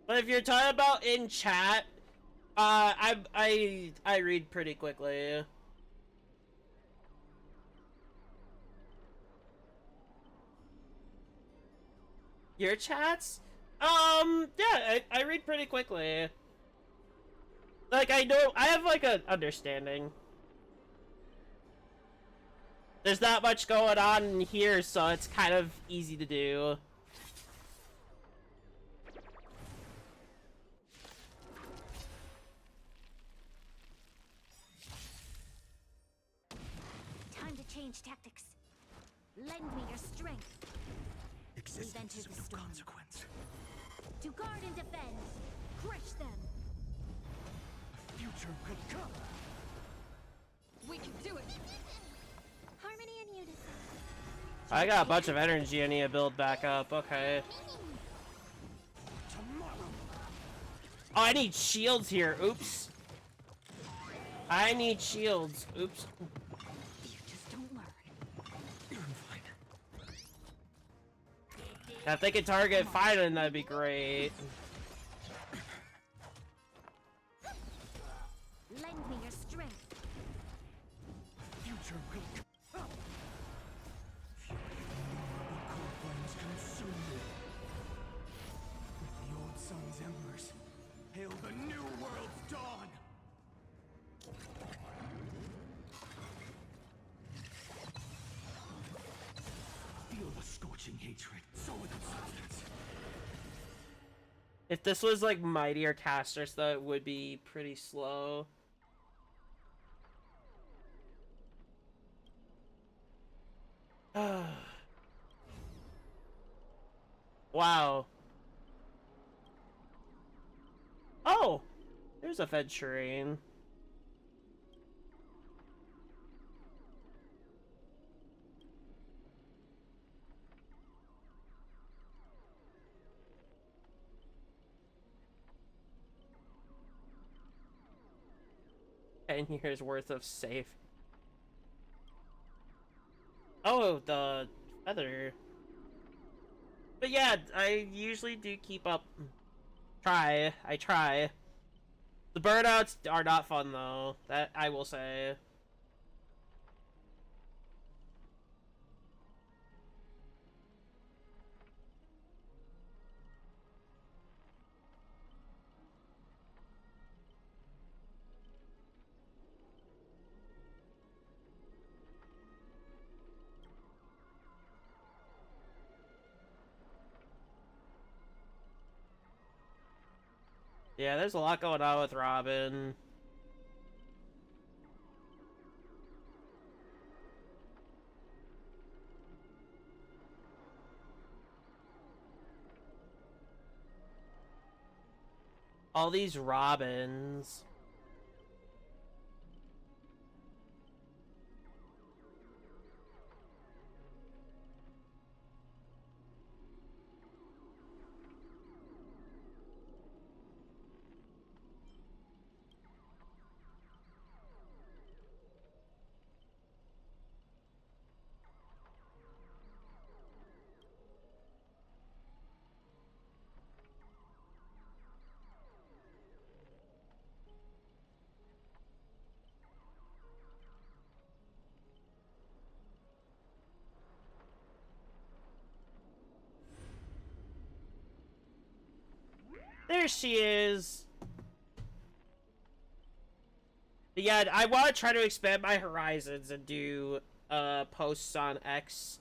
But if you're talking about in chat, I read pretty quickly. Your chats? Yeah, I read pretty quickly. Like, I know, I have, like, an understanding. There's not much going on here, so it's kind of easy to do. Time to change tactics. Lend me your strength. Existence is of no consequence. To guard and defend. Crush them. A future could come. We can do it. Harmony and unison. I got a bunch of energy I need to build back up. Okay. Oh, I need shields here. Oops. I need shields. Oops. You just don't learn. If they could target Fighting, that'd be great. Till the new world's dawn! Feel the scorching hatred, sow with its substance. If this was like mightier casters, though, it would be pretty slow. Wow. Oh! There's a venturine. $10 worth of safe. Oh, the feather. But yeah, I usually do keep up. I try. The burnouts are not fun though. That I will say. Yeah, there's a lot going on with Robin. All these Robins. There she is. But yeah, I want to try to expand my horizons and do posts on X.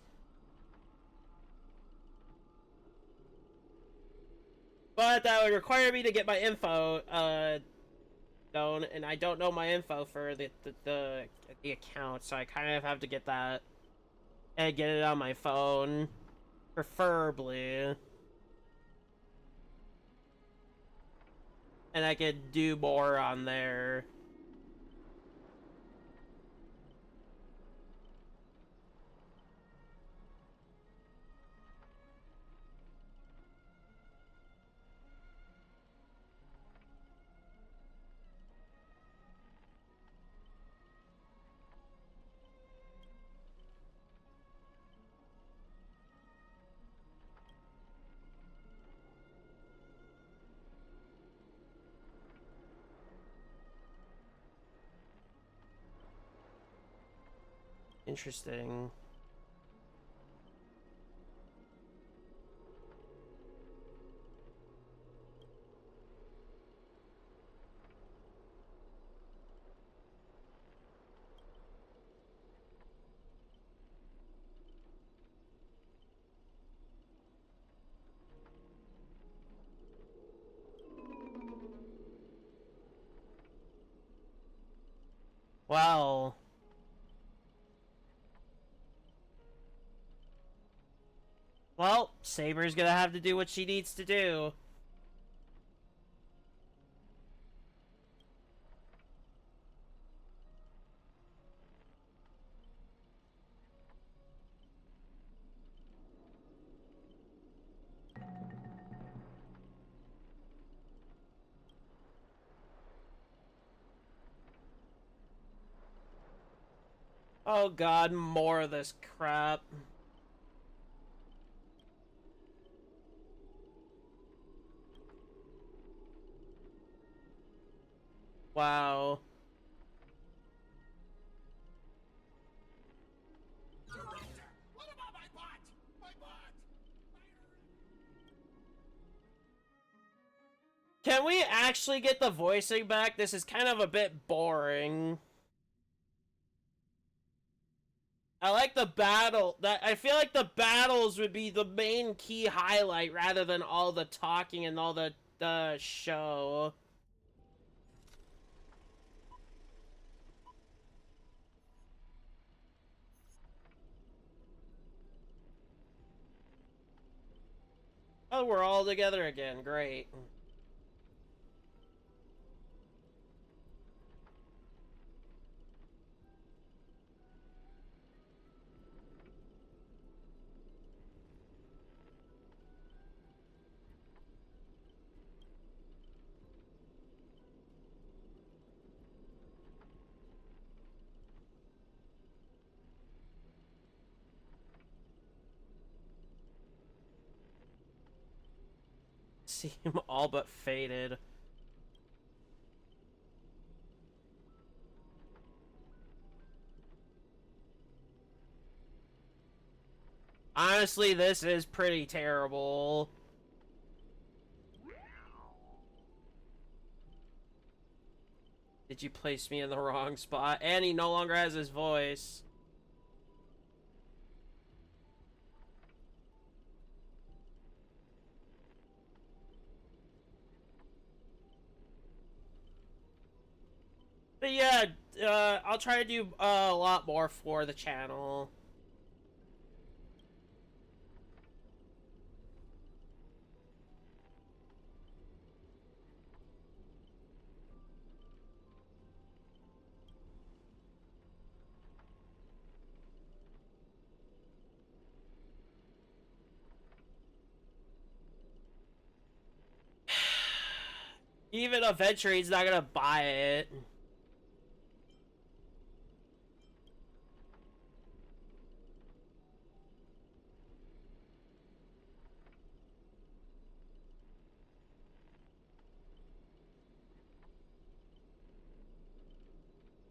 But that would require me to get my info known, and I don't know my info for the account, so I kind of have to get that and get it on my phone, preferably. And I could do more on there. Interesting. Wow. Well, Saber's gonna have to do what she needs to do. Oh god, more of this crap. Wow. What about my butt? My butt! Can we actually get the voicing back? This is kind of a bit boring. I like the battle. I feel like the battles would be the main key highlight rather than all the talking and all the show. Oh, we're all together again. Great. Seem all but faded. Honestly, this is pretty terrible. Did you place me in the wrong spot? And he no longer has his voice. But yeah, I'll try to do a lot more for the channel. Even eventually, he's not gonna buy it.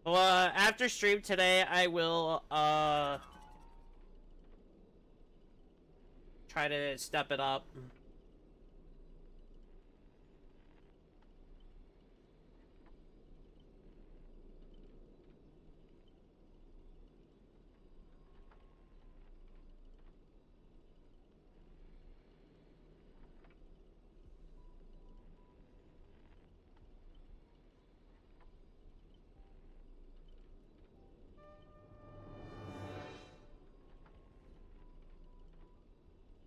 Well, after stream today, I will, try to step it up.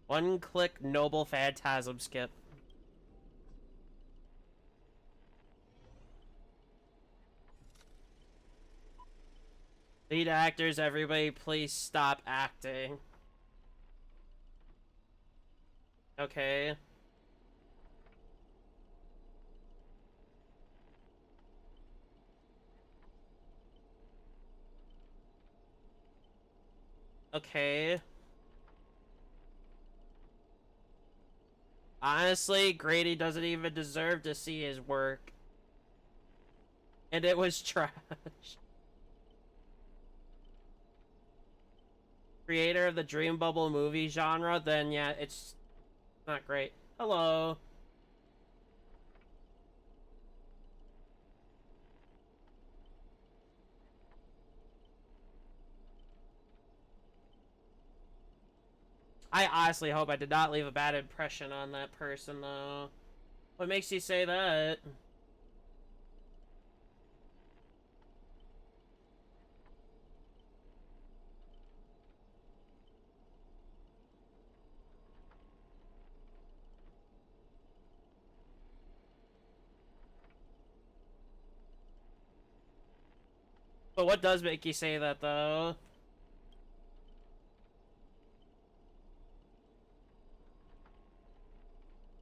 One-click noble phantasm skip. Lead actors, everybody, please stop acting. Okay. Okay. Honestly, Grady doesn't even deserve to see his work. And it was trash. Creator of the Dream Bubble movie genre, then yeah, it's not great. Hello. I honestly hope I did not leave a bad impression on that person, though. What makes you say that? But what does make you say that, though?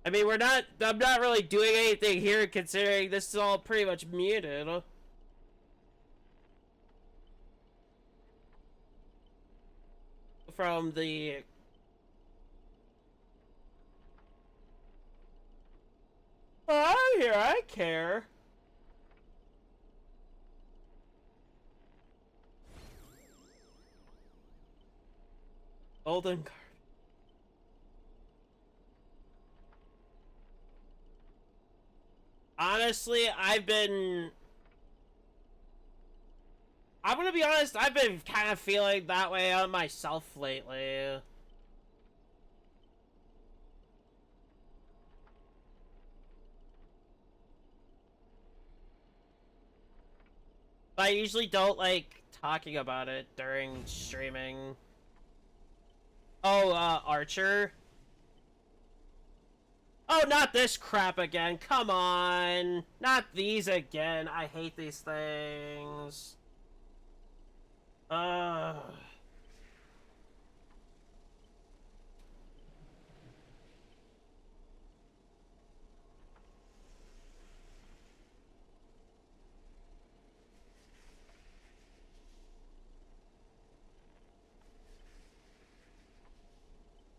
I mean, I'm not really doing anything here considering this is all pretty much muted. From the... Oh, I'm here, I care. Golden card. honestly, I'm gonna be honest, I've been kind of feeling that way on myself lately. I usually don't like talking about it during streaming. Oh, Archer? Oh, not this crap again. Come on. Not these again. I hate these things.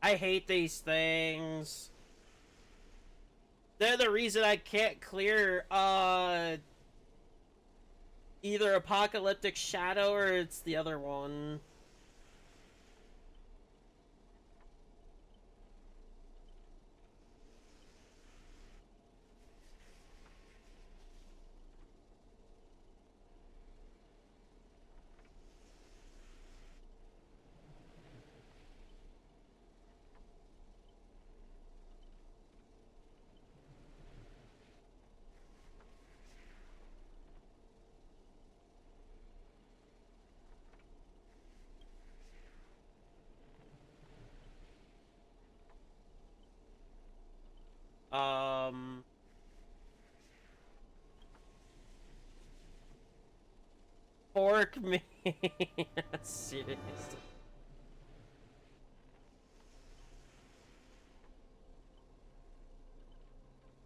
I hate these things. They're the reason I can't clear, either Apocalyptic Shadow or it's the other one. Fork me. Seriously.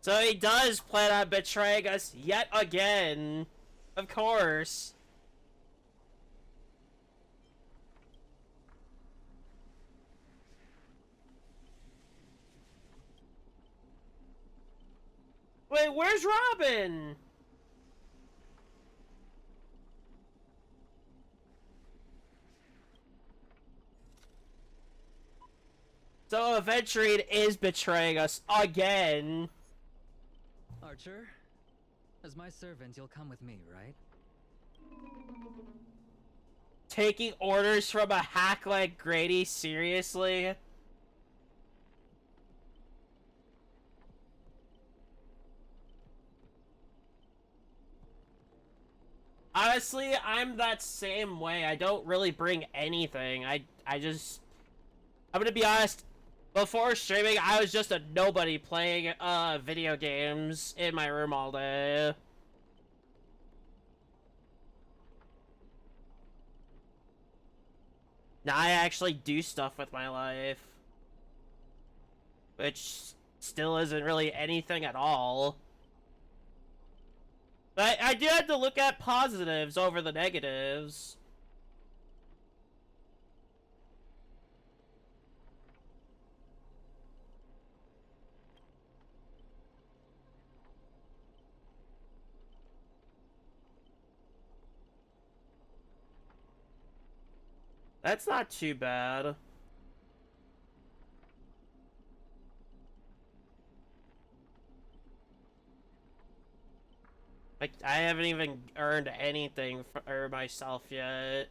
So he does plan on betraying us yet again. Of course. Wait, where's Robin? So Aventurine is betraying us again. Archer, as my servant, you'll come with me, right? Taking orders from a hack like Grady, seriously? Honestly, I'm that same way. I don't really bring anything. I'm gonna be honest, before streaming, I was just a nobody playing video games in my room all day. Now I actually do stuff with my life. Which still isn't really anything at all. But I do have to look at positives over the negatives. That's not too bad. Like, I haven't even earned anything for myself yet.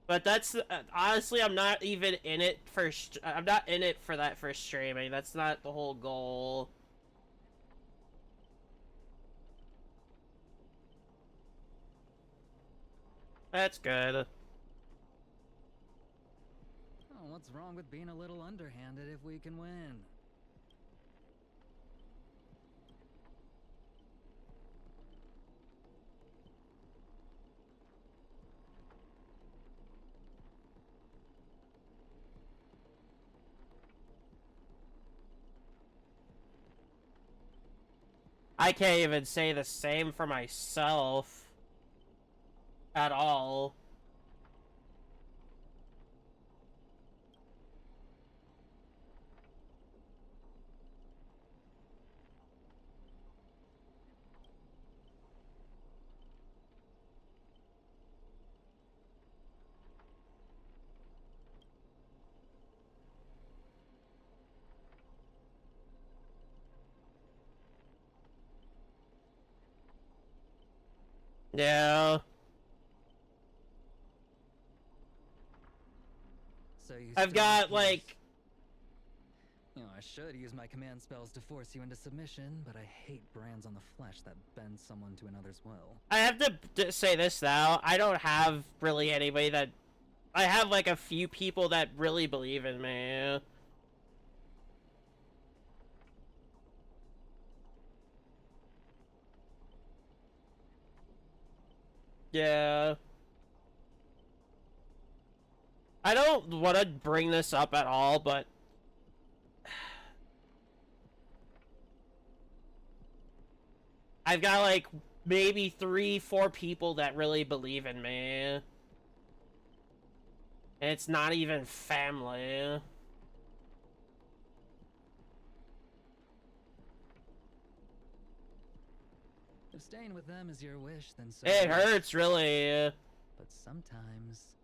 But that's honestly, I'm not even in it for. I'm not in it for that for streaming. That's not the whole goal. That's good. Oh, what's wrong with being a little underhanded if we can win? I can't even say the same for myself. At all. Yeah. So you I've still got, refuse- like... You know, I should use my command spells to force you into submission, but I hate brands on the flesh that bend someone to another's will. I have to say this now. I don't have really anybody that... I have, like, a few people that really believe in me. Yeah. I don't want to bring this up at all, but... I've got, like, maybe 3-4 people that really believe in me. And it's not even family. If staying with them is your wish, then so It be hurts, really. But sometimes,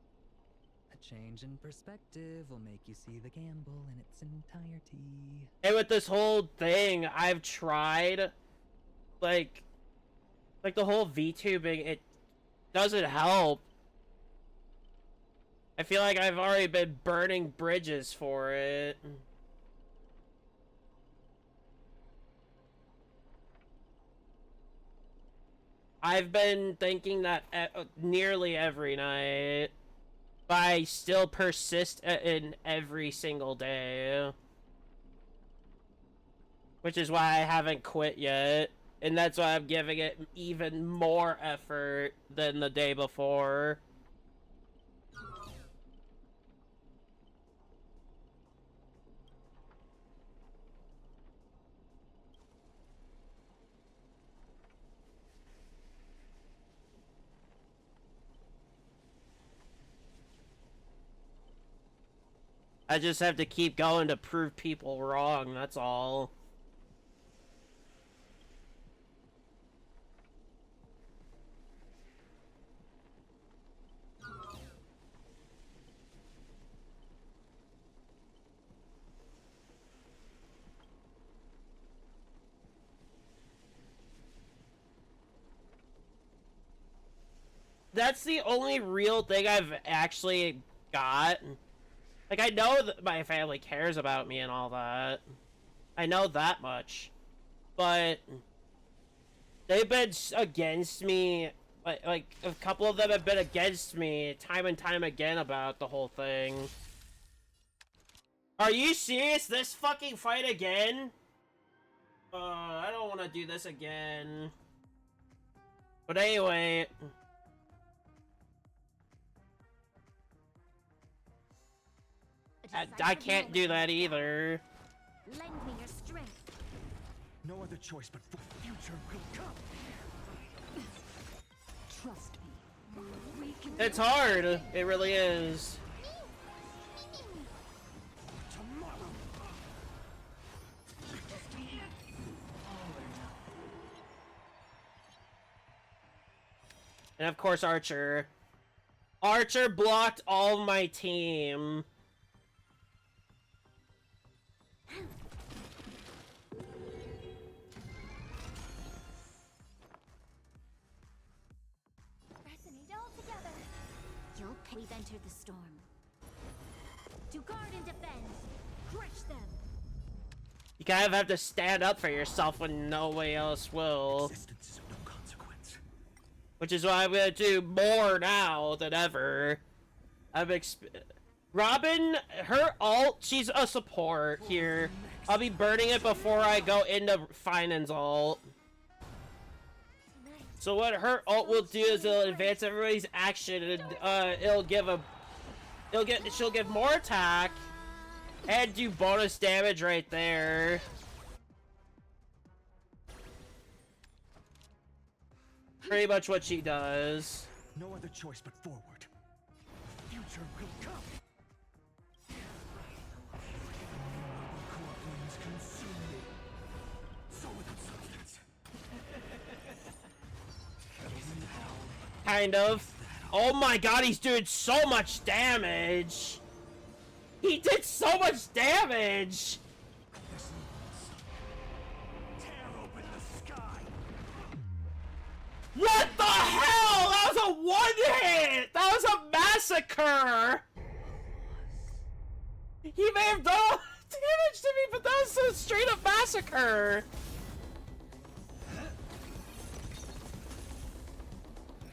a change in perspective will make you see the gamble in its entirety. And with this whole thing, I've tried, like the whole VTubing, it doesn't help. I feel like I've already been burning bridges for it. I've been thinking that nearly every night, but I still persist in every single day. Which is why I haven't quit yet. And that's why I'm giving it even more effort than the day before. I just have to keep going to prove people wrong, that's all. That's the only real thing I've actually got. Like, I know that my family cares about me and all that. I know that much. But they've been against me. Like a couple of them have been against me time and time again about the whole thing. Are you serious? This fucking fight again? I don't want to do this again. But anyway... I can't do that either. Lend me your strength. No other choice but for future will come. Trust me. We can... It's hard. It really is. Tomorrow. And of course, Archer. Archer blocked all my team. Resonate all together. We've entered the storm. To guard and defend. Crush them. You kind of have to stand up for yourself when nobody else will. Existence is of no consequence. Which is why I'm gonna do more now than ever. Robin, her ult, she's a support here. I'll be burning it before I go into Finan's ult. So what her ult will do is it'll advance everybody's action and she'll give more attack and do bonus damage right there. Pretty much what she does. No other choice but forward. Future will come. Corpulence consume me. So without substance. Kind of. Oh my god, he's doing so much damage! He did so much damage! Tear open the sky. What the hell? one hit! That was a massacre! He may have done damage to me, but that was a straight up massacre!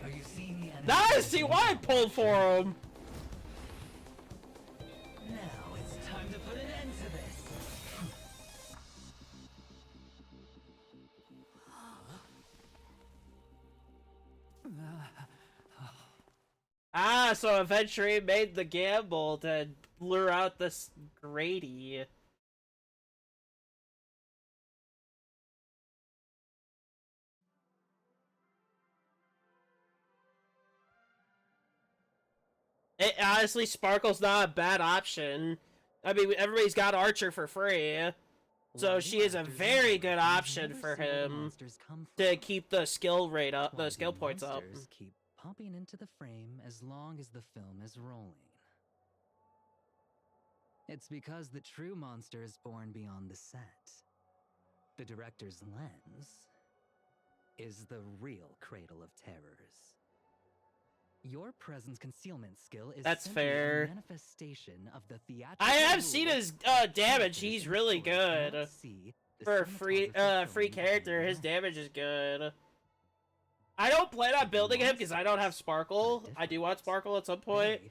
Are you seeing the enemy? Now I see why I pulled for him! Now it's time to put an end to this. Ah, so eventually made the gamble to lure out this Grady. Honestly, Sparkle's not a bad option. I mean, everybody's got Archer for free. So she is a very good option for him to keep the skill rate up, the skill points up. Keep popping into the frame as long as the film is rolling. It's because the true monster is born beyond the set. The director's lens is the real cradle of terrors. Your presence concealment skill is That's simply fair. a manifestation of the theatrical I have seen his damage. He's really good. For a free character, his damage is good. I don't plan on building him because I don't have Sparkle. I do want Sparkle at some point.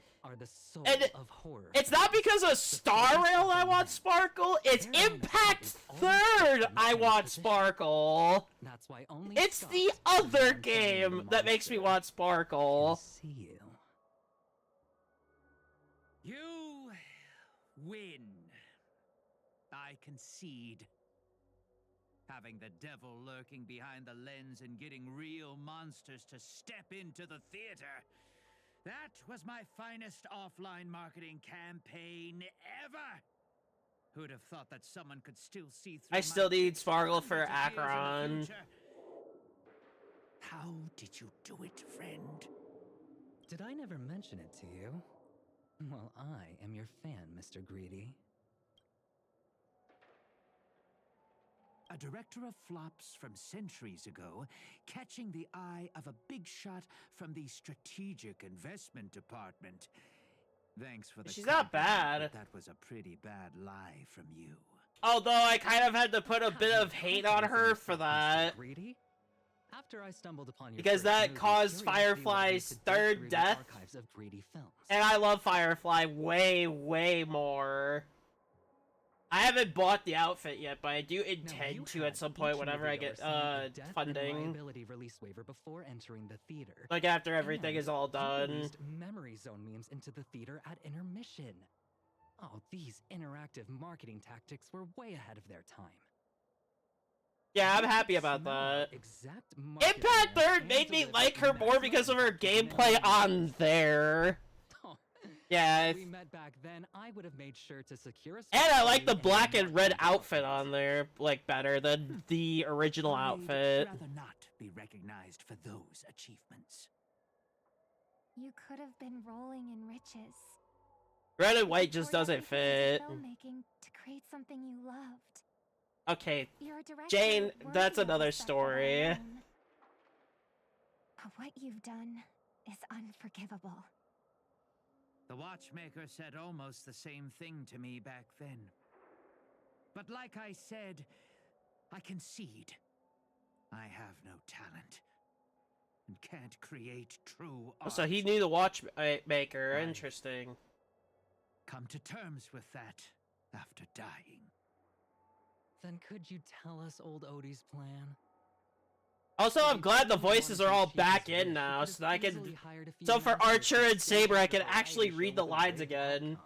And it's not because of Star Rail I want Sparkle. It's Impact 3rd I want Sparkle. That's why only it's the other game that makes me want Sparkle. You win. I concede. Having the devil lurking behind the lens and getting real monsters to step into the theater. That was my finest offline marketing campaign ever. Who'd have thought that someone could still see through I still need Sparkle for Acheron. How did you do it, friend? Did I never mention it to you? Well, I am your fan, Mr. Greedy. A director of flops from centuries ago, catching the eye of a big shot from the strategic investment department. Thanks for the She's not bad. but that was a pretty bad lie from you. Although I kind of had to put a bit of hate on her for that. Greedy? After I stumbled upon your Because that caused Firefly's third death. Of Greedy films. And I love Firefly way, way more. I haven't bought the outfit yet, but I do intend to at some point whenever I get funding. Liability release waiver before entering the theater. Like after everything is all You done. released memory zone memes into the theater at intermission. Oh, these interactive marketing tactics were way ahead of their time. Yeah, I'm happy about that. Impact 3rd made me like her more because of her gameplay on there. Yeah, If we met back then, I would have made sure to secure a and I like the black and red outfit on there, like, better than the original outfit. I'd rather not be recognized for those achievements. You could have been rolling in riches. Red and white just doesn't fit. Filmmaking to create something you loved. Okay, You're a director Jane, worthy that's of another respect of story. our own. But what you've done is unforgivable. The watchmaker said almost the same thing to me back then. But like I said, I concede. I have no talent. And can't create true art. So he knew the watchmaker. Interesting. Come to terms with that after dying. Then could you tell us old Odie's plan? Also, I'm glad the voices are all back in now, so that I can. So for Archer and Saber, I can actually read the lines again.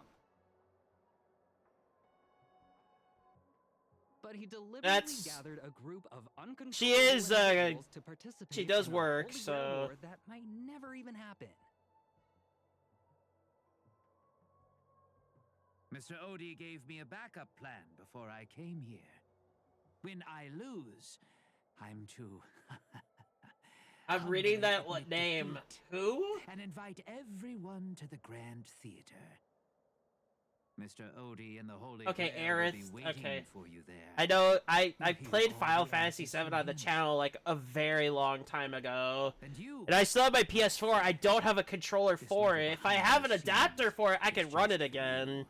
But he deliberately That's. gathered a group of uncontrollable She is. individuals to participate She does in a work, holy so. grail war that might never even happen. Mr. Odie gave me a backup plan before I came here. When I lose, I'm to... I'm reading that name. Who? And invite everyone to the Grand Theater. Mr. Odie and the Holy Okay, Grail will Aerith. be waiting Okay. for you there. I know. I We'll played hear all Final the Fantasy answers VII you on the need. channel like a very long time ago, And I still have my PS4. I don't have a controller for it. If I have an adapter for it, I can run it again.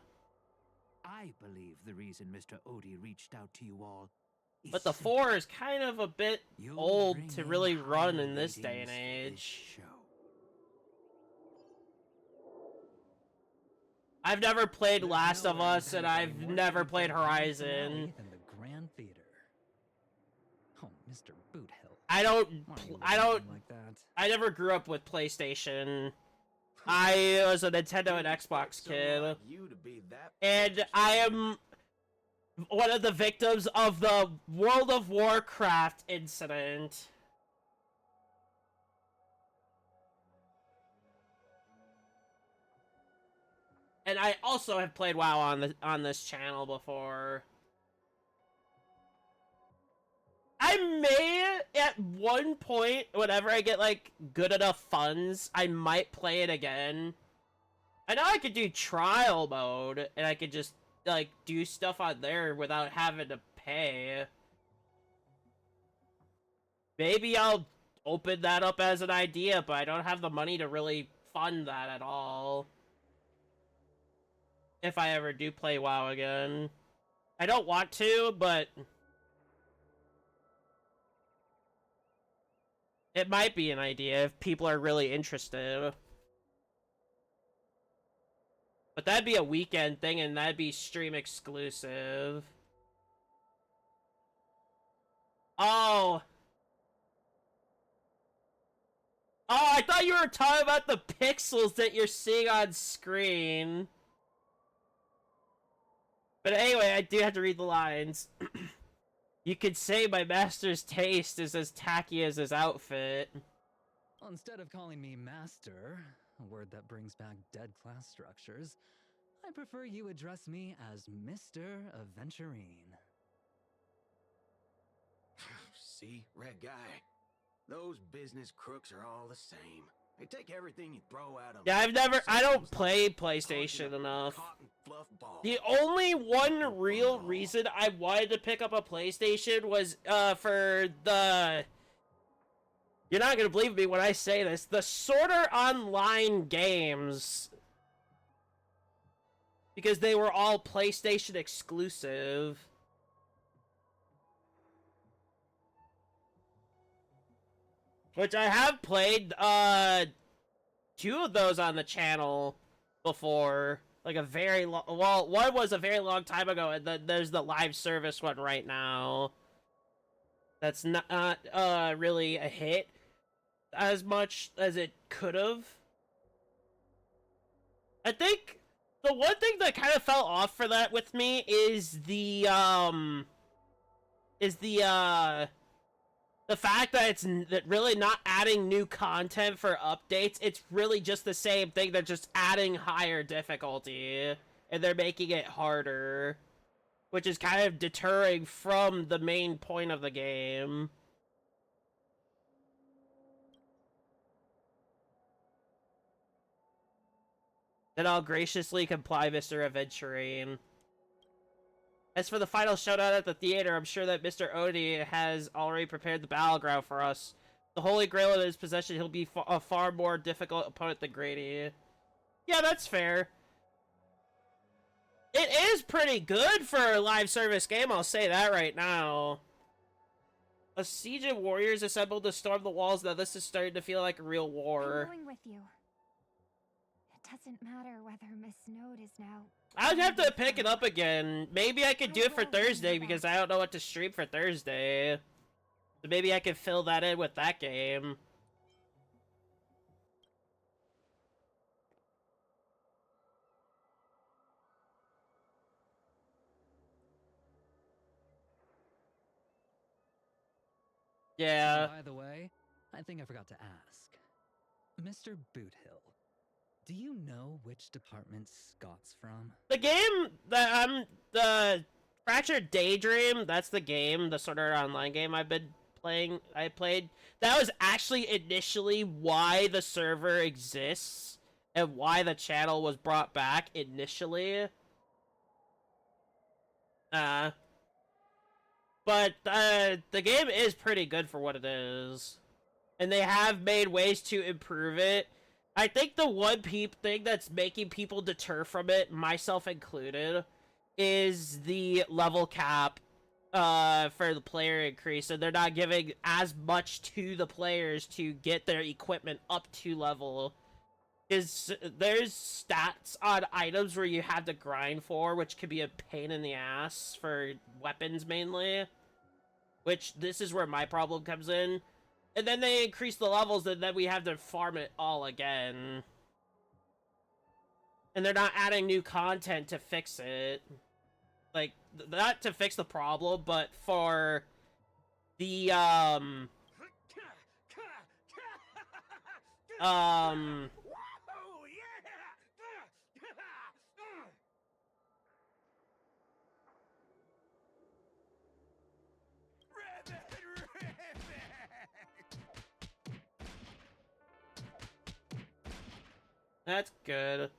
I believe the reason Mr. Odie reached out to you all is But the simple. 4 is kind of a bit You'll old bring to in really high run in this day ratings and for this age. show. I've never played Last of Us, and I've never played Horizon. In the Grand Theater. Oh, Mr. Boothill. I don't. Like that. I never grew up with PlayStation. I was a Nintendo and Xbox kid, and I am one of the victims of the World of Warcraft incident. And I also have played WoW on this channel before. I may, at one point, whenever I get, like, good enough funds, I might play it again. I know I could do trial mode, and I could just, like, do stuff on there without having to pay. Maybe I'll open that up as an idea, but I don't have the money to really fund that at all. If I ever do play WoW again. I don't want to, but it might be an idea if people are really interested. But that'd be a weekend thing, and that'd be stream exclusive. Oh. Oh, I thought you were talking about the pixels that you're seeing on screen. But anyway, I do have to read the lines. You could say my master's taste is as tacky as his outfit. Well, instead of calling me master, a word that brings back dead class structures, I prefer you address me as Mr. Aventurine. See, red guy. Those business crooks are all the same. They take everything you throw at them. Yeah, I don't play PlayStation enough. The only one real reason I wanted to pick up a PlayStation was, for the... You're not gonna believe me when I say this. The Sorter Online games. Because they were all PlayStation exclusive. Which I have played, 2 of those on the channel before. Like a very long... Well, one was a very long time ago, and then there's the live service one right now. That's not, really a hit as much as it could've. I think the one thing that kind of fell off for that with me is the fact that it's really not adding new content for updates. It's really just the same thing. They're just adding higher difficulty, and they're making it harder, which is kind of deterring from the main point of the game. Then I'll graciously comply, Mr. Aventurine. As for the final showdown at the theater, I'm sure that Mr. Odie has already prepared the battleground for us. The Holy Grail in his possession, he'll be a far more difficult opponent than Grady. Yeah, that's fair. It is pretty good for a live service game, I'll say that right now. A siege of warriors assembled to storm the walls. Now this is starting to feel like a real war. I'm going with you. It doesn't matter whether Miss Node is now... I'd have to pick it up again. Maybe I could do it for Thursday because I don't know what to stream for Thursday. So maybe I could fill that in with that game. Yeah. By the way, I think I forgot to ask. Mr. Boothill, do you know which department Scott's from? The game that the Fractured Daydream, that's the game, the sort of online game I played. That was actually initially why the server exists and why the channel was brought back initially. But the game is pretty good for what it is. And they have made ways to improve it. I think the one thing that's making people deter from it, myself included, is the level cap for the player increase. So they're not giving as much to the players to get their equipment up to level. There's stats on items where you have to grind for, which could be a pain in the ass for weapons mainly. Which, this is where my problem comes in. And then they increase the levels, and then we have to farm it all again. And they're not adding new content to fix it. Like, not to fix the problem, but for the, That's good.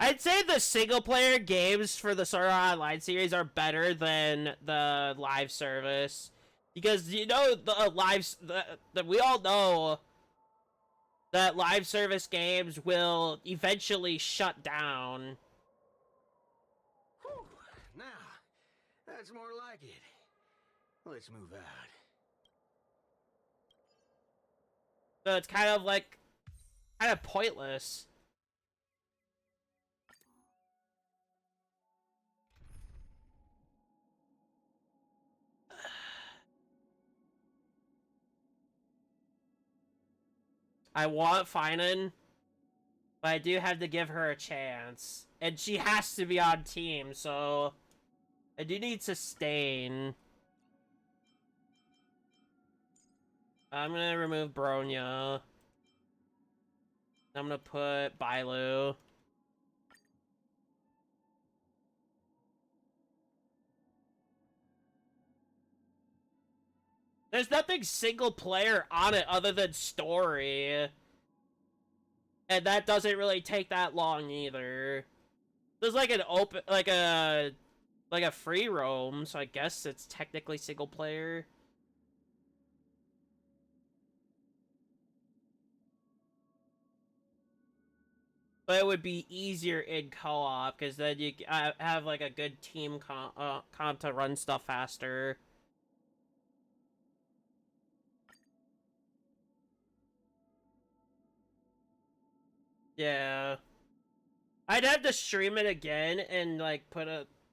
I'd say the single-player games for the Sword Art Online series are better than the live service. Because, you know, we all know that live service games will eventually shut down. Whew. Now, that's more like it. Let's move out. So it's kind of like, kind of pointless. I want Finan, but I do have to give her a chance. And she has to be on team, so I do need Sustain. I'm gonna remove Bronya. I'm gonna put Bailu. There's nothing single player on it other than story. And that doesn't really take that long either. There's like an open, like a free roam, so I guess it's technically single player. But it would be easier in co-op, because then you have like a good team comp to run stuff faster. Yeah. I'd have to stream it again and like put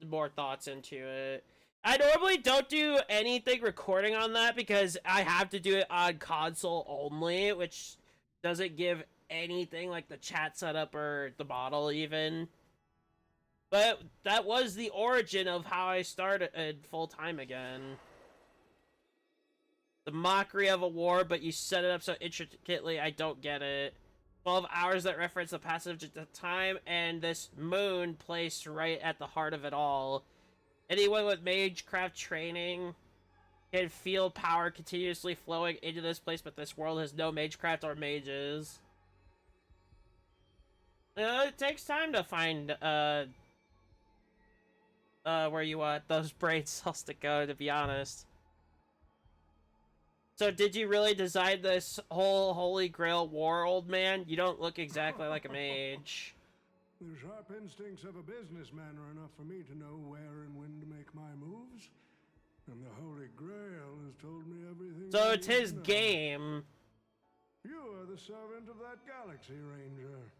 more thoughts into it. I normally don't do anything recording on that because I have to do it on console only, which doesn't give anything like the chat setup or the model even. But that was the origin of how I started full time again. The mockery of a war, but you set it up so intricately, I don't get it. 12 hours that reference the passage of time, and this moon placed right at the heart of it all. Anyone with magecraft training can feel power continuously flowing into this place, but this world has no magecraft or mages. It takes time to find, where you want those brain cells to go, to be honest. So did you really design this whole Holy Grail war, old man? You don't look exactly like a mage. The sharp instincts of a businessman are enough for me to know where and when to make my moves. And the Holy Grail has told me everything. So it's his game. You are the servant of that galaxy, Ranger.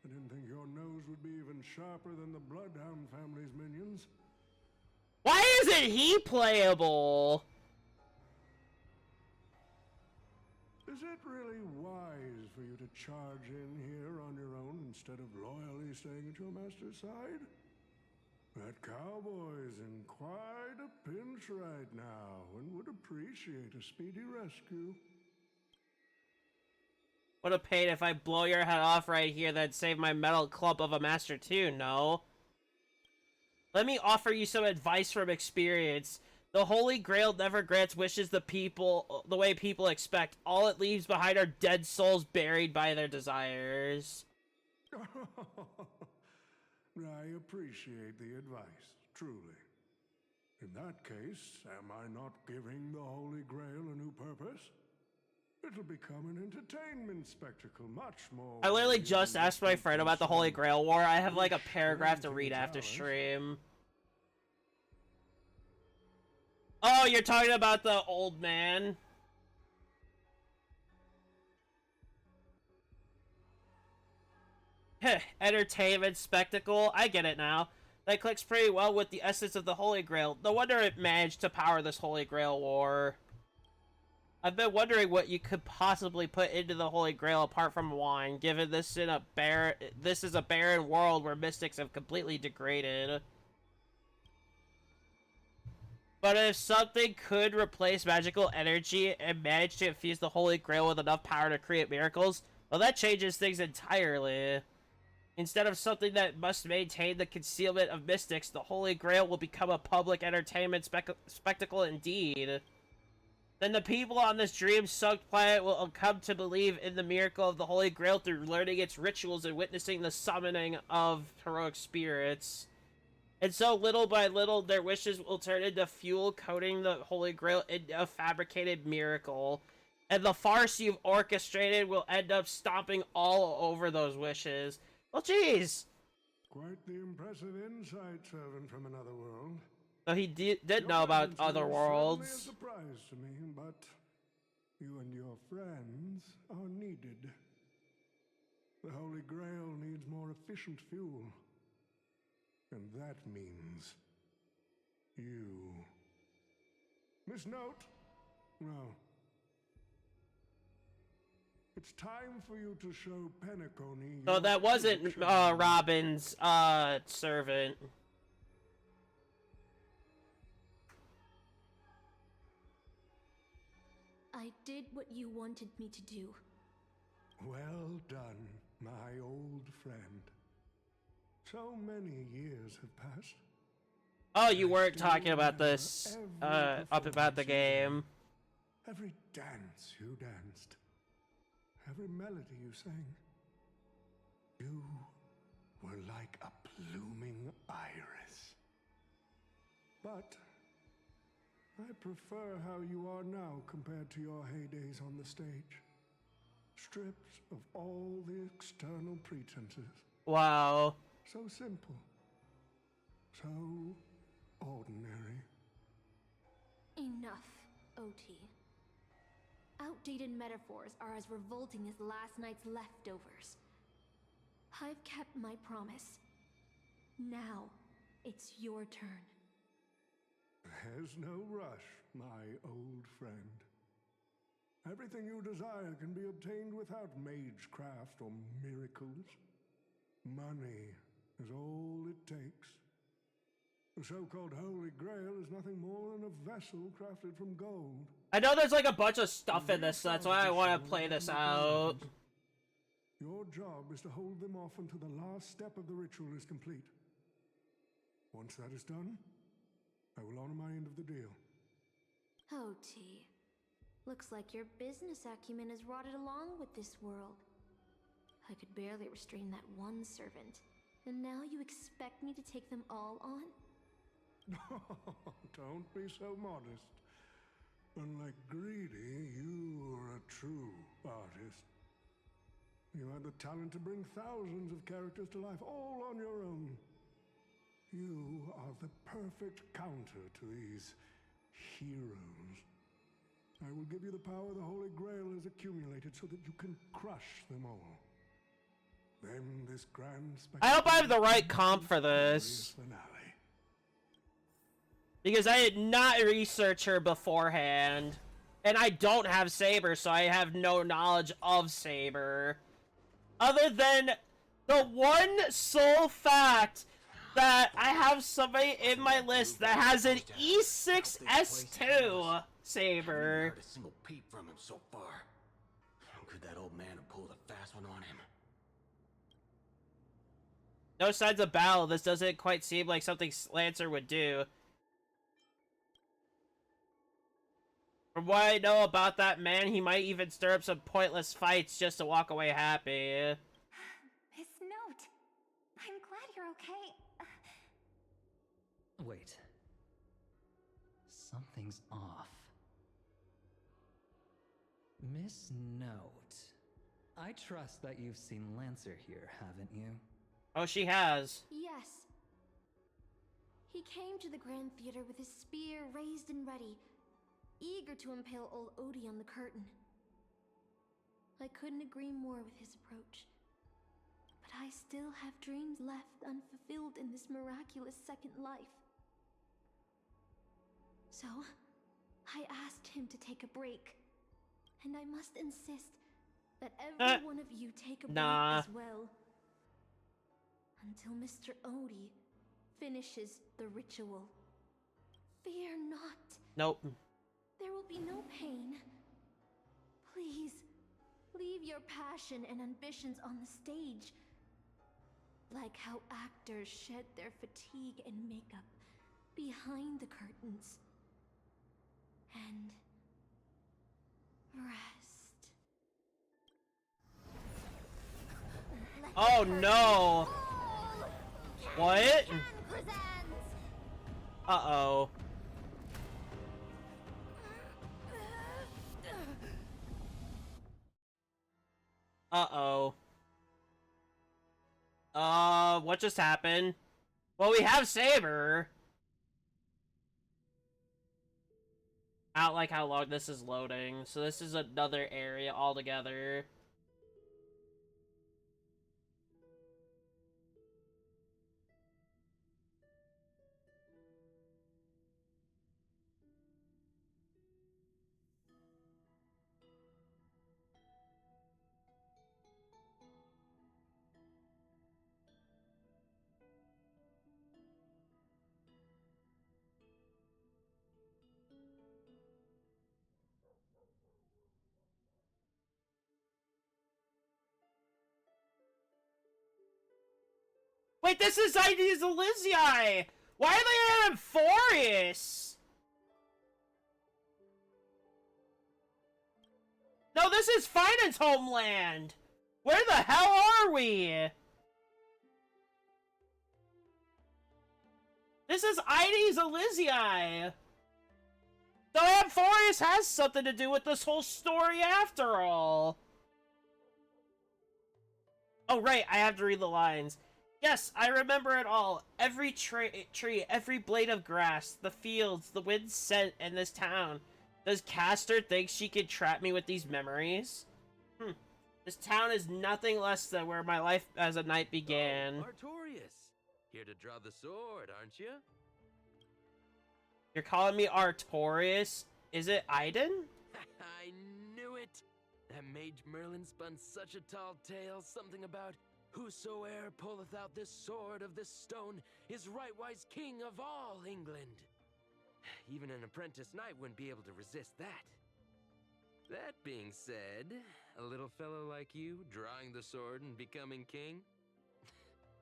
I didn't think your nose would be even sharper than the Bloodhound family's minions. Why isn't he playable? Is it really wise for you to charge in here on your own instead of loyally staying at your master's side? That cowboy's in quite a pinch right now and would appreciate a speedy rescue. What a pain. If I blow your head off right here, that'd save my metal clump of a master too, no? Let me offer you some advice from experience. The Holy Grail never grants wishes the way people expect. All it leaves behind are dead souls buried by their desires. I appreciate the advice, truly. In that case, am I not giving the Holy Grail a new purpose? It'll become an entertainment spectacle, much more. I literally just asked my friend about the Holy Grail War. I have like a paragraph to read after stream. Oh, you're talking about the old man? Heh, entertainment spectacle. I get it now. That clicks pretty well with the essence of the Holy Grail. No wonder it managed to power this Holy Grail War. I've been wondering what you could possibly put into the Holy Grail apart from wine, given this is a barren world where mystics have completely degraded. But if something could replace magical energy and manage to infuse the Holy Grail with enough power to create miracles, well, that changes things entirely. Instead of something that must maintain the concealment of mystics, the Holy Grail will become a public entertainment spectacle indeed. Then the people on this dream-soaked planet will come to believe in the miracle of the Holy Grail through learning its rituals and witnessing the summoning of heroic spirits. And so, little by little, their wishes will turn into fuel, coating the Holy Grail into a fabricated miracle. And the farce you've orchestrated will end up stomping all over those wishes. Well, jeez! Quite the impressive insight, servant from another world. So he did know about other worlds. Certainly a surprise to me, but you and your friends are needed. The Holy Grail needs more efficient fuel. And that means you. Miss Note? No. It's time for you to show Penacony. So that wasn't Robin's servant. I did what you wanted me to do. Well done, my old friend. So many years have passed. Oh, you weren't talking about this up about the game. Every dance you danced. Every melody you sang. You were like a blooming iris. But I prefer how you are now compared to your heydays on the stage. Stripped of all the external pretenses. Wow. So simple. So ordinary. Enough, OT. Outdated metaphors are as revolting as last night's leftovers. I've kept my promise. Now, it's your turn. There's no rush, my old friend. Everything you desire can be obtained without magecraft or miracles. Money is all it takes. The so-called Holy Grail is nothing more than a vessel crafted from gold. I know there's like a bunch of stuff in this, so that's why I want to play this out. Your job is to hold them off until the last step of the ritual is complete. Once that is done, I will honor my end of the deal. OT. Looks like your business acumen has rotted along with this world. I could barely restrain that one servant, and now you expect me to take them all on? Don't be so modest. Unlike Greedy, you are a true artist. You had the talent to bring thousands of characters to life, all on your own. You are the perfect counter to these heroes. I will give you the power the Holy Grail has accumulated so that you can crush them all. Then this grand spectacle. I hope I have the right comp for this. Finale. Because I did not research her beforehand. And I don't have Saber, so I have no knowledge of Saber. Other than the one sole fact that I have somebody in my list that has an E6S2 Saber. Not a single peep from him so far. Could that old man have pulled a fast one on him? No signs of battle. This doesn't quite seem like something Lancer would do. From what I know about that man, he might even stir up some pointless fights just to walk away happy. Miss Note, I'm glad you're okay. Wait. Something's off. Miss Note, I trust that you've seen Lancer here, haven't you? Oh, she has. Yes. He came to the Grand Theater with his spear raised and ready, eager to impale old Odie on the curtain. I couldn't agree more with his approach. But I still have dreams left unfulfilled in this miraculous second life. So, I asked him to take a break. And I must insist that every one of you take a break as well. Until Mr. Odie finishes the ritual. Fear not. Nope. There will be no pain. Please, leave your passion and ambitions on the stage. Like how actors shed their fatigue and makeup behind the curtains. And rest. Oh no! What? Uh-oh. Uh-oh. What just happened? Well, we have Saber. I don't like how long this is loading. So this is another area altogether. Wait, this is Ideas Elysiae! Why are they in Forest? No, this is Finance Homeland! Where the hell are we? This is Ideas Elysiae! So Forest has something to do with this whole story after all. Oh right, I have to read the lines. Yes, I remember it all. Every tree, every blade of grass, the fields, the wind scent in this town. Does Castor think she could trap me with these memories? This town is nothing less than where my life as a knight began. Oh, Artorias. Here to draw the sword, aren't you? You're calling me Artorias? Is it Aiden? I knew it! That mage Merlin spun such a tall tale, something about whosoe'er pulleth out this sword of this stone is rightwise king of all England. Even an apprentice knight wouldn't be able to resist that. That being said, a little fellow like you drawing the sword and becoming king?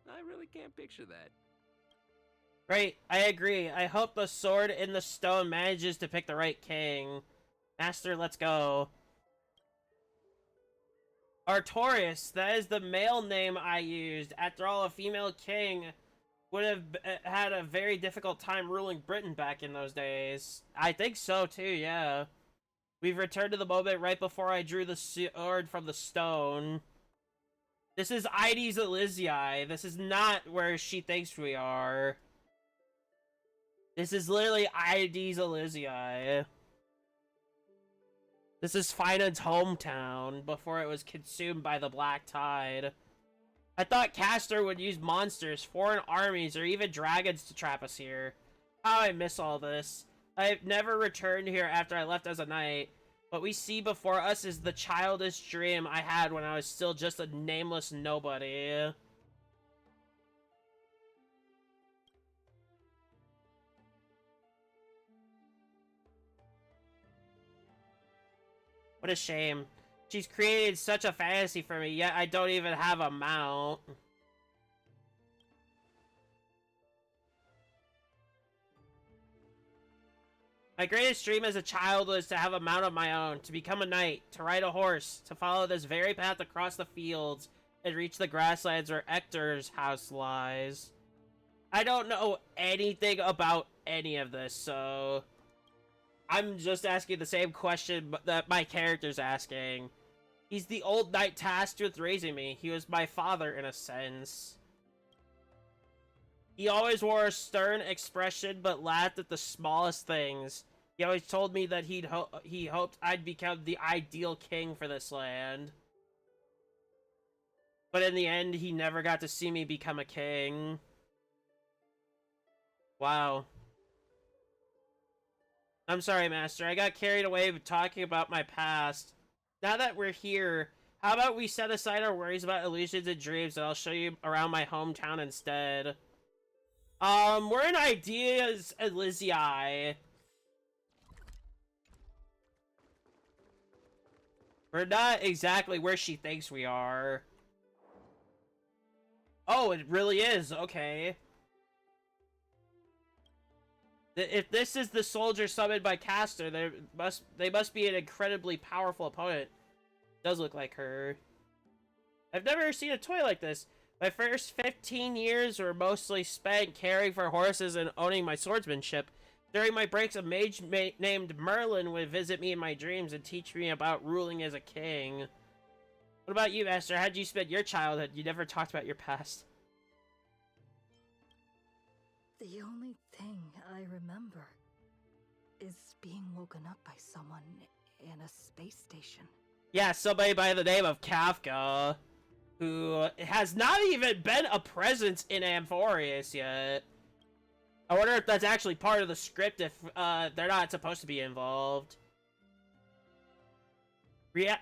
I really can't picture that. Right, I agree. I hope the sword in the stone manages to pick the right king. Master, let's go. Artorias, that is the male name I used. After all, a female king would have had a very difficult time ruling Britain back in those days. I think so too, yeah. We've returned to the moment right before I drew the sword from the stone. This is Ideas Elysiae. This is not where she thinks we are. This is literally Ideas Elysiae. This is Finance hometown before it was consumed by the Black Tide. I thought Castor would use monsters, foreign armies, or even dragons to trap us here. How I miss all this. I've never returned here after I left as a knight. What we see before us is the childish dream I had when I was still just a nameless nobody. What a shame. She's created such a fantasy for me, yet I don't even have a mount. My greatest dream as a child was to have a mount of my own, to become a knight, to ride a horse, to follow this very path across the fields, and reach the grasslands where Ector's house lies. I don't know anything about any of this, so I'm just asking the same question that my character's asking. He's the old knight tasked with raising me. He was my father in a sense. He always wore a stern expression but laughed at the smallest things. He always told me that he hoped I'd become the ideal king for this land. But in the end, he never got to see me become a king. Wow. I'm sorry, Master. I got carried away with talking about my past. Now that we're here, how about we set aside our worries about illusions and dreams and I'll show you around my hometown instead. We're in Ideas Elysiae. We're not exactly where she thinks we are. Oh, it really is. Okay. If this is the soldier summoned by Castor, they must be an incredibly powerful opponent. Does look like her. I've never seen a toy like this. My first 15 years were mostly spent caring for horses and owning my swordsmanship. During my breaks, a mage named Merlin would visit me in my dreams and teach me about ruling as a king. What about you, Master? How'd you spend your childhood? You never talked about your past. The only thing I remember is being woken up by someone in a space station. Yeah, somebody by the name of Kafka, who has not even been a presence in Amphorius yet. I wonder if that's actually part of the script, if they're not supposed to be involved.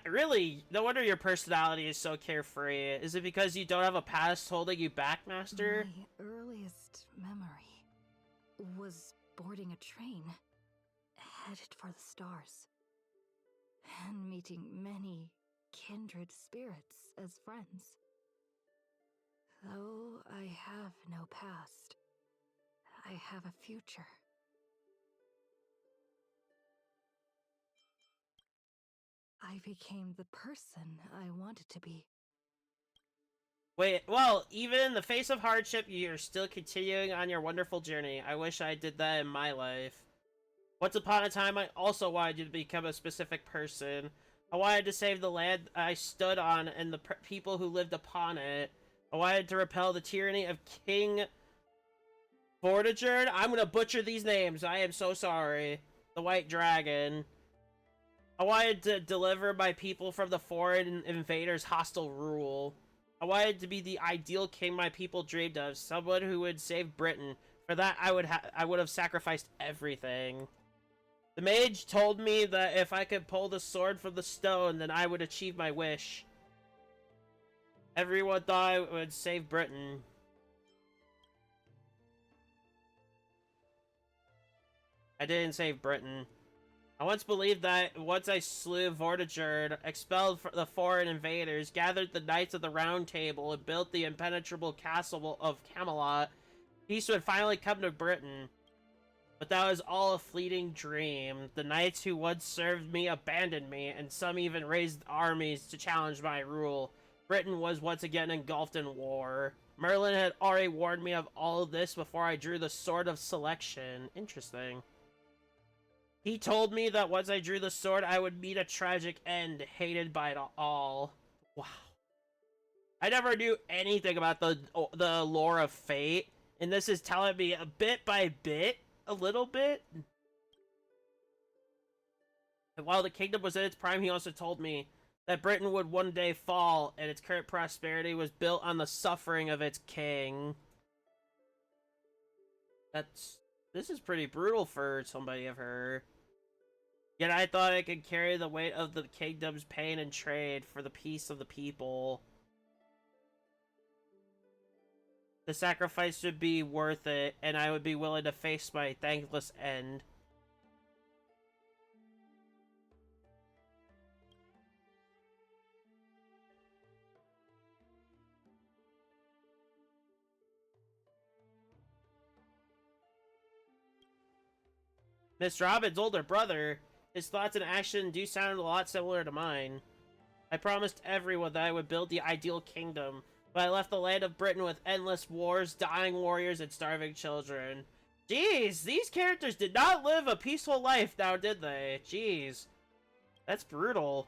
Really, no wonder your personality is so carefree. Is it because you don't have a past holding you back, Master? My earliest memory was boarding a train, headed for the stars, and meeting many kindred spirits as friends. Though I have no past, I have a future. I became the person I wanted to be. Wait, well, even in the face of hardship, you're still continuing on your wonderful journey. I wish I did that in my life. Once upon a time, I also wanted you to become a specific person. I wanted to save the land I stood on and the people who lived upon it. I wanted to repel the tyranny of King Vortigern. I'm gonna butcher these names. I am so sorry. The White Dragon. I wanted to deliver my people from the foreign invaders' hostile rule. I wanted to be the ideal king my people dreamed of, someone who would save Britain. For that, I would have sacrificed everything. The mage told me that if I could pull the sword from the stone, then I would achieve my wish. Everyone thought I would save Britain. I didn't save Britain. I once believed that once I slew Vortigern, expelled the foreign invaders, gathered the Knights of the Round Table, and built the impenetrable castle of Camelot, peace would finally come to Britain. But that was all a fleeting dream. The knights who once served me abandoned me, and some even raised armies to challenge my rule. Britain was once again engulfed in war. Merlin had already warned me of all of this before I drew the Sword of Selection. Interesting. He told me that once I drew the sword, I would meet a tragic end, hated by it all. Wow. I never knew anything about the lore of fate, and this is telling me a bit by bit, a little bit. And while the kingdom was in its prime, he also told me that Britain would one day fall, and its current prosperity was built on the suffering of its king. This is pretty brutal for somebody of her. Yet I thought I could carry the weight of the kingdom's pain and trade for the peace of the people. The sacrifice would be worth it, and I would be willing to face my thankless end. Miss Robin's older brother, his thoughts and actions do sound a lot similar to mine. I promised everyone that I would build the ideal kingdom, but I left the land of Britain with endless wars, dying warriors, and starving children. Jeez, these characters did not live a peaceful life now, did they? Jeez. That's brutal.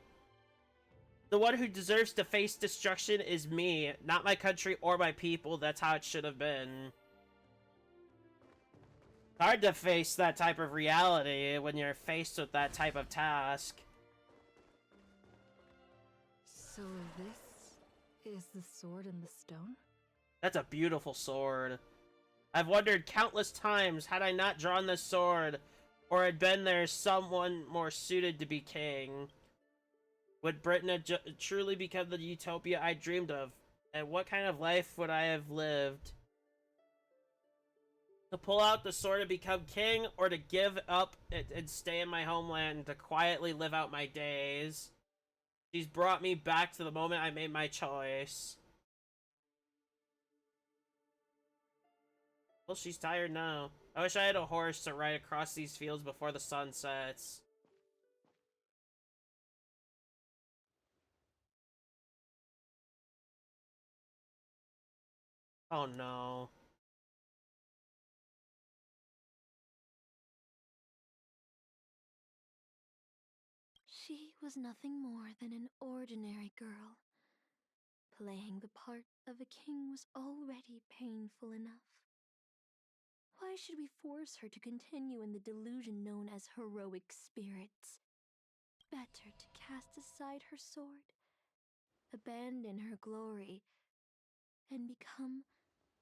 The one who deserves to face destruction is me, not my country or my people. That's how it should have been. Hard to face that type of reality when you're faced with that type of task. So this is the sword in the stone? That's a beautiful sword. I've wondered countless times had I not drawn this sword, or had been there someone more suited to be king. Would Britain have truly become the utopia I dreamed of? And what kind of life would I have lived? To pull out the sword and become king, or to give up and stay in my homeland to quietly live out my days? She's brought me back to the moment I made my choice. Well, she's tired now. I wish I had a horse to ride across these fields before the sun sets. Oh no. She was nothing more than an ordinary girl. Playing the part of a king was already painful enough. Why should we force her to continue in the delusion known as heroic spirits? Better to cast aside her sword, abandon her glory, and become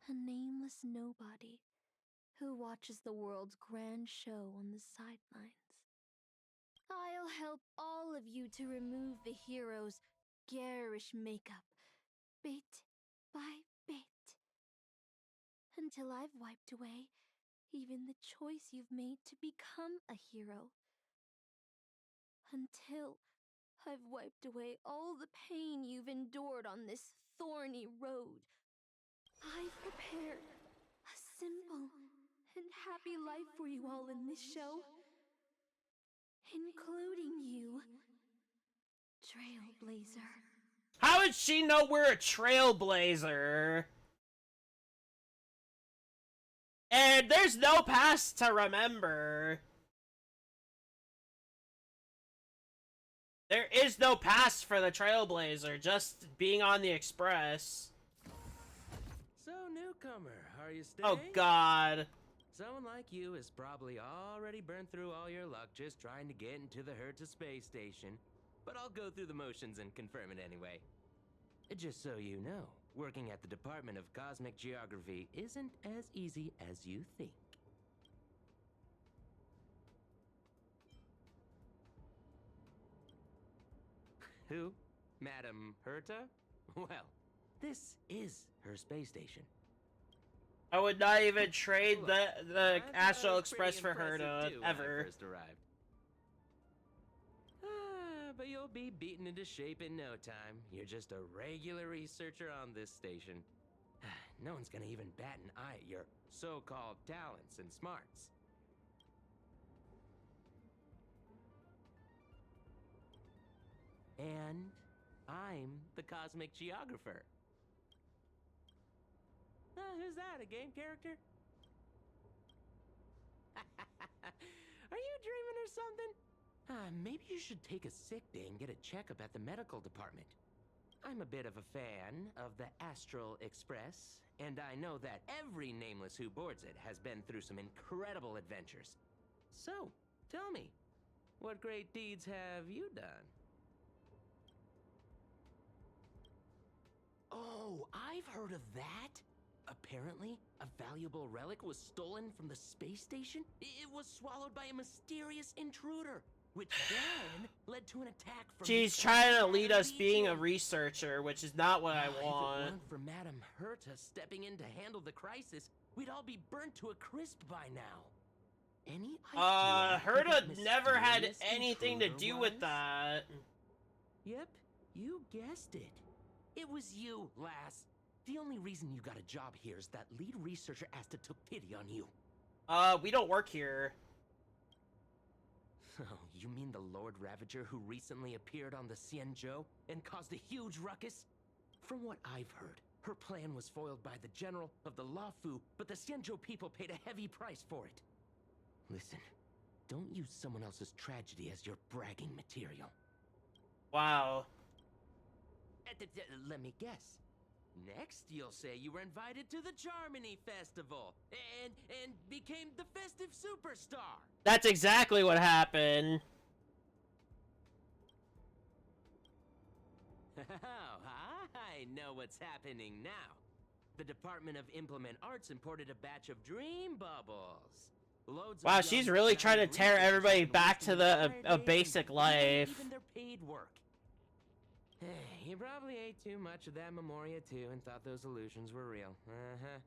a nameless nobody who watches the world's grand show on the sidelines. I'll help all of you to remove the hero's garish makeup, bit by bit, until I've wiped away even the choice you've made to become a hero. Until I've wiped away all the pain you've endured on this thorny road. I've prepared a simple and happy life for you all in this show, including you, Trailblazer. How would she know we're a trailblazer? And there's no past to remember. There is no past for the trailblazer, just being on the express. So, newcomer, are you staying? Oh god. Someone like you has probably already burned through all your luck just trying to get into the Herta space station. But I'll go through the motions and confirm it anyway. Just so you know, working at the Department of Cosmic Geography isn't as easy as you think. Who? Madam Herta? Well, this is her space station. I would not even trade the Astral Express for her to ever. First arrived. But you'll be beaten into shape in no time. You're just a regular researcher on this station. No one's gonna even bat an eye at your so-called talents and smarts. And I'm the Cosmic Geographer. Who's that, a game character? Are you dreaming or something? Maybe you should take a sick day and get a checkup at the medical department. I'm a bit of a fan of the Astral Express, and I know that every nameless who boards it has been through some incredible adventures. So, tell me, what great deeds have you done? Oh, I've heard of that! Apparently, a valuable relic was stolen from the space station. It was swallowed by a mysterious intruder, which then led to an attack from... She's trying to lead us being a researcher, which is not what I want. If it weren't for Madam Herta stepping in to handle the crisis, we'd all be burnt to a crisp by now. Any idea Herta never had anything to do with that. Yep, you guessed it. It was you, lass. The only reason you got a job here is that lead researcher Asta took pity on you. We don't work here. Oh, you mean the Lord Ravager who recently appeared on the Xianzhou and caused a huge ruckus? From what I've heard, Her plan was foiled by the general of the Luofu, but the Xianzhou people paid a heavy price for it. Listen, don't use someone else's tragedy as your bragging material. Wow. Let me guess. Next, you'll say you were invited to the Charmony Festival and became the festive superstar. That's exactly what happened. Oh, I know what's happening now. The Department of Implement Arts imported a batch of dream bubbles. Loads Wow, of she's young, really trying to talented tear researchers everybody have been back to wasting the entire a days basic and life. even their paid work. You probably ate too much of that Memoria too and thought those illusions were real. Uh-huh.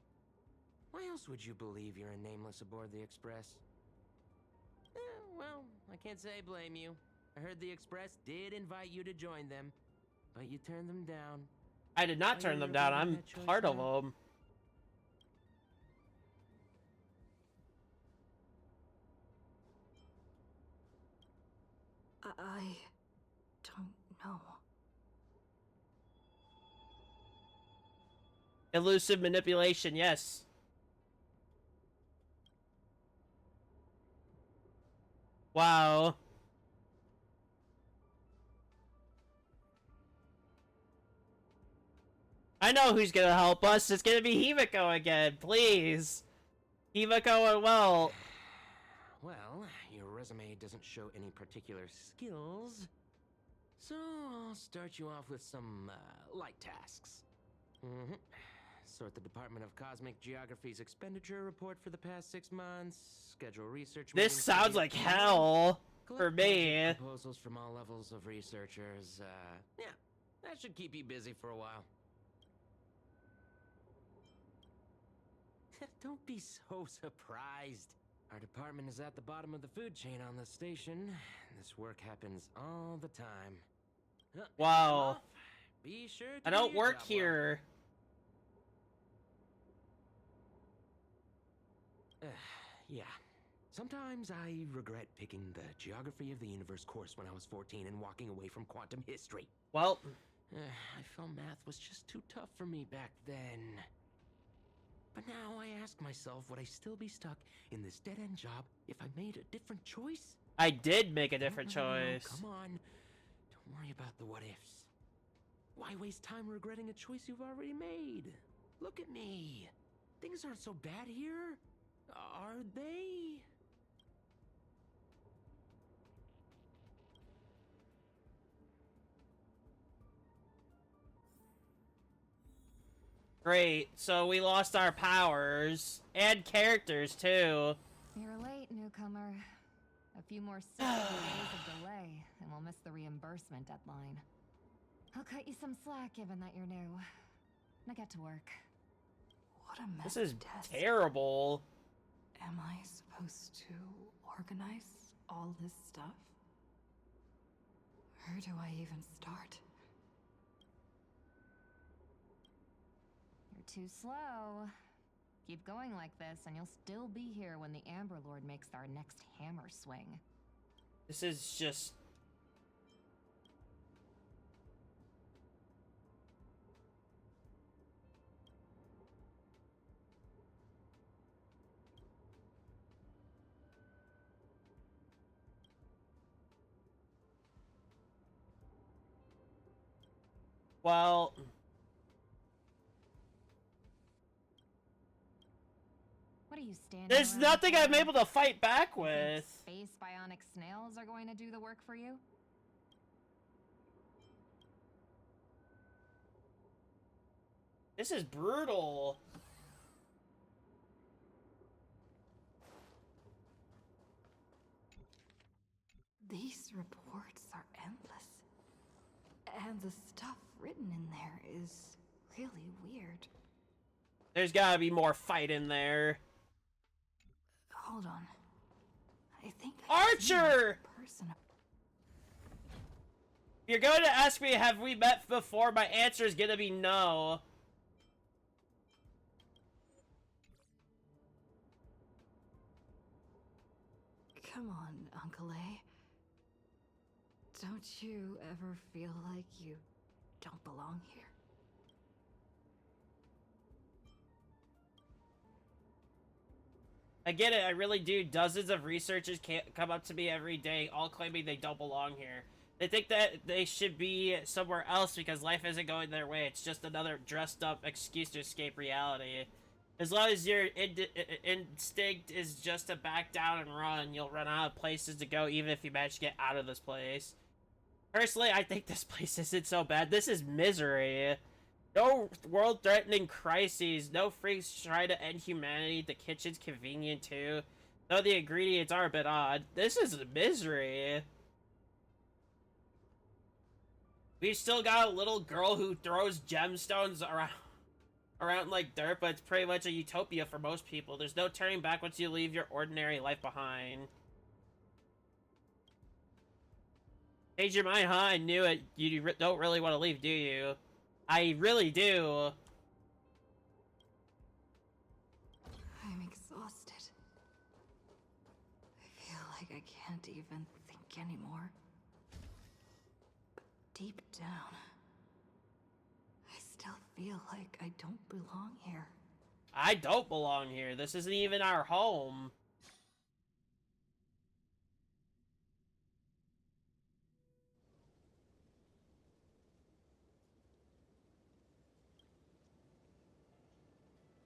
Why else would you believe you're a nameless aboard the Express? Well, I can't say I blame you. I heard the Express did invite you to join them, but you turned them down. I did not turn them down. I'm part of them. I don't know. Elusive manipulation, yes. Wow. I know who's gonna help us. It's gonna be Himiko again, please. Himiko and Well. Well, your resume doesn't show any particular skills, so I'll start you off with some light tasks. Sort the Department of Cosmic Geography's expenditure report for the past 6 months, schedule research This meetings sounds for the like Academy, hell for collect me. project proposals from all levels of researchers. Yeah, that should keep you busy for a while. Don't be so surprised. Our department is at the bottom of the food chain on the station. This work happens all the time. Wow. Be sure to I do don't your work job here. well. Yeah. Sometimes I regret picking the Geography of the Universe course when I was 14 and walking away from quantum history. Well, I felt math was just too tough for me back then. But now I ask myself, would I still be stuck in this dead-end job if I made a different choice? I did make a different No, choice. come on. Don't worry about the what-ifs. Why waste time regretting a choice you've already made? Look at me. Things aren't so bad here. Are they? Great. So we lost our powers and characters too. You're late, newcomer. A few more 60 days of delay, and we'll miss the reimbursement deadline. I'll cut you some slack given that you're new. Now get to work. What a mess. This is terrible. Am I supposed to organize all this stuff? Where do I even start? You're too slow. Keep going like this, and you'll still be here when the Amber Lord makes our next hammer swing. This is just... Well... What are you standing There's around nothing for? I'm able to fight back You think with. space bionic snails are going to do the work for you? This is brutal. These reports are endless. And the stuff written in there is really weird. There's gotta be more fight in there. Hold on. I think I've seen Archer! that person. If you're going to ask me, have we met before? My answer is gonna be no. Come on, Uncle A. Don't you ever feel like you don't belong here? I get it, I really do. Dozens of researchers can't come up to me every day, all claiming they don't belong here. They think that they should be somewhere else because life isn't going their way. It's just another dressed up excuse to escape reality. As long as your instinct is just to back down and run, you'll run out of places to go even if you manage to get out of this place. Personally, I think this place isn't so bad. This is misery. No world-threatening crises, no freaks try to end humanity, the kitchen's convenient too. Though the ingredients are a bit odd. This is misery. We've still got a little girl who throws gemstones around like dirt, but it's pretty much a utopia for most people. There's no turning back once you leave your ordinary life behind. Change your mind, huh? I knew it. You don't really want to leave, do you? I really do. I'm exhausted. I feel like I can't even think anymore. But deep down, I still feel like I don't belong here. I don't belong here. This isn't even our home.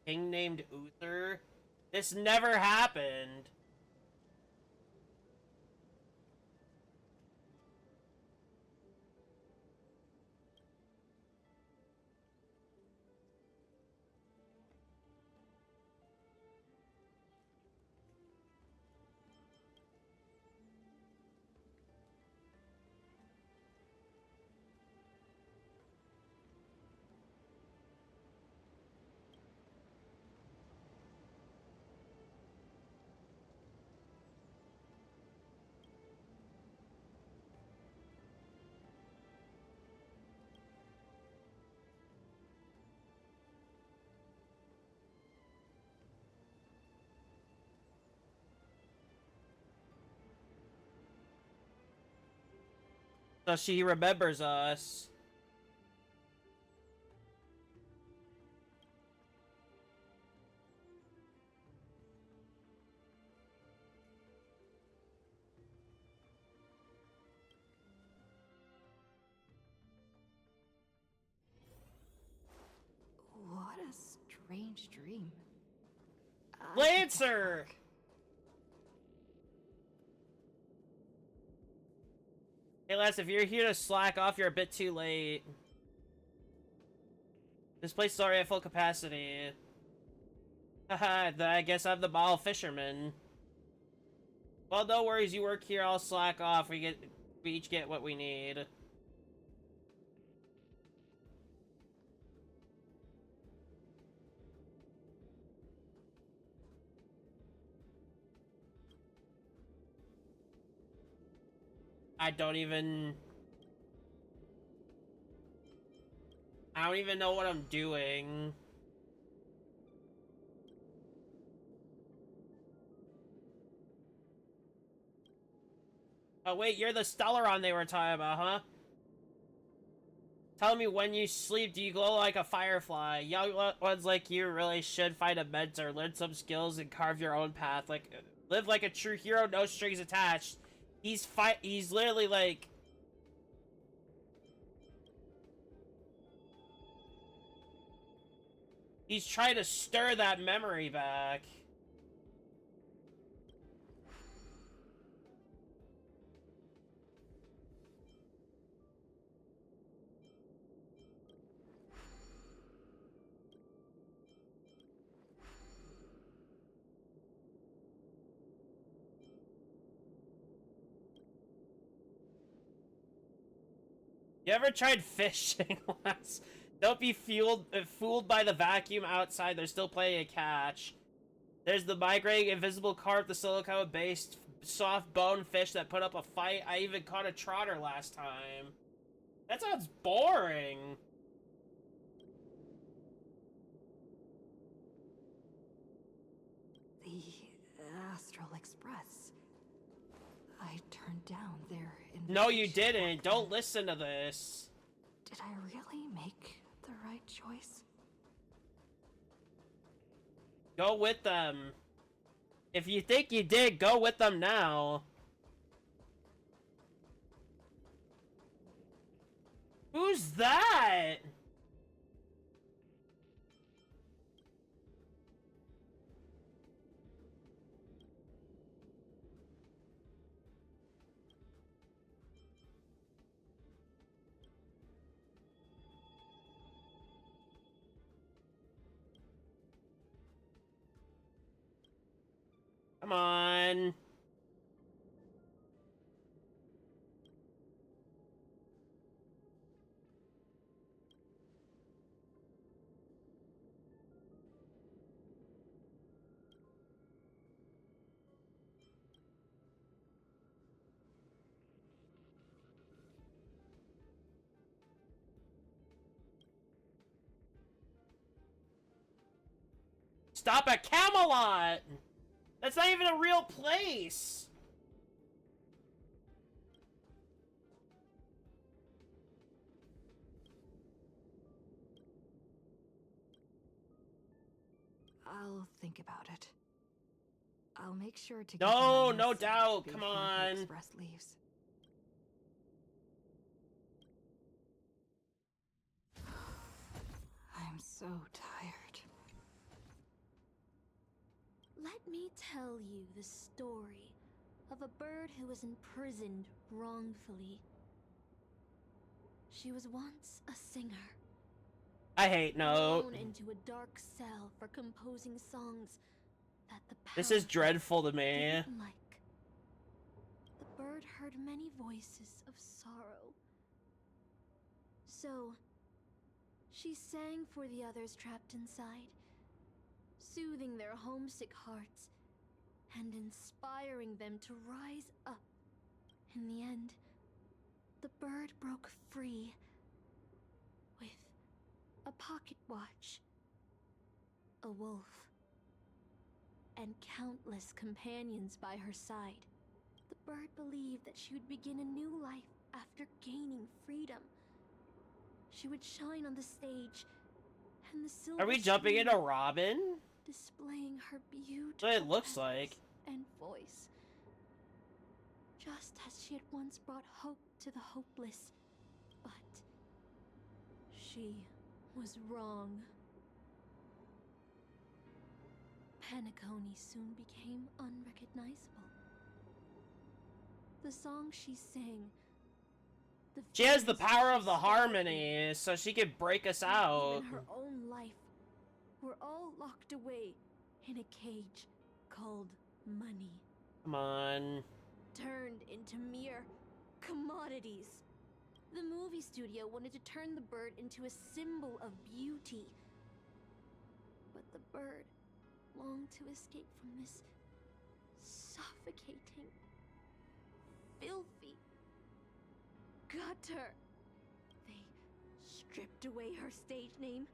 King named Uther? This never happened. So she remembers us. What a strange dream. Lancer! Hey, Les, if you're here to slack off, you're a bit too late. This place is already at full capacity. Haha, then I guess I'm the model fisherman. Well, no worries, you work here, I'll slack off. We each get what we need. I don't even know what I'm doing. Oh wait, you're the Stellaron they were talking about, huh? Tell me, when you sleep, do you glow like a firefly? Young ones like you really should find a mentor, learn some skills, and carve your own path. Like, live like a true hero, no strings attached. He's literally like... He's trying to stir that memory back. You ever tried fishing once? Don't be fooled by the vacuum outside. There's still plenty to catch. There's the migrating invisible carp, the silicone-based soft bone fish that put up a fight. I even caught a trotter last time. That sounds boring. The Astral Express. I turned down their invitation. No, you didn't. Don't listen to this. Did I really make the right choice? Go with them. If you think you did, go with them now. Who's that? Come on. Stop at Camelot! That's not even a real place! I'll think about it. I'll make sure to No, no doubt. Come on. Express leaves. I'm so tired. Let me tell you the story of a bird who was imprisoned wrongfully. She was once a singer. I hate no. Thrown into a dark cell for composing songs that the This is dreadful to me. didn't like. The bird heard many voices of sorrow. So, she sang for the others trapped inside, soothing their homesick hearts and inspiring them to rise up. In the end, the bird broke free with a pocket watch, a wolf, and countless companions by her side. The bird believed that she would begin a new life after gaining freedom. She would shine on the stage, and the silver Are we jumping screen into Robin? displaying her beautiful That's what it looks like. and voice. Just as she had once brought hope to the hopeless. But she was wrong. Penacony soon became unrecognizable. The song she sang, She has the power of the harmony, so she could break us out. even her own life, were all locked away in a cage called money, Come on. turned into mere commodities. The movie studio wanted to turn the bird into a symbol of beauty. But the bird longed to escape from this suffocating, filthy gutter. They stripped away her stage name,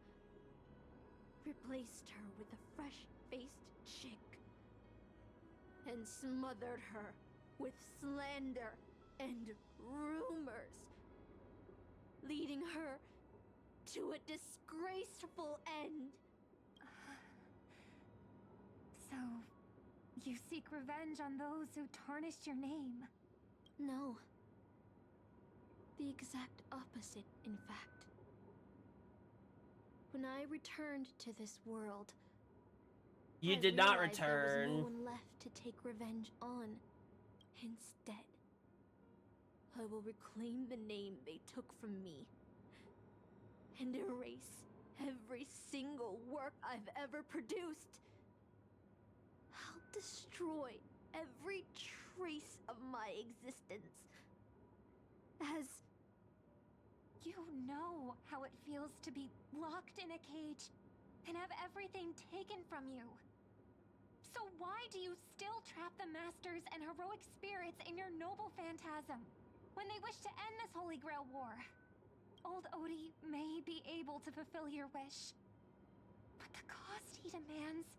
replaced her with a fresh-faced chick, and smothered her with slander and rumors, leading her to a disgraceful end. So, you seek revenge on those who tarnished your name? No. The exact opposite, in fact. When I returned to this world, You I did not realized there was return. no one left to take revenge on. Instead, I will reclaim the name they took from me and erase every single work I've ever produced. I'll destroy every trace of my existence. As You know how it feels to be locked in a cage and have everything taken from you. So why do you still trap the masters and heroic spirits in your noble phantasm when they wish to end this Holy Grail war? Old Odie may be able to fulfill your wish, but the cost he demands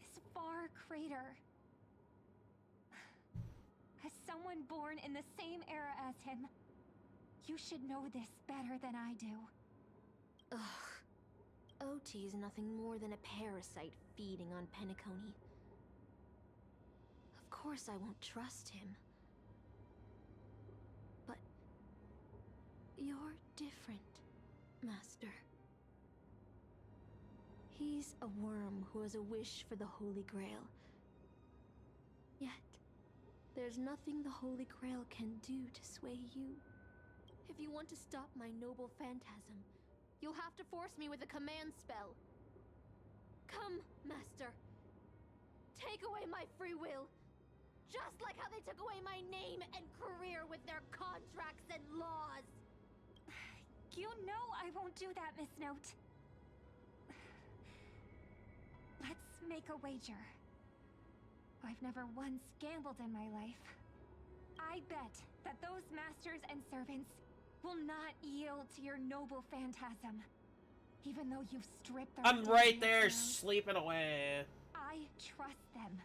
is far greater. As someone born in the same era as him, you should know this better than I do. Ugh. OT is nothing more than a parasite feeding on Penacony. course I won't trust him. But you're different, Master. He's a worm who has a wish for the Holy Grail. Yet, there's nothing the Holy Grail can do to sway you. If you want to stop my noble phantasm, you'll have to force me with a command spell. Come, Master. Take away my free will. Just like how they took away my name and career with their contracts and laws. You know I won't do that, Miss Note. Let's make a wager. I've never once gambled in my life. I bet that those masters and servants will not yield to your noble phantasm. Even though you've stripped their I'm right identity there, down. sleeping away. I trust them.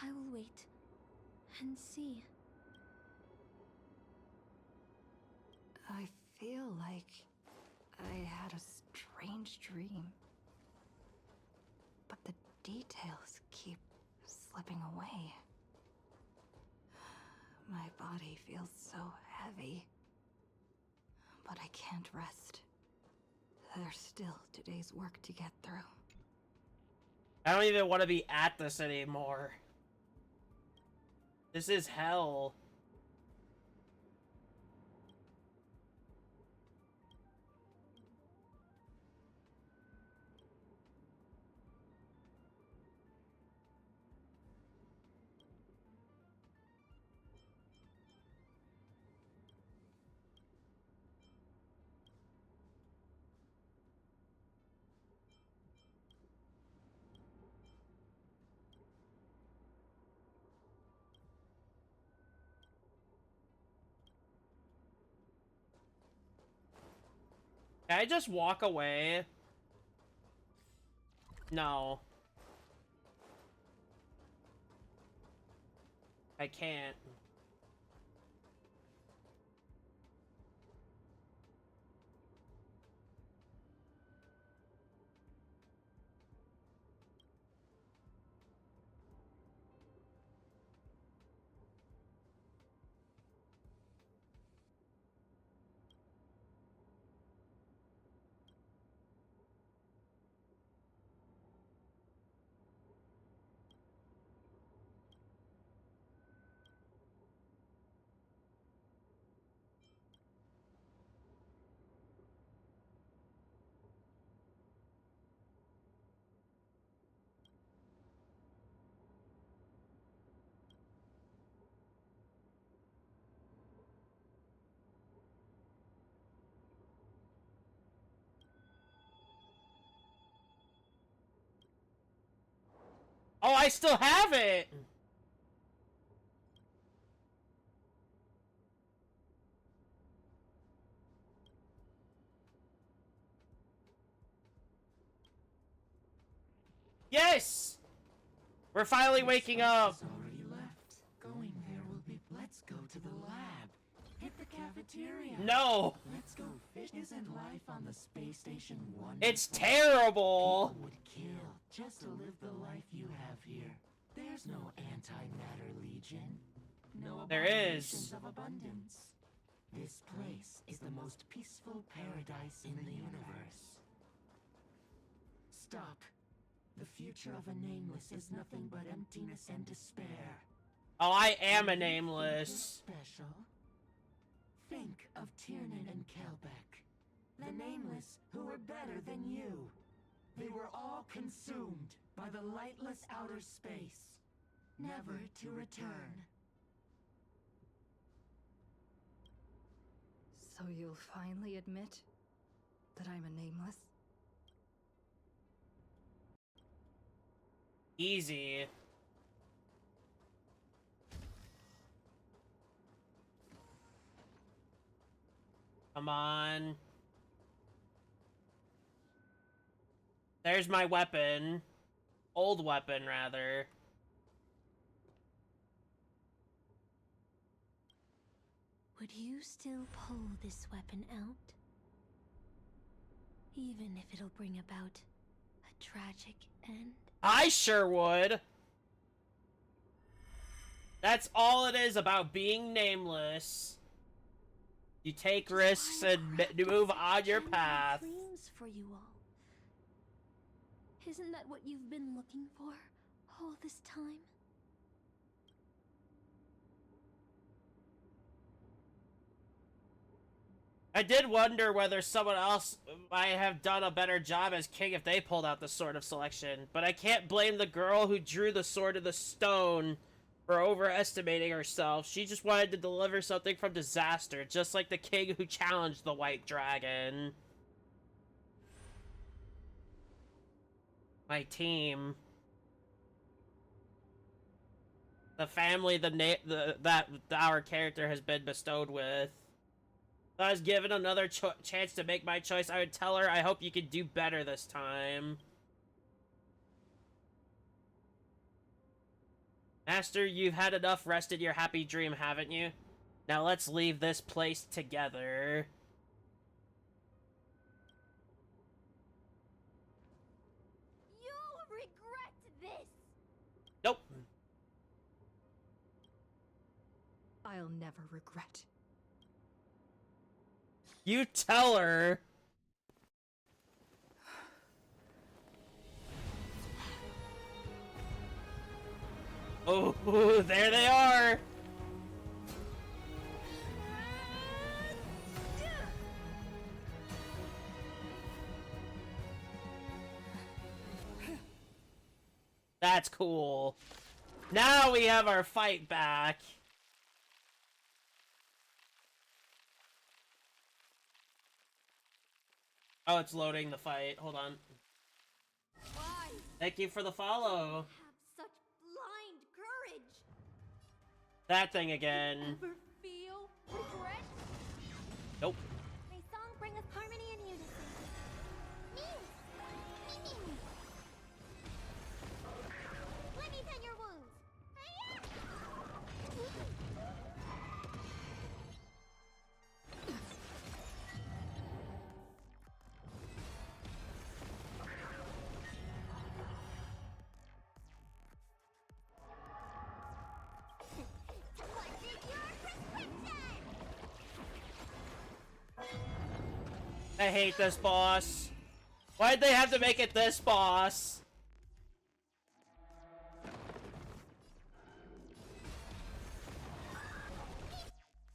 I will wait and see. I feel like I had a strange dream. But the details keep slipping away. My body feels so heavy. But I can't rest. There's still today's work to get through. I don't even want to be at this anymore. This is hell. Can I just walk away? No. I can't. Oh, I still have it! Yes! We're finally waking up! Already left. Going there will be. Let's go to the lab. Hit the cafeteria. No! Let's go fish. Isn't life on the space station wonderful? It's terrible! People would kill just to live the life you have here. There's no antimatter legion. No There abominations is. of abundance. This place is the most peaceful paradise in the universe. Stop. The future of a nameless is nothing but emptiness and despair. Oh, I am a nameless. Special. Think of Tiernan and Kelbeck, the nameless who were better than you. They were all consumed by the lightless outer space, never to return. So you'll finally admit that I'm a nameless? Easy. Come on. There's my weapon. Old weapon, rather. Would you still pull this weapon out? Even if it'll bring about a tragic end? I sure would. That's all it is about being nameless. You take risks and move on your path. Dreams for you all. Isn't that what you've been looking for all this time? I did wonder whether someone else might have done a better job as king if they pulled out the Sword of Selection, but I can't blame the girl who drew the Sword of the Stone for overestimating herself. She just wanted to deliver something from disaster, just like the king who challenged the White Dragon. My team. The family that our character has been bestowed with. If I was given another chance to make my choice, I would tell her, I hope you can do better this time. Master, you've had enough rest in your happy dream, haven't you? Now let's leave this place together. You'll regret this! Nope. I'll never regret. You tell her. Oh, there they are. That's cool. Now we have our fight back. Oh, it's loading the fight. Hold on. Why? Thank you for the follow. Have such blind courage. That thing again. Ever feel regret? Nope. May song bring us harmony and unison. Let me tend your wounds. I hate this boss. Why'd they have to make it this boss?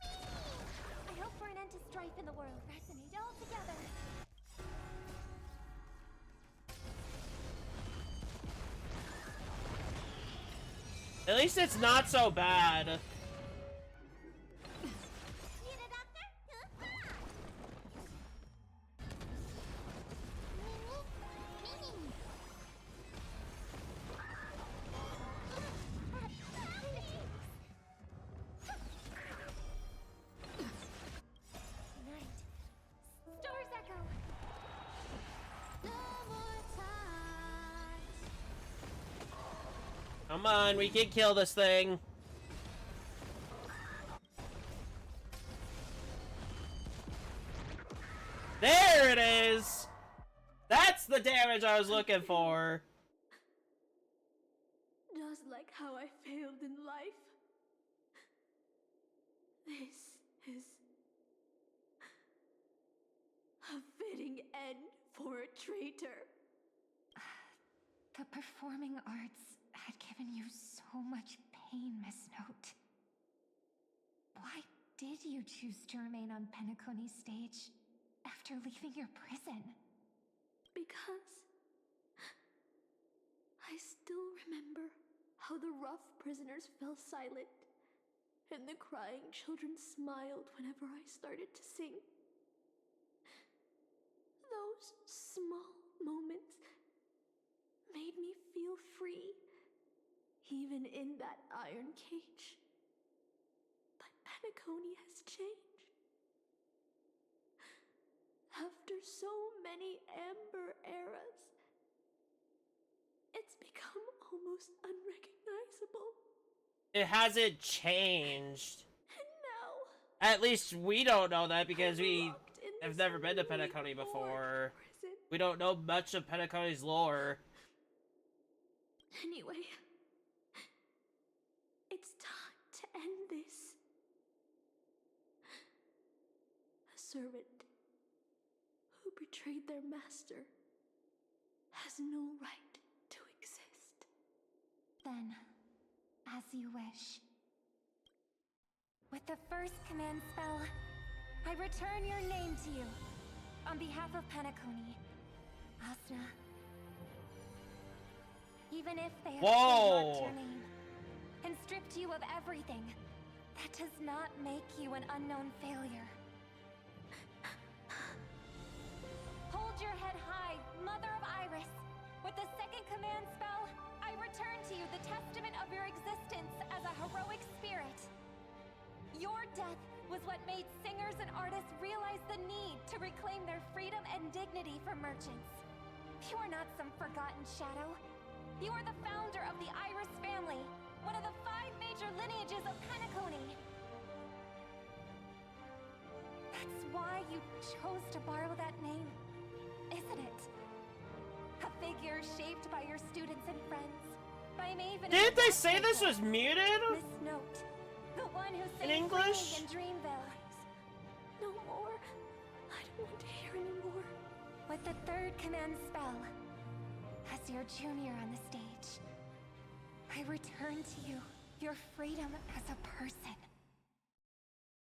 I hope for an end to strife in the world. Resonate all together. At least it's not so bad. Need a doctor? Night. Stars echo. No more times. Come on, we can kill this thing. There it is! That's the damage I was looking for. Just like how I failed in life. This is a fitting end for a traitor. The performing arts had given you so much pain, Miss Note. Why did you choose to remain on Penacony's stage after leaving your prison? Because I still remember how the rough prisoners fell silent and the crying children smiled whenever I started to sing. Those small moments made me feel free, even in that iron cage. But Penacony has changed. After so many Amber eras, it's become almost unrecognizable. It hasn't changed. And now, At least we don't know that because we have never been to Penacony before. prison. We don't know much of Penacony's lore. Anyway, it's time servant who betrayed their master has no right to exist. Then, as you wish. With the first command spell, I return your name to you. On behalf of Penacony, Asna. Even if they have trademarked your name and stripped you of everything, that does not make you an unknown failure. Hold your head high, Mother of Iris. With the second command spell, I return to you the testament of your existence as a heroic spirit. Your death was what made singers and artists realize the need to reclaim their freedom and dignity for merchants. You are not some forgotten shadow. You are the founder of the Iris family, one of the 5 major lineages of Penacony. That's why you chose to borrow that name, isn't it? A figure shaped by your students and friends, by Maven. Didn't they say this was muted? Miss Note, the one who In saved English? in Dreamville. No more. I don't want to hear anymore. With the third command spell, as your junior on the stage, I return to you your freedom as a person.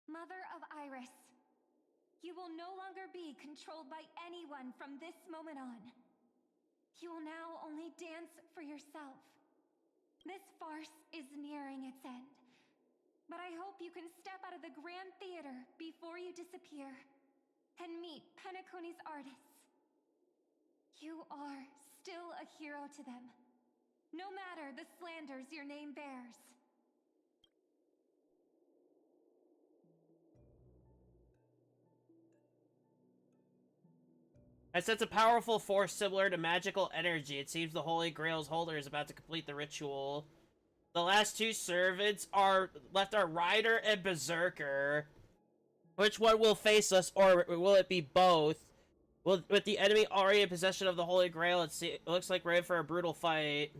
Mother of Iris, you will no longer be controlled by anyone from this moment on. You will now only dance for yourself. This farce is nearing its end, but I hope you can step out of the Grand Theater before you disappear and meet Penacony's artists. You are still a hero to them, no matter the slanders your name bears. I sense a powerful force similar to magical energy. It seems the Holy Grail's holder is about to complete the ritual. The last 2 servants are Rider and Berserker. Which one will face us, or will it be both? With the enemy already in possession of the Holy Grail, it looks like we're in for a brutal fight.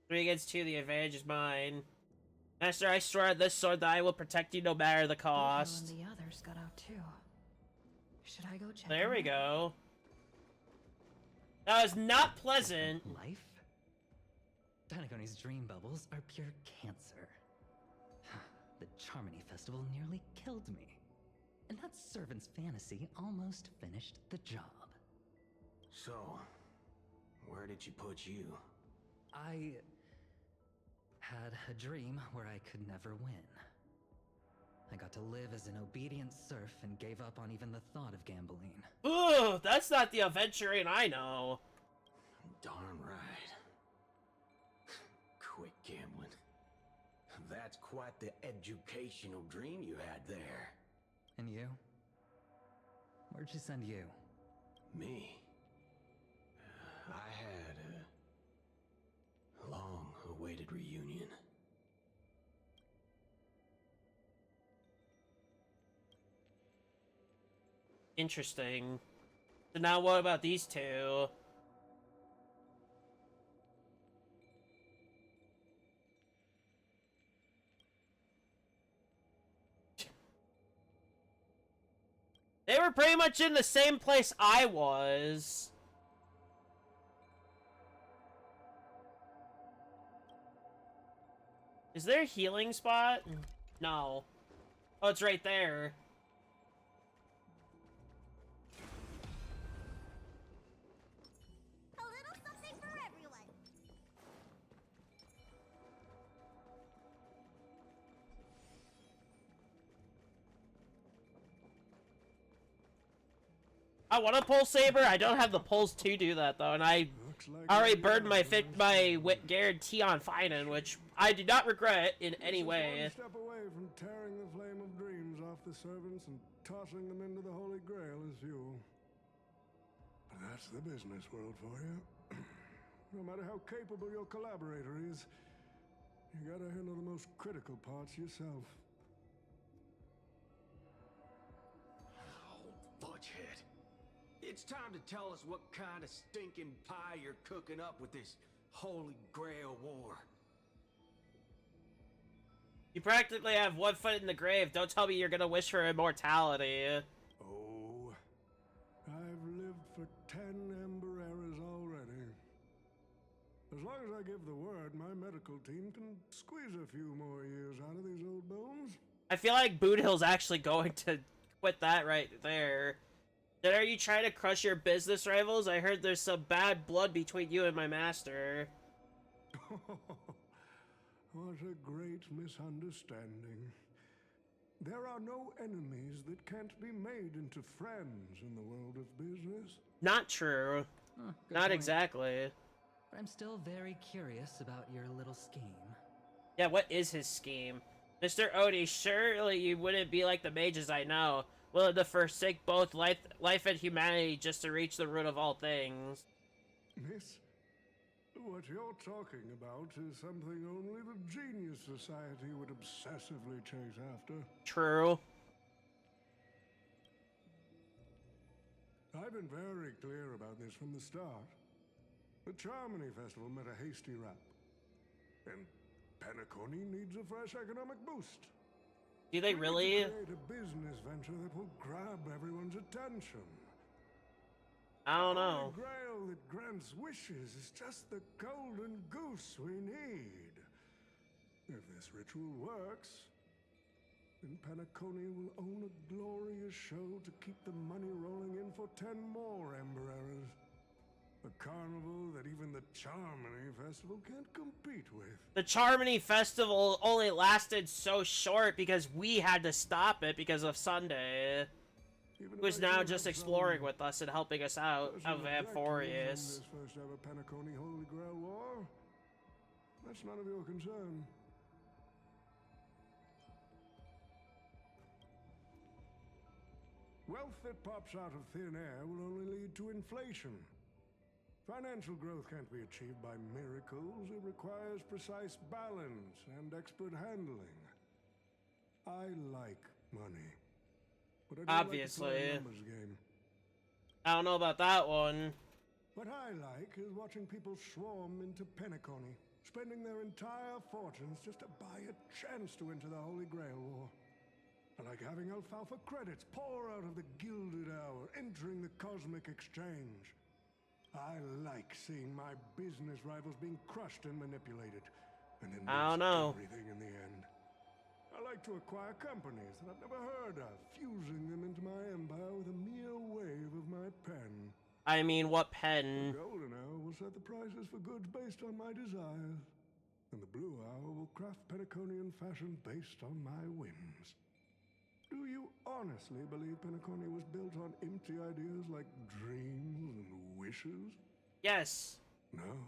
3 against 2, the advantage is mine. Master, I swear on this sword that I will protect you no matter the cost. And the others got out too. Should I go check? There we go. That was not pleasant. Life? Penacony's dream bubbles are pure cancer. The Charmony Festival nearly killed me. And that servant's fantasy almost finished the job. So, where did she put you? I had a dream where I could never win. I got to live as an obedient serf and gave up on even the thought of gambling. Ugh, that's not the adventuring I know. Darn right. Quit gambling. That's quite the educational dream you had there. And you? Where'd she send you? Me? I had a long-awaited reunion. Interesting. So now what about these 2? They were pretty much in the same place I was. Is there a healing spot? No. Oh, it's right there. A little something for everyone. I want a pulse saber. I don't have the pulse to do that though, and I already burned my guarantee on Finan, which I do not regret in any way. One step away from tearing the flame of dreams off the servants and tossing them into the Holy Grail as fuel. But that's the business world for you. No matter how capable your collaborator is, you gotta handle the most critical parts yourself. Oh, Fudgehead. It's time to tell us what kind of stinking pie you're cooking up with this Holy Grail war. You practically have one foot in the grave. Don't tell me you're gonna wish for immortality. Oh, I've lived for 10 Ember Eras already. As long as I give the word, my medical team can squeeze a few more years out of these old bones. I feel like Boot Hill's actually going to quit that right there. Then are you trying to crush your business rivals? I heard there's some bad blood between you and my master. What a great misunderstanding. There are no enemies that can't be made into friends in the world of business. Not true. Not point. exactly. But I'm still very curious about your little scheme. Yeah, what is his scheme? Mr. Odie, surely you wouldn't be like the mages I know, willing to forsake both life and humanity just to reach the root of all things. Miss, what you're talking about is something only the Genius Society would obsessively chase after. True. I've been very clear about this from the start. The Charmony Festival met a hasty rap. And Penacony needs a fresh economic boost. Do they really? We need to create a business venture that will grab everyone's attention. I don't know. The Grail that grants wishes is just the golden goose we need. If this ritual works, then Penacony will own a glorious show to keep the money rolling in for 10 more Ember Eras. A carnival that even the Charmony Festival can't compete with. The Charmony Festival only lasted so short because we had to stop it because of Sunday. Who's now just exploring with us and helping us out of Amphorius. This first ever Penacony Holy Grail War. That's none of your concern. Wealth that pops out of thin air will only lead to inflation. Financial growth can't be achieved by miracles. It requires precise balance and expert handling. I like money. But I don't Obviously. like to play a numbers game. I don't know about that one. What I like is watching people swarm into Penacony, spending their entire fortunes just to buy a chance to enter the Holy Grail War. I like having alfalfa credits pour out of the Gilded Hour, entering the Cosmic Exchange. I like seeing my business rivals being crushed and manipulated, and then I don't know. everything in the end. I like to acquire companies that I've never heard of, fusing them into my empire with a mere wave of my pen. I mean, what pen? The Golden Hour will set the prices for goods based on my desires, and the Blue Hour will craft Penaconian fashion based on my whims. Do you honestly believe Penacony was built on empty ideas like dreams and wishes? Yes. No.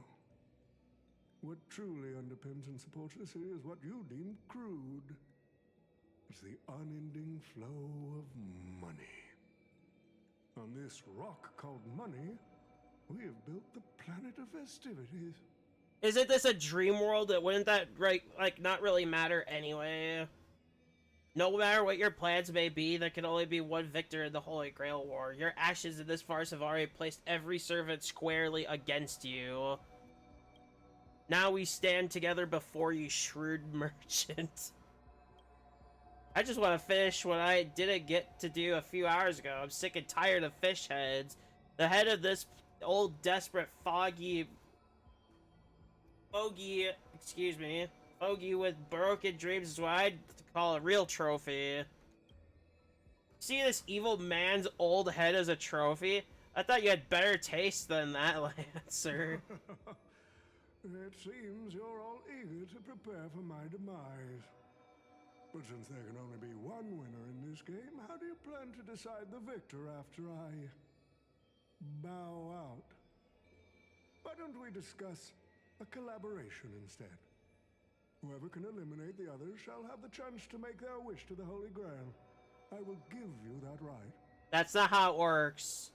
What truly underpins and supports the city is what you deem crude. It's the unending flow of money. On this rock called money, we have built the planet of festivities. Isn't this a dream world? Wouldn't that, right, like, not really matter anyway? No matter what your plans may be, there can only be one victor in the Holy Grail War. Your actions in this farce have already placed every servant squarely against you. Now we stand together before you, shrewd merchant. I just want to finish what I didn't get to do a few hours ago. I'm sick and tired of fish heads. The head of this old, desperate, foggy with broken dreams is what I'd call a real trophy. See this evil man's old head as a trophy? I thought you had better taste than that, Lancer. It seems you're all eager to prepare for my demise. But since there can only be one winner in this game, how do you plan to decide the victor after I bow out? Why don't we discuss a collaboration instead? Whoever can eliminate the others shall have the chance to make their wish to the Holy Grail. I will give you that right. That's not how it works.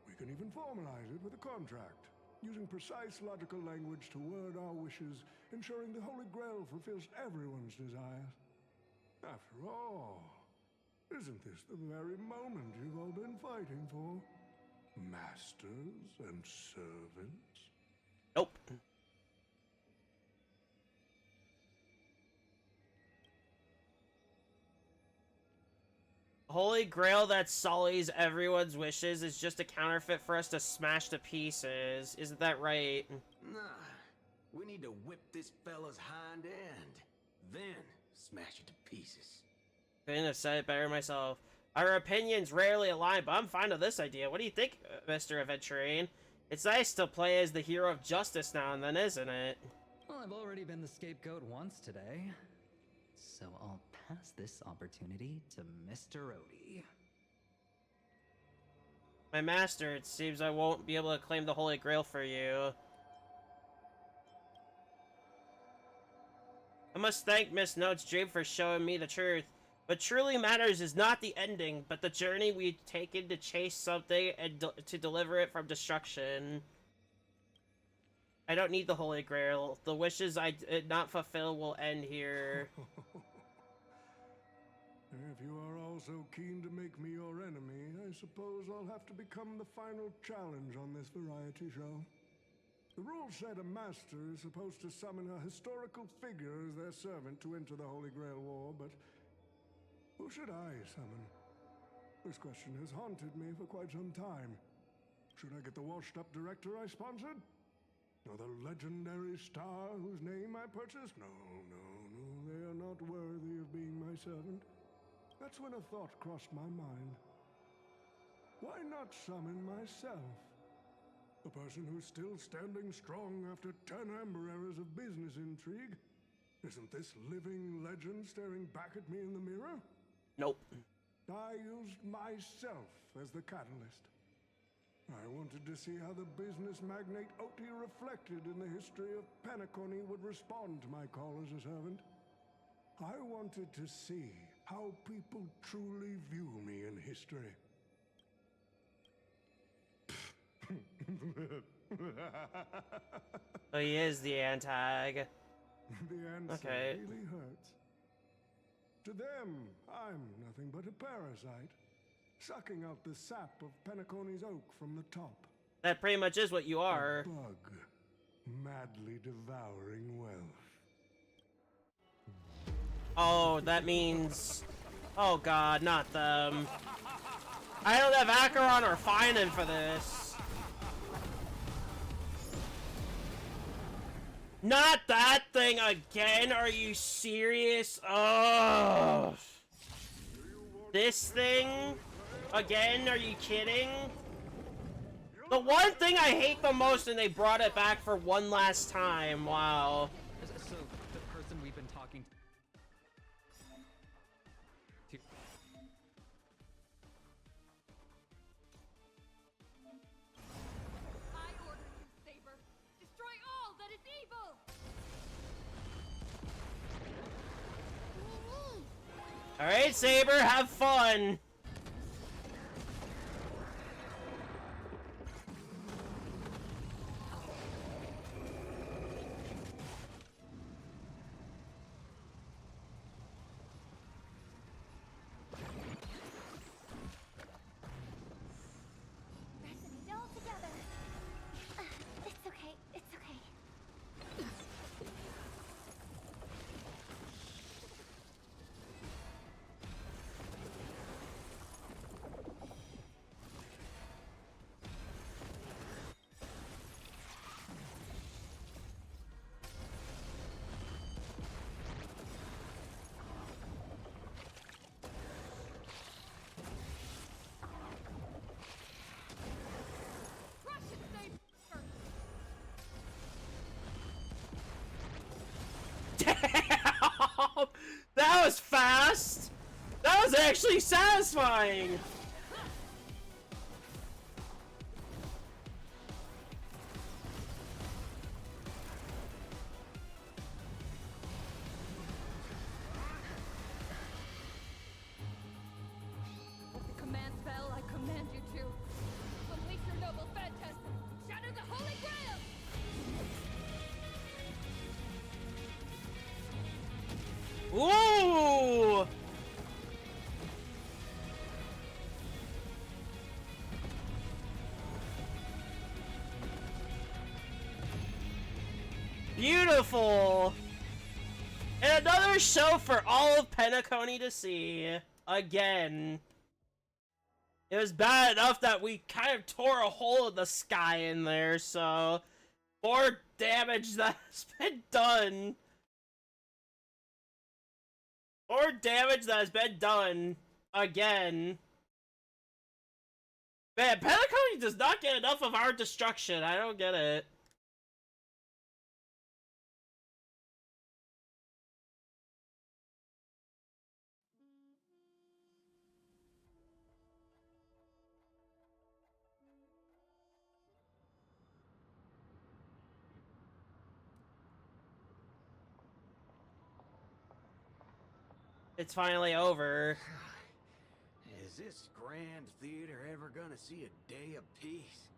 We can even formalize it with a contract, using precise logical language to word our wishes, ensuring the Holy Grail fulfills everyone's desires. After all, isn't this the very moment you've all been fighting for? Masters and servants? Nope. Holy Grail that sullies everyone's wishes is just a counterfeit for us to smash to pieces. Isn't that right? Nah, we need to whip this fella's hind end, then smash it to pieces. Couldn't have said it better myself. Our opinions rarely align, but I'm fine with this idea. What do you think, Mr. Aventurine? It's nice to play as the hero of justice now and then, isn't it? Well, I've already been the scapegoat once today, so I'll pass this opportunity to Mr. Odie. My master, it seems I won't be able to claim the Holy Grail for you. I must thank Miss Note's Dream for showing me the truth. What truly matters is not the ending, but the journey we've taken to chase something and to deliver it from destruction. I don't need the Holy Grail. The wishes I did not fulfill will end here. If you are all so keen to make me your enemy, I suppose I'll have to become the final challenge on this variety show. The rules say a master is supposed to summon a historical figure as their servant to enter the Holy Grail War, but who should I summon? This question has haunted me for quite some time. Should I get the washed-up director I sponsored? Or the legendary star whose name I purchased? No, they are not worthy of being my servant. That's when a thought crossed my mind. Why not summon myself? A person who's still standing strong after 10 amber eras of business intrigue? Isn't this living legend staring back at me in the mirror? Nope. I used myself as the catalyst. I wanted to see how the business magnate Oti reflected in the history of Penacony would respond to my call as a servant. I wanted to see how people truly view me in history. So he is the antag. The answer really hurts. To them, I'm nothing but a parasite, sucking out the sap of Penacony's oak from the top. That pretty much is what you are. A bug, madly devouring wealth. Oh, that means... Oh god, not them. I don't have Acheron or Finan for this. Not that thing again? Are you serious? Oh. This thing? Again? Are you kidding? The one thing I hate the most, and they brought it back for one last time. Wow. So, the person we've been talking to... I order you, Saber. Destroy all that is evil. Alright, Saber, have fun. Resonate all together. It's okay. It's okay. Crush it, Saber. Damn! That was fast! That was actually satisfying! At the command spell, I command you to unleash your noble phantasm. Shatter the Holy Grail. Ooh! Beautiful! And another show for all of Penacony to see. Again. It was bad enough that we kind of tore a hole in the sky in there, so more damage that's been done. More damage that has been done again. Man, Penacony does not get enough of our destruction. I don't get it. It's finally over. Is this grand theater ever gonna see a day of peace?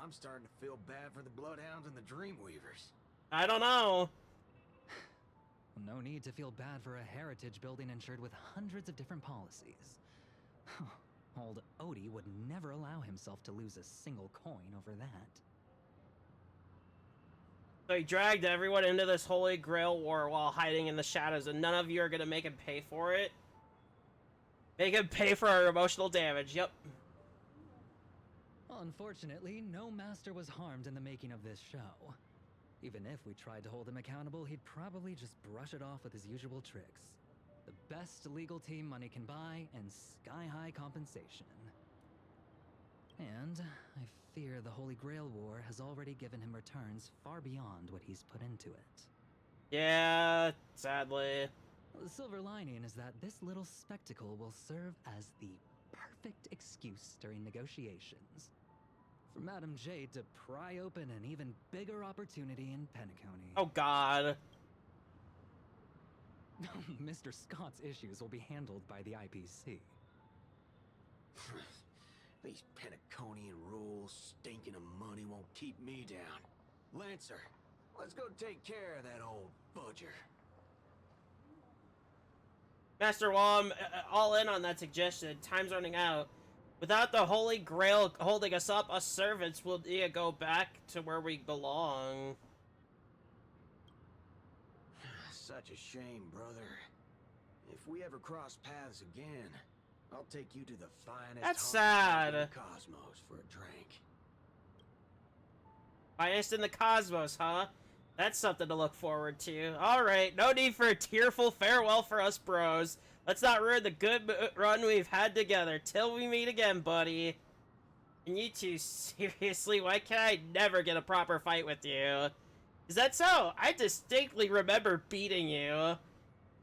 I'm starting to feel bad for the Bloodhounds and the Dreamweavers. I don't know. No need to feel bad for a heritage building insured with hundreds of different policies. Old Odie would never allow himself to lose a single coin over that. So he dragged everyone into this Holy Grail war while hiding in the shadows, and none of you are gonna make him pay for it? Make him pay for our emotional damage, yep. Unfortunately, no master was harmed in the making of this show. Even if we tried to hold him accountable, he'd probably just brush it off with his usual tricks. The best legal team money can buy, and sky-high compensation. And I fear the Holy Grail War has already given him returns far beyond what he's put into it. Yeah, sadly. The silver lining is that this little spectacle will serve as the perfect excuse during negotiations for Madame Jade to pry open an even bigger opportunity in Penacony. Oh god. Mr. Scott's issues will be handled by the IPC. These Penaconian rules, stinking of money won't keep me down. Lancer, let's go take care of that old budger. Master, while I'm all in on that suggestion, time's running out. Without the Holy Grail holding us up, us servants will need to go back to where we belong. Such a shame, brother. If we ever cross paths again, I'll take you to the finest That's honky sad. tonk in the cosmos for a drink. Finest in the cosmos, huh? That's something to look forward to. Alright, no need for a tearful farewell for us bros. Let's not ruin the good run we've had together. Till we meet again, buddy. And you two, seriously, why can't I never get a proper fight with you? Is that so? I distinctly remember beating you.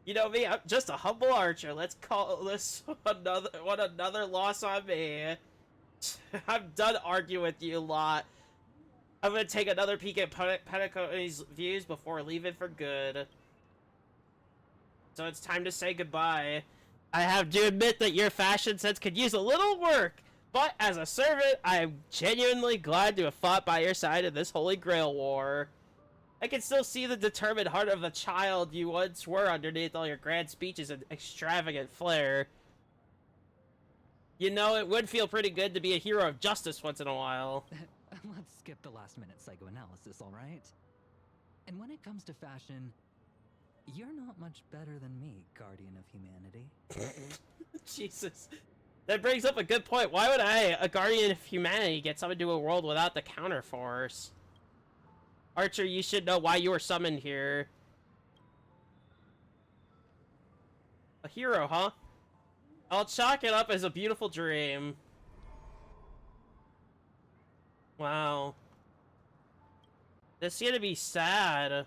You know me, I'm just a humble archer. Let's call this another loss on me. I'm done arguing with you lot. I'm gonna take another peek at Penacony's views before leaving for good. So it's time to say goodbye. I have to admit that your fashion sense could use a little work, but as a servant, I am genuinely glad to have fought by your side in this Holy Grail war. I can still see the determined heart of the child you once were underneath all your grand speeches and extravagant flair. You know, it would feel pretty good to be a hero of justice once in a while. Let's skip the last-minute psychoanalysis, alright? And when it comes to fashion, you're not much better than me, Guardian of Humanity. Jesus. That brings up a good point. Why would I, a Guardian of Humanity, get summoned to a world without the counterforce? Archer, you should know why you were summoned here. A hero, huh? I'll chalk it up as a beautiful dream. Wow. This is gonna be sad.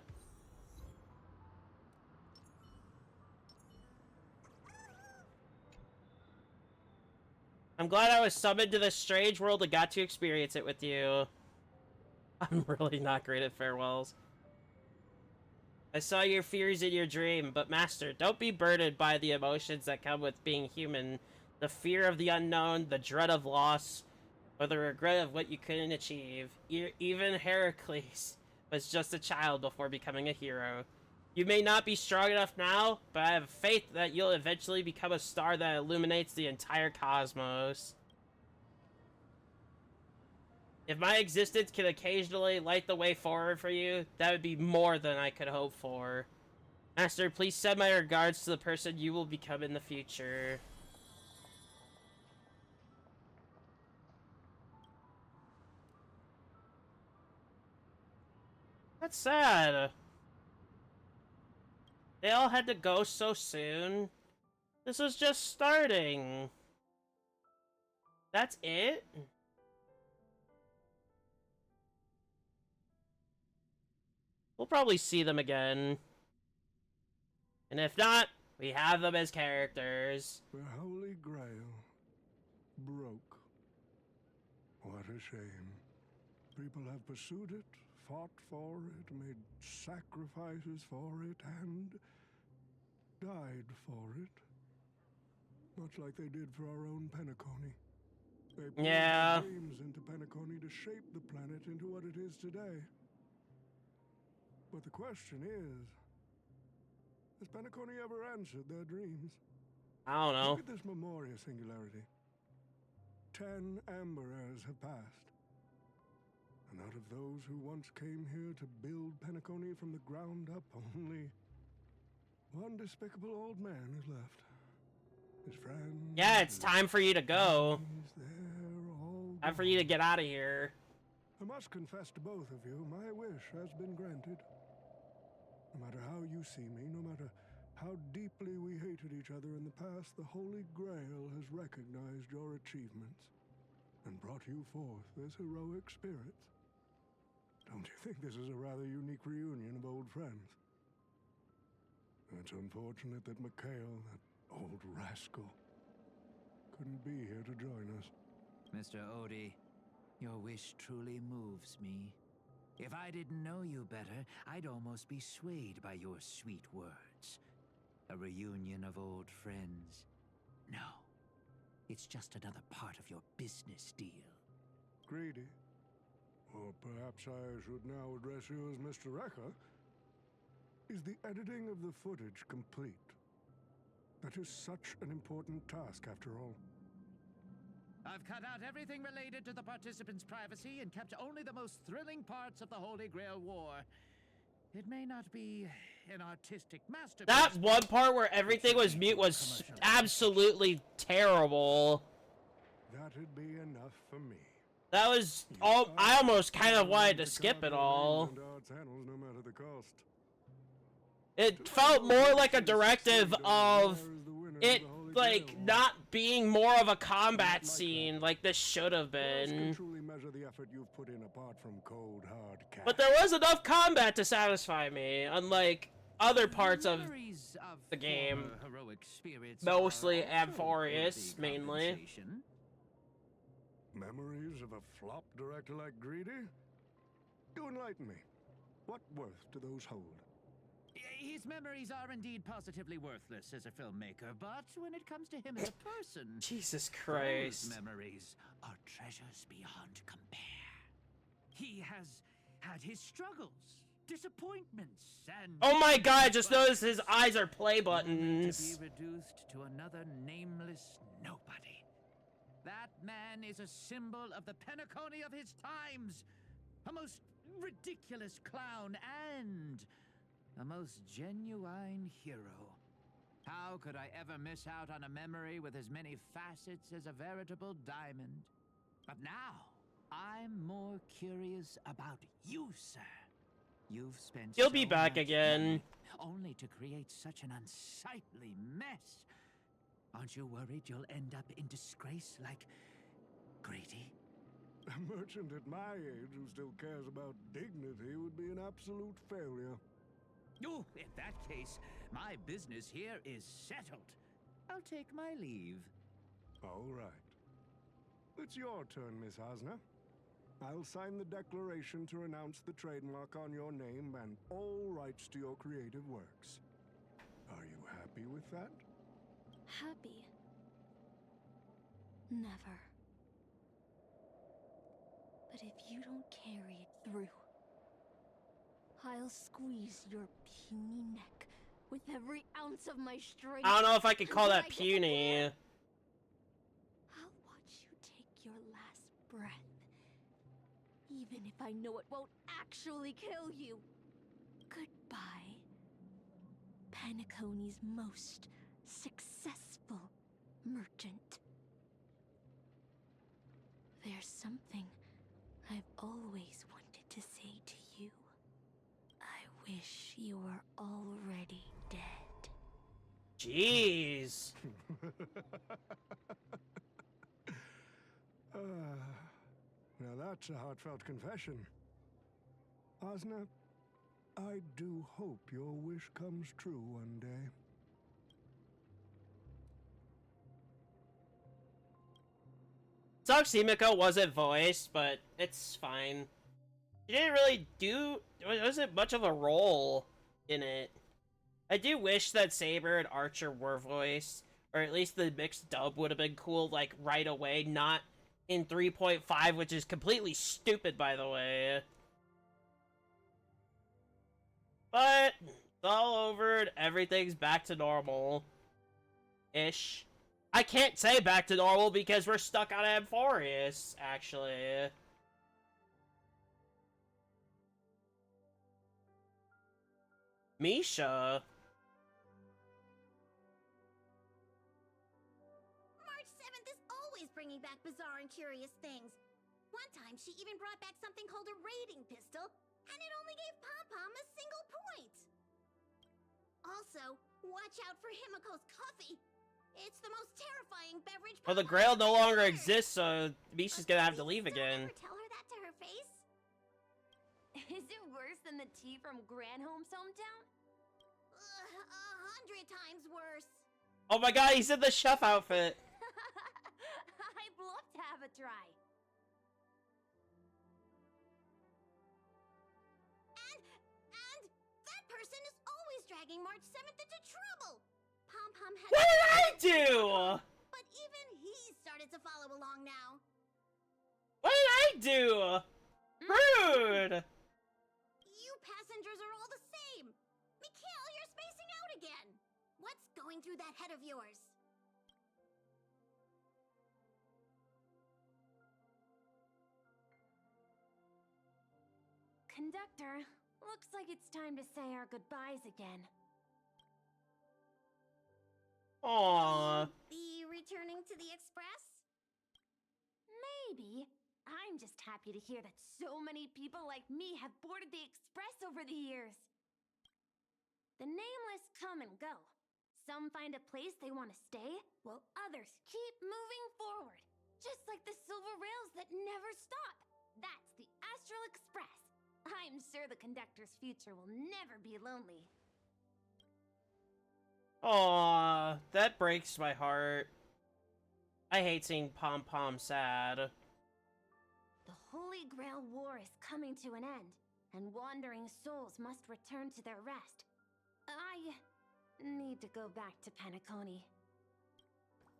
I'm glad I was summoned to this strange world and got to experience it with you. I'm really not great at farewells. I saw your fears in your dream, but Master, don't be burdened by the emotions that come with being human. The fear of the unknown, the dread of loss, or the regret of what you couldn't achieve. Even Heracles was just a child before becoming a hero. You may not be strong enough now, but I have faith that you'll eventually become a star that illuminates the entire cosmos. If my existence can occasionally light the way forward for you, that would be more than I could hope for. Master, please send my regards to the person you will become in the future. That's sad. They all had to go so soon. This was just starting. That's it? We'll probably see them again. And if not, we have them as characters. The Holy Grail broke. What a shame. People have pursued it, fought for it, made sacrifices for it, and died for it. Much like they did for our own Penacony. They poured their dreams into Penacony to shape the planet into what it is today. But the question is, has Penacony ever answered their dreams? I don't know. Look at this Memoria singularity. 10 Amber Heirs have passed. And out of those who once came here to build Penacony from the ground up, only one despicable old man is left. His friends. Yeah, it's time for you to go. Time for you to get out of here. I must confess to both of you, my wish has been granted. No matter how you see me, no matter how deeply we hated each other in the past, the Holy Grail has recognized your achievements and brought you forth as heroic spirits. Don't you think this is a rather unique reunion of old friends? It's unfortunate that Mikhail, that old rascal, couldn't be here to join us. Mr. Odie, your wish truly moves me. If I didn't know you better, I'd almost be swayed by your sweet words. A reunion of old friends. No, it's just another part of your business deal. Greedy? Or perhaps I should now address you as Mr. Recker. Is the editing of the footage complete? That is such an important task, after all. I've cut out everything related to the participants' privacy and kept only the most thrilling parts of the Holy Grail War. It may not be an artistic masterpiece. That one part where everything was mute was absolutely terrible. That'd be enough for me. That was all. I almost kind of wanted to skip it all. No matter the cost. It felt more like a directive of it, like, not being more of a combat scene like this should have been. Truly measure the effort you've put in apart from cold, hard cash. But there was enough combat to satisfy me, unlike other parts of the game. Mostly Amphorius, mainly. Memories of a flop director like Greedy? Do enlighten me. What worth do those hold? His memories are indeed positively worthless as a filmmaker, but when it comes to him as a person... Jesus Christ. Those memories are treasures beyond compare. He has had his struggles, disappointments, and... Oh my god, I just noticed his eyes are play buttons. To be reduced to another nameless nobody. That man is a symbol of the Penacony of his times. A most ridiculous clown and... a most genuine hero. How could I ever miss out on a memory with as many facets as a veritable diamond? But now, I'm more curious about you, sir. You've spent He'll be back again. Only to create such an unsightly mess. Aren't you worried you'll end up in disgrace like Greedy? A merchant at my age who still cares about dignity would be an absolute failure. Oh, in that case, my business here is settled. I'll take my leave. All right. It's your turn, Miss Osner. I'll sign the declaration to renounce the trademark on your name and all rights to your creative works. Are you happy with that? Happy? Never. But if you don't carry it through, I'll squeeze your puny neck with every ounce of my strength. I don't know if I could call that puny. I'll watch you take your last breath, even if I know it won't actually kill you. Goodbye, Penacony's most successful merchant. There's something I've always wanted to say to you. wish you were already dead. Jeez. Now that's a heartfelt confession. Osna, I do hope your wish comes true one day. Sucks Himiko wasn't voiced, but it's fine. She didn't really do... There wasn't much of a role in it. I do wish that Saber and Archer were voiced, or at least the mixed dub would have been cool, like, right away, not in 3.5, which is completely stupid, by the way. But it's all over and everything's back to normal-ish. I can't say back to normal because we're stuck on Amphorius, actually. Misha. March 7th is always bringing back bizarre and curious things. One time, she even brought back something called a raiding pistol, and it only gave Pom-Pom a single point. Also, watch out for Himiko's coffee. It's the most terrifying beverage. Well, the Grail no longer exists, so Misha's gonna have to leave again. Tell her that to her face. Is it worse than the tea from Granholm's hometown? 100 times worse. Oh my god, he's in the chef outfit. I'd love to have a try. And that person is always dragging March 7th into trouble. Pom-Pom has... What did I do? But even he started to follow along now. What did I do? Rude. You passengers are all the same. Mikhail, you're spacing out again. What's going through that head of yours? Conductor, looks like it's time to say our goodbyes again. Aww. Be returning to the Express? Maybe. I'm just happy to hear that so many people like me have boarded the Express over the years. The nameless come and go. Some find a place they want to stay, while others keep moving forward. Just like the silver rails that never stop. That's the Astral Express. I'm sure the conductor's future will never be lonely. Aww, that breaks my heart. I hate seeing Pom-Pom sad. The Holy Grail War is coming to an end, and wandering souls must return to their rest. I need to go back to Penacony.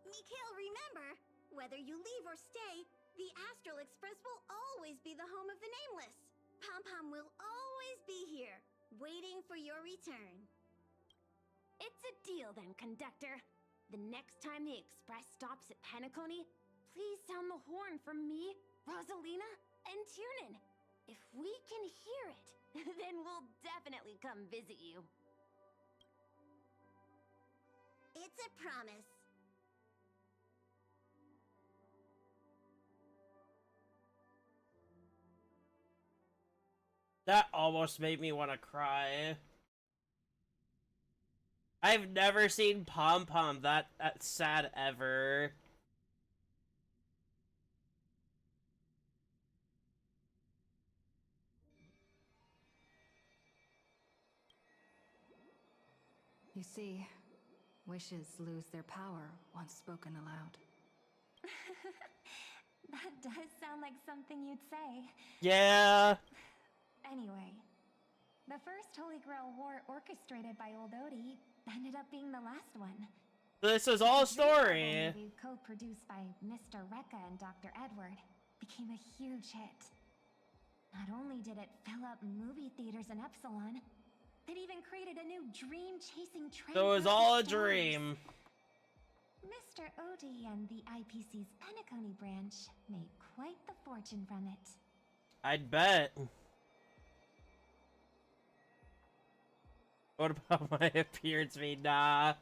Mikhail, remember, whether you leave or stay, the Astral Express will always be the home of the Nameless. Pom-Pom will always be here, waiting for your return. It's a deal then, conductor. The next time the Express stops at Penacony, please sound the horn for me, Rosalina, and Tiernan. If we can hear it, then we'll definitely come visit you. It's a promise. That almost made me want to cry. I've never seen Pom-Pom that sad ever. You see, wishes lose their power once spoken aloud. That does sound like something you'd say. Yeah. Anyway, the first Holy Grail War orchestrated by Old Odie ended up being the last one. This is all a story. The movie co-produced by Mr. Rekka and Dr. Edward became a huge hit. Not only did it fill up movie theaters in Epsilon, it even created a new dream-chasing trend. So it was for all a stars. dream. Mr. Odie and the IPC's Penacony branch made quite the fortune from it. I'd bet. What about my appearance fee? Nah.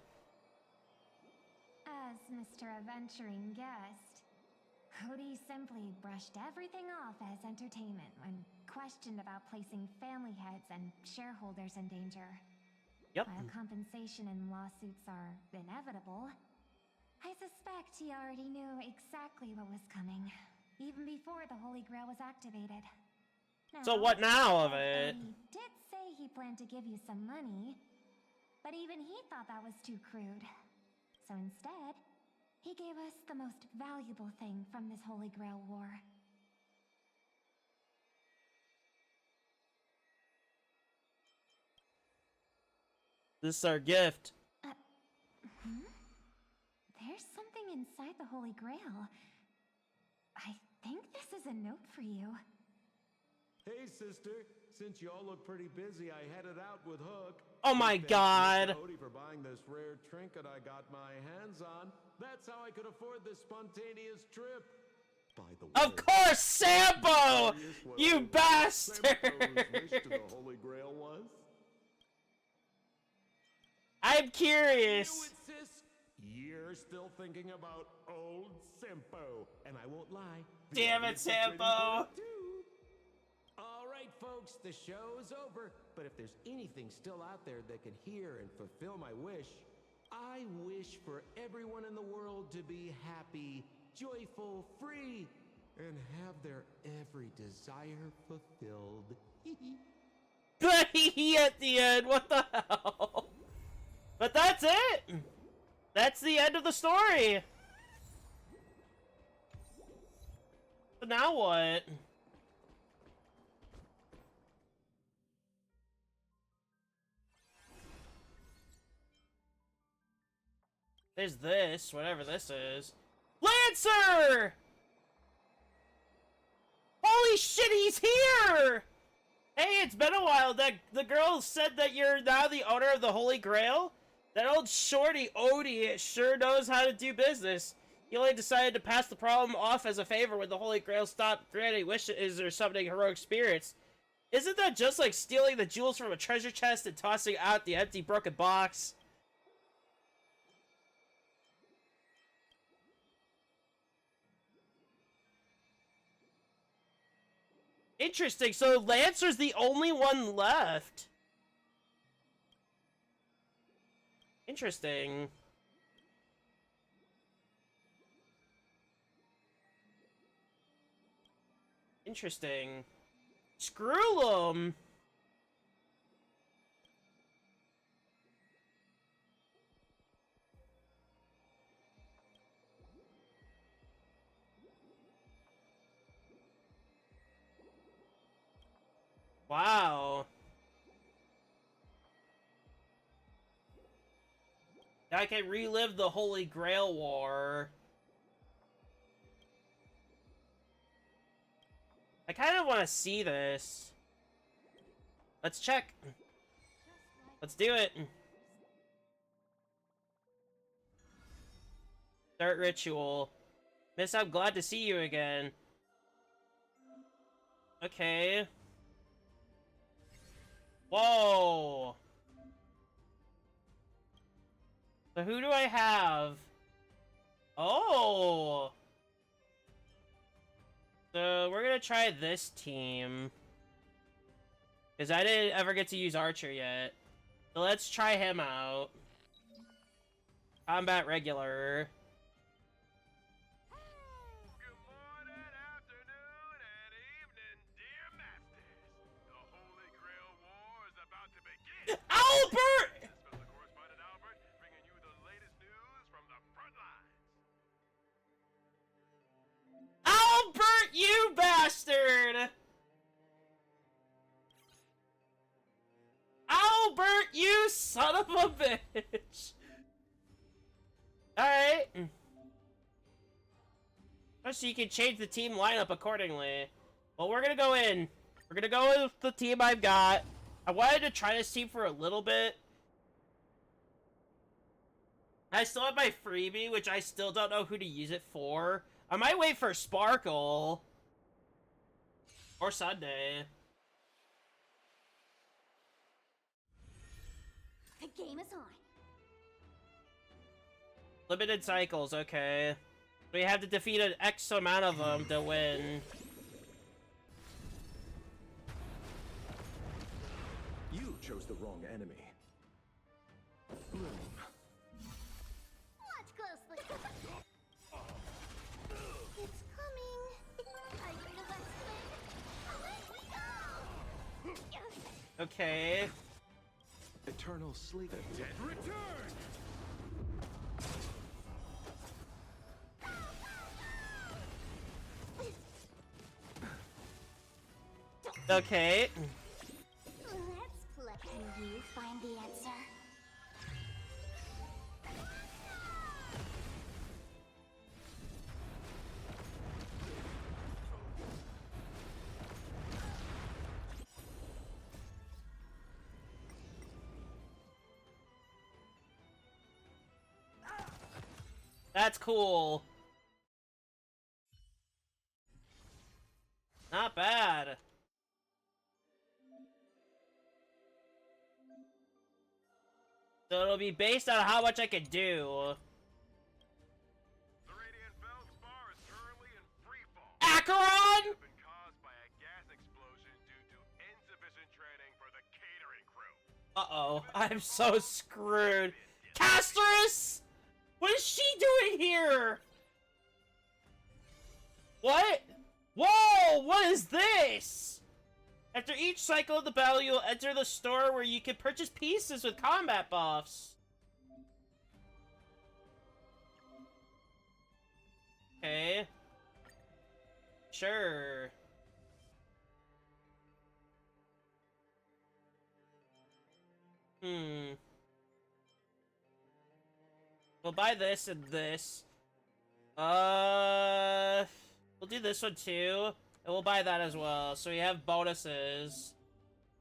As Mr. Adventuring guest, Cody simply brushed everything off as entertainment when questioned about placing family heads and shareholders in danger. Yep. While compensation and lawsuits are inevitable, I suspect he already knew exactly what was coming, even before the Holy Grail was activated. So what now of it? He did say he planned to give you some money, but even he thought that was too crude. So instead, he gave us the most valuable thing from this Holy Grail war. This is our gift. There's something inside the Holy Grail. I think this is a note for you. Hey, sister. Since you all look pretty busy, I headed out with Hook. Oh my god! Thanks to Odie for buying this rare trinket I got my hands on. That's how I could afford this spontaneous trip. By the way, of course, Sampo! You bastard! Sampo's wish to the Holy Grail was? I'm curious. You insist? You're still thinking about old Sampo, and I won't lie. Damn it, Sampo! All right, folks, the show's over. But if there's anything still out there that can hear and fulfill my wish, I wish for everyone in the world to be happy, joyful, free, and have their every desire fulfilled. At the end, what the hell? But that's it! That's the end of the story! So now what? There's this, whatever this is. Lancer! Holy shit, he's here! Hey, it's been a while. The girl said that you're now the owner of the Holy Grail? That old shorty Odie sure knows how to do business. He only decided to pass the problem off as a favor when the Holy Grail stopped granting wishes or summoning heroic spirits. Isn't that just like stealing the jewels from a treasure chest and tossing out the empty broken box? Interesting, so Lancer's the only one left. Interesting. Interesting. Screw 'em! Wow. I can relive the Holy Grail War. I kind of want to see this. Let's check. Let's do it. Start ritual. Miss, I'm glad to see you again. Okay. Whoa. So who do I have? Oh. So we're gonna try this team. Because I didn't ever get to use Archer yet. So let's try him out. Combat regular. Good morning, afternoon, and evening, dear masters. The Holy Grail War is about to begin. Albert! Special correspondent Albert, bringing you the latest news from the front lines. Albert, you bastard! Albert, you son of a bitch! Alright. Oh, so you can change the team lineup accordingly. Well, we're gonna go in. We're gonna go with the team I've got. I wanted to try this team for a little bit. I still have my freebie, which I still don't know who to use it for. I might wait for Sparkle. Or Sunday. The game is on. Limited cycles, okay. We have to defeat an X amount of them to win. You chose the wrong enemy. Bloom. Watch closely. It's coming. Are you the best friend? Away we go! Okay. Eternal sleep. The dead return! Okay. Let's play. Can you find the answer? That's cool. Not bad. So it'll be based on how much I can do. The Radiant Feldspar is currently in freefall. Acheron! It's been caused by a gas explosion due to insufficient training for the catering crew. Uh-oh. I'm so screwed. Casterus! What is she doing here? What? Whoa! What is this? After each cycle of the battle, you'll enter the store where you can purchase pieces with combat buffs. Okay. Sure. We'll buy this and this. We'll do this one too. And we'll buy that as well. So we have bonuses.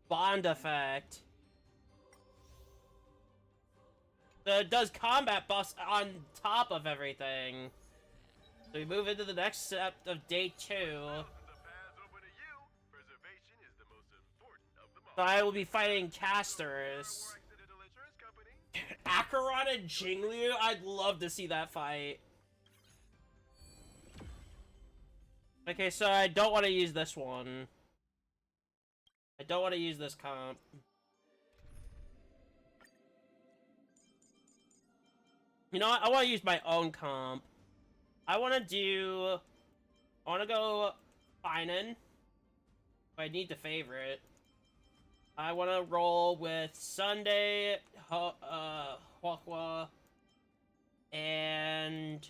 Bond effect. So it does combat buffs on top of everything. So we move into the next step of day 2. So I will be fighting Casterus. Acheron and Jingliu? I'd love to see that fight. Okay, so I don't want to use this one. I don't want to use this comp. You know what? I want to use my own comp. I want to go Finan. I need the favorite. I want to roll with Sunday, Huokwa, and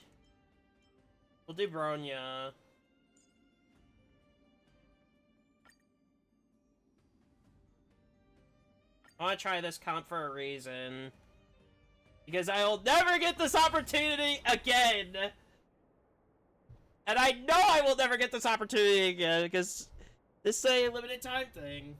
we'll do Bronya. I want to try this comp for a reason. Because I'll never get this opportunity again! And I know I will never get this opportunity again, because this is a limited time thing.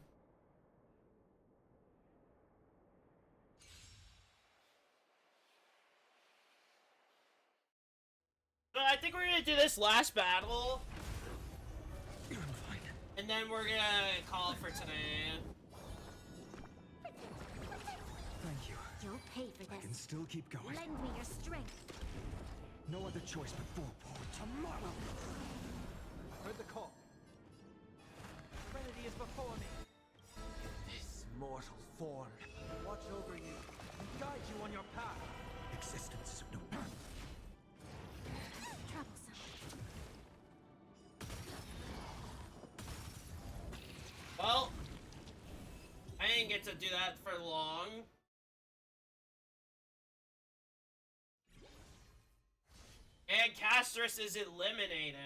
So I think we're gonna do this last battle. And then we're gonna call it for today. Thank you. You'll pay for I this. can still keep going. Lend me your strength. No other choice but forward. Tomorrow. Heard the call. Trinity is before me. This mortal form. Watch over you and guide you on your path. Existence is of no purpose. Troublesome. Well, I didn't get to do that for long. And Casterus is eliminated.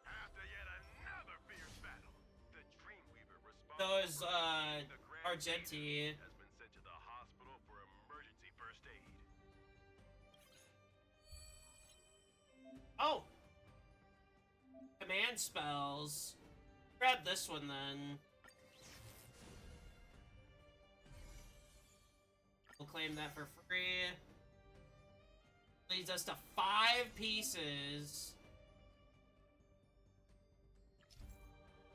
After yet another fierce battle, the Dreamweaver responsible Those, for the Grand Argenti. has been sent to the hospital for emergency first aid. Oh! Command spells. Grab this one then. We'll claim that for free. Leads us to 5 pieces.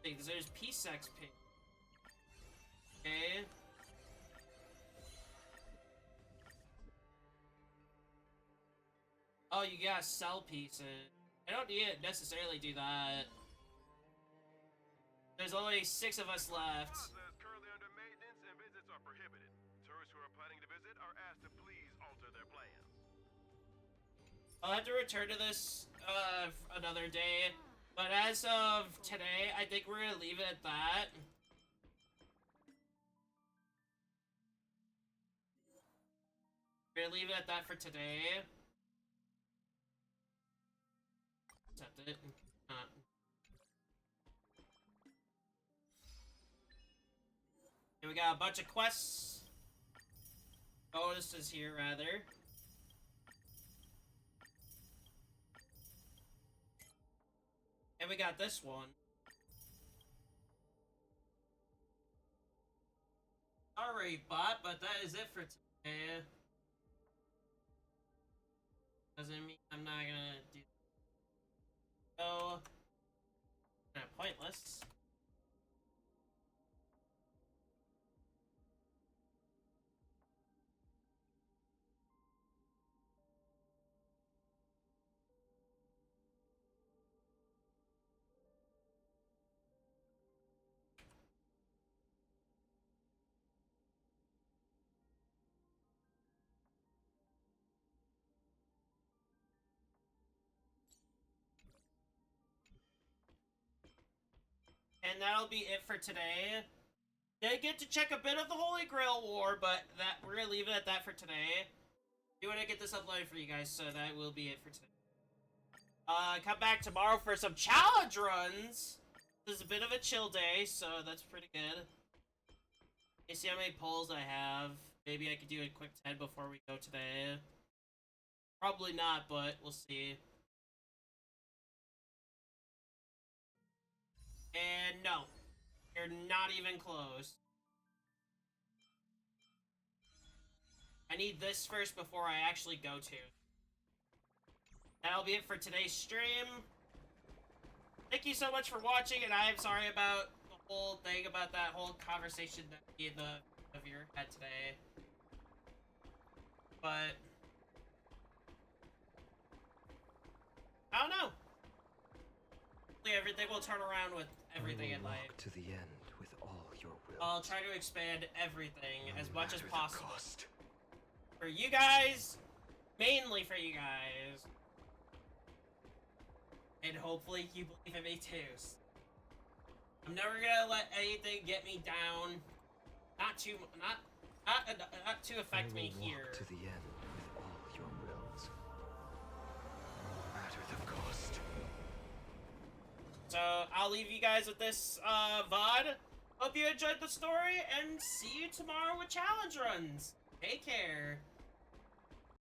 There's P-Sex pick. Okay. Oh, you gotta sell pieces. I don't need to necessarily do that. There's only 6 of us left. Plaza is currently under maintenance and visits are prohibited. Tourists who are planning to visit are asked to please alter their plans. I'll have to return to this another day, but as of today, I think we're gonna leave it at that. We're gonna leave it at that for today. Accept it. Here we got a bunch of quests. Bonuses here, rather. And we got this one. Sorry, bot, but that is it for today. Doesn't mean I'm not gonna do so. Kinda pointless. And that'll be it for today. Did get to check a bit of the Holy Grail War, but that we're gonna leave it at that for today. You want to get this uploaded for you guys, so that will be it for today. Come back tomorrow for some challenge runs. This is a bit of a chill day, so that's pretty good. You see how many polls I have. Maybe I could do a quick 10 before we go today. Probably not, but we'll see. And no, you're not even close. I need this first before I actually go to. That'll be it for today's stream. Thank you so much for watching, and I am sorry about the whole thing, about that whole conversation that me and the viewer had today. But I don't know. Hopefully everything will turn around with everything in life. To the end with all your will. I'll try to expand everything as much as possible. For you guys, mainly for you guys. And hopefully you believe in me too. I'm never gonna let anything get me down. Not to affect me here. To the end with all your wills. No matter the cost. So I'll leave you guys with this VOD. Hope you enjoyed the story, and see you tomorrow with challenge runs. Take care.